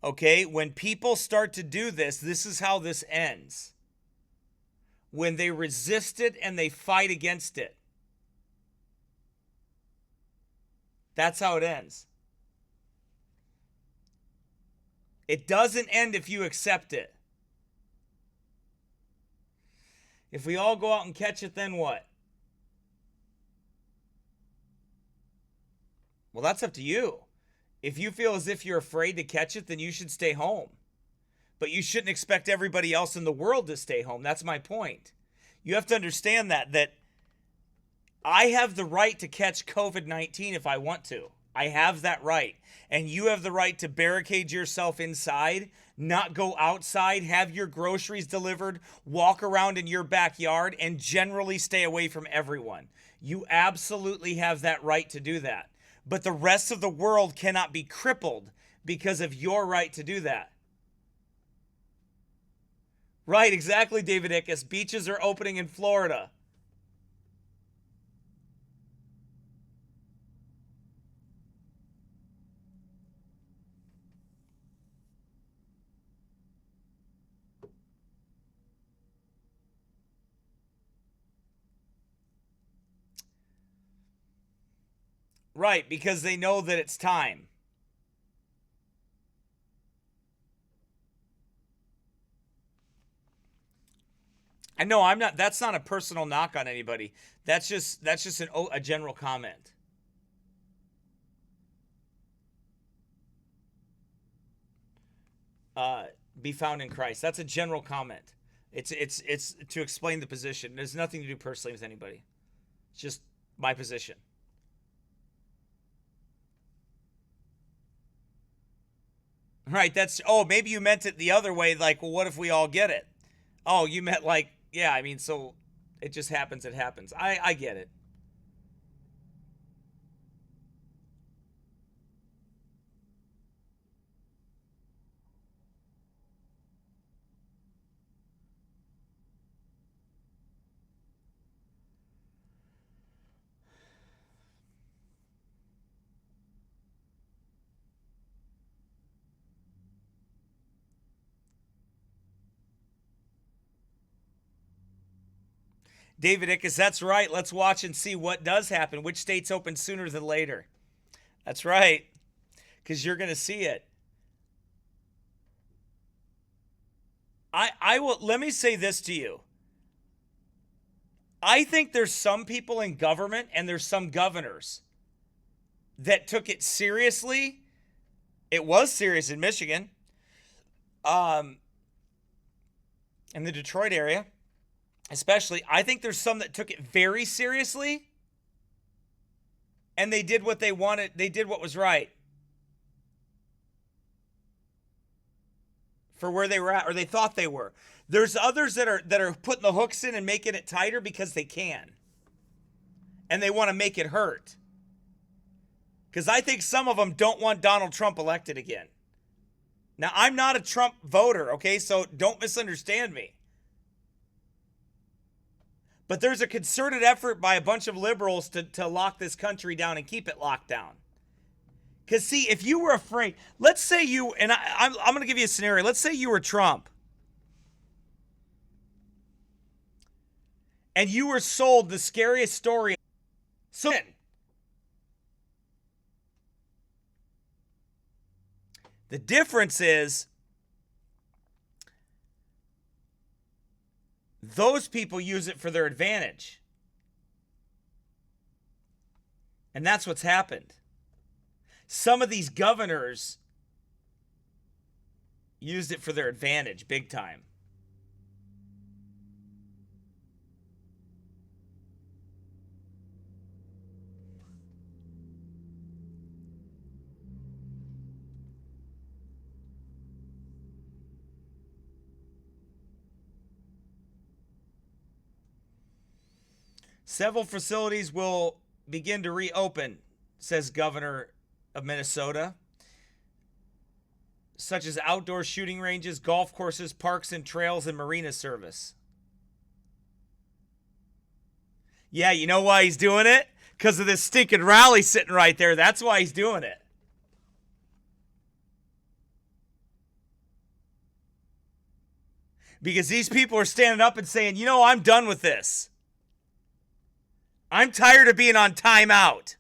Okay, when people start to do this, this is how this ends. When they resist it and they fight against it. That's how it ends. It doesn't end if you accept it. If we all go out and catch it, then what? Well, that's up to you. If you feel as if you're afraid to catch it, then you should stay home. But you shouldn't expect everybody else in the world to stay home. That's my point. You have to understand that I have the right to catch COVID-19 if I want to. I have that right. And you have the right to barricade yourself inside, not go outside, have your groceries delivered, walk around in your backyard, and generally stay away from everyone. You absolutely have that right to do that. But the rest of the world cannot be crippled because of your right to do that. Right, exactly, David Ickes. Beaches are opening in Florida. Right, because they know that it's time. I know I'm not. That's not a personal knock on anybody. That's just a general comment. Be found in Christ. That's a general comment. It's to explain the position. There's nothing to do personally with anybody. It's just my position. Right. That's. Oh, maybe you meant it the other way. Like, well, what if we all get it? Oh, you meant like, yeah. I mean, so it just happens. It happens. I get it. David Ickes, that's right. Let's watch and see what does happen. Which states open sooner than later? That's right. Because you're going to see it. I will. Let me say this to you. I think there's some people in government and there's some governors that took it seriously. It was serious in Michigan, in the Detroit area. Especially, I think there's some that took it very seriously and they did what they wanted. They did what was right for where they were at, or they thought they were. There's others that are putting the hooks in and making it tighter because they can. And they want to make it hurt. Because I think some of them don't want Donald Trump elected again. Now, I'm not a Trump voter, okay? So don't misunderstand me. But there's a concerted effort by a bunch of liberals to lock this country down and keep it locked down. Because, see, if you were afraid, let's say you, and I'm going to give you a scenario. Let's say you were Trump. And you were sold the scariest story. So, the difference is, those people use it for their advantage. And that's what's happened. Some of these governors used it for their advantage, big time. Several facilities will begin to reopen, says Governor of Minnesota, such as outdoor shooting ranges, golf courses, parks and trails, and marina service. Yeah, you know why he's doing it? Because of this stinking rally sitting right there. That's why he's doing it. Because these people are standing up and saying, you know, I'm done with this. I'm tired of being on timeout.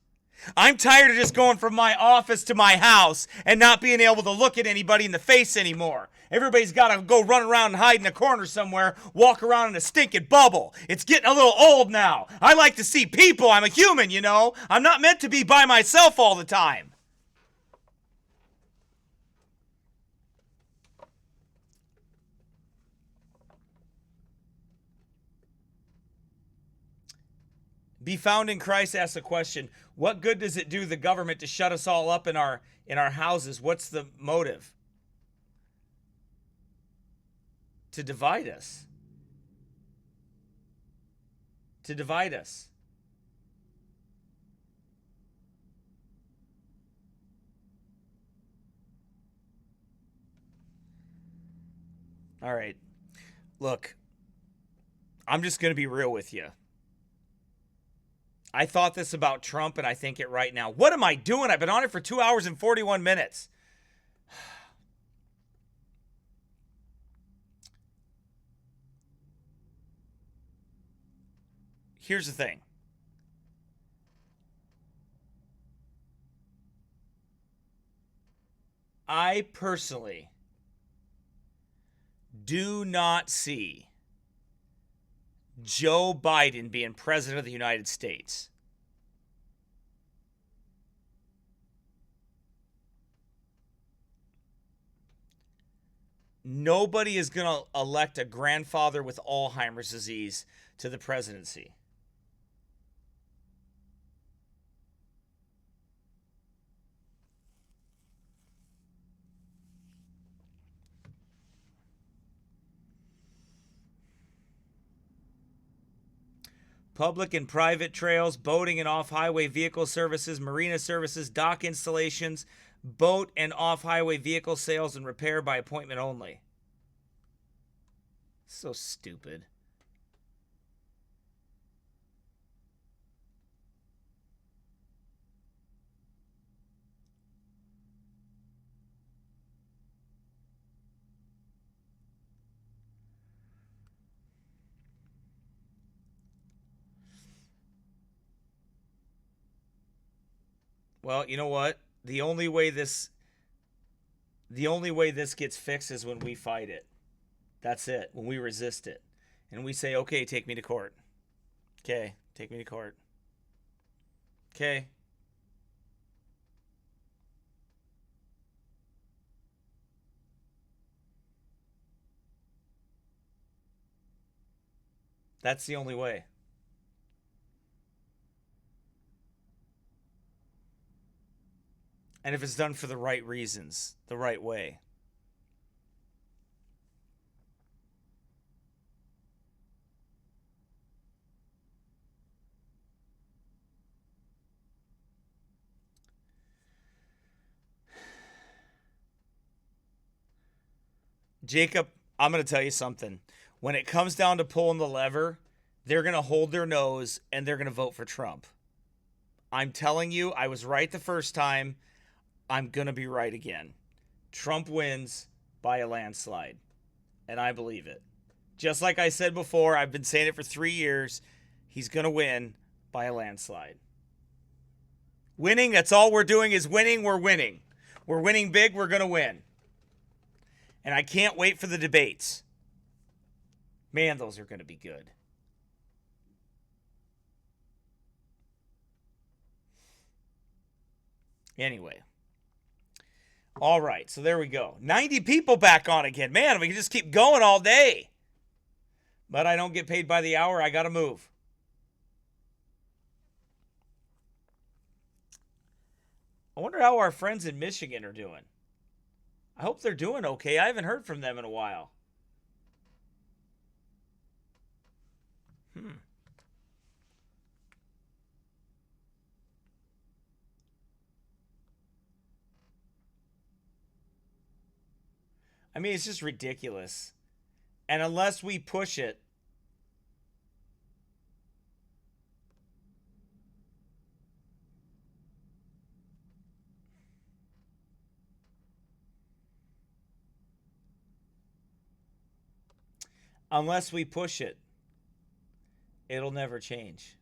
I'm tired of just going from my office to my house and not being able to look at anybody in the face anymore. Everybody's got to go run around and hide in a corner somewhere, walk around in a stinking bubble. It's getting a little old now. I like to see people. I'm a human, you know. I'm not meant to be by myself all the time. Be Found in Christ asks a question. What good does it do the government to shut us all up in our houses? What's the motive? To divide us. To divide us. All right. Look, I'm just going to be real with you. I thought this about Trump, and I think it right now. What am I doing? I've been on it for 2 hours and 41 minutes. Here's the thing. I personally do not see Joe Biden being president of the United States. Nobody is going to elect a grandfather with Alzheimer's disease to the presidency. Public and private trails, boating and off-highway vehicle services, marina services, dock installations, boat and off-highway vehicle sales and repair by appointment only. So stupid. Well, you know what? The only way this gets fixed is when we fight it. That's it. When we resist it. And we say, okay, take me to court. Okay, take me to court. Okay. That's the only way. And if it's done for the right reasons, the right way. Jacob, I'm going to tell you something. When it comes down to pulling the lever, they're going to hold their nose and they're going to vote for Trump. I'm telling you, I was right the first time. I'm going to be right again. Trump wins by a landslide. And I believe it. Just like I said before, I've been saying it for 3 years. He's going to win by a landslide. Winning, that's all we're doing is winning. We're winning. We're winning big. We're going to win. And I can't wait for the debates. Man, those are going to be good. Anyway. All right, so there we go. 90 people back on again. Man, we can just keep going all day. But I don't get paid by the hour. I got to move. I wonder how our friends in Michigan are doing. I hope they're doing okay. I haven't heard from them in a while. I mean, it's just ridiculous. And unless we push it, it'll never change.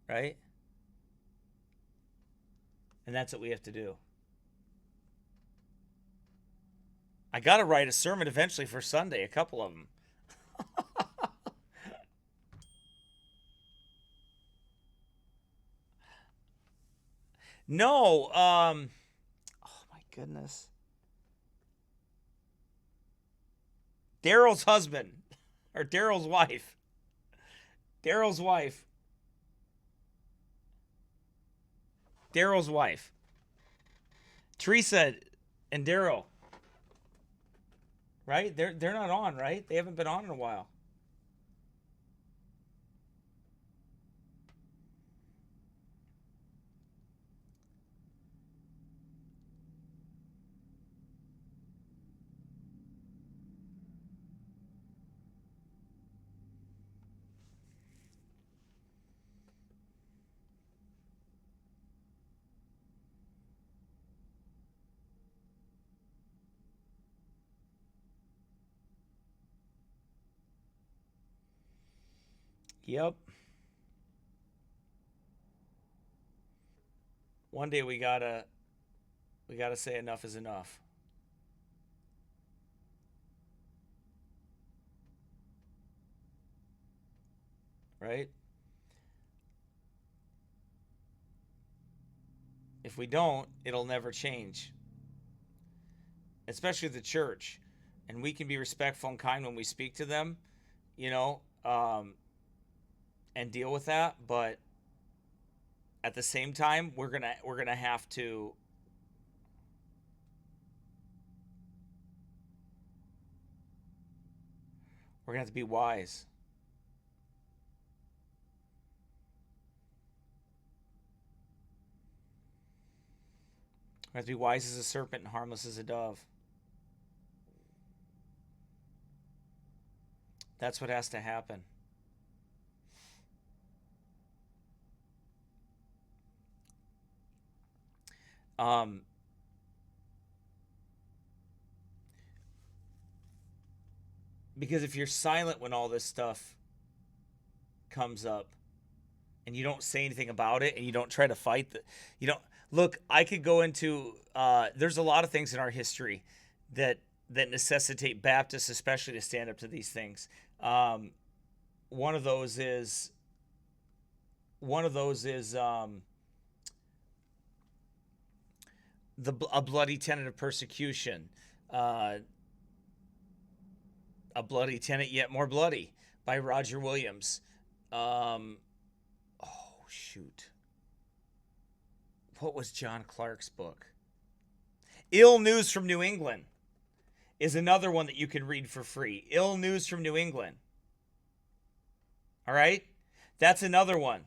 Right? And that's what we have to do. I got to write a sermon eventually for Sunday, a couple of them. No, oh my goodness. Daryl's husband, or Daryl's wife. Daryl's wife. Daryl's wife. Teresa and Daryl. Right? They're not on, right? They haven't been on in a while. Yep. One day we gotta say enough is enough. Right? If we don't, it'll never change. Especially the church. And we can be respectful and kind when we speak to them, and deal with that, but at the same time, we're gonna have to be wise. We have to be wise as a serpent and harmless as a dove. That's what has to happen. Because if you're silent when all this stuff comes up and you don't say anything about it and you don't try to fight look, I could go into there's a lot of things in our history that necessitate Baptists especially to stand up to these things. One of those is a bloody tenet of persecution, a bloody tenet yet more bloody by Roger Williams. What was John Clark's book? Ill News from New England is another one that you can read for free. Ill News from New England. All right? That's another one.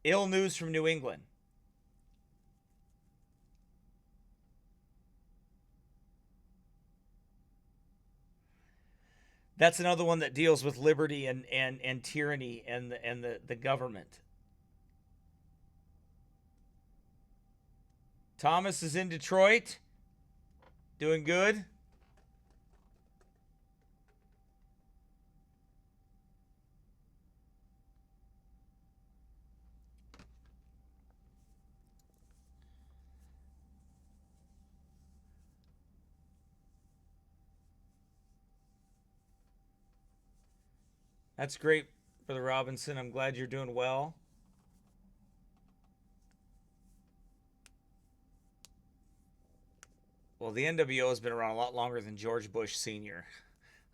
Ill News from New England. That's another one that deals with liberty and tyranny and the government. Thomas is in Detroit. Doing good. That's great, Brother Robinson. I'm glad you're doing well. Well, the NWO has been around a lot longer than George Bush Sr.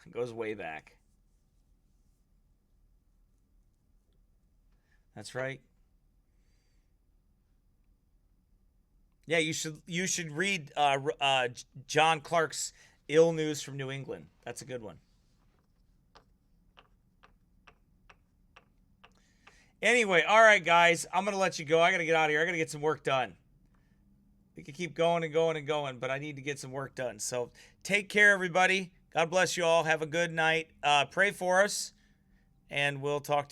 It goes way back. That's right. Yeah, you should read John Clark's Ill News from New England. That's a good one. Anyway, all right, guys, I'm going to let you go. I got to get out of here. I got to get some work done. We can keep going and going and going, but I need to get some work done. So take care, everybody. God bless you all. Have a good night. Pray for us, and we'll talk to you.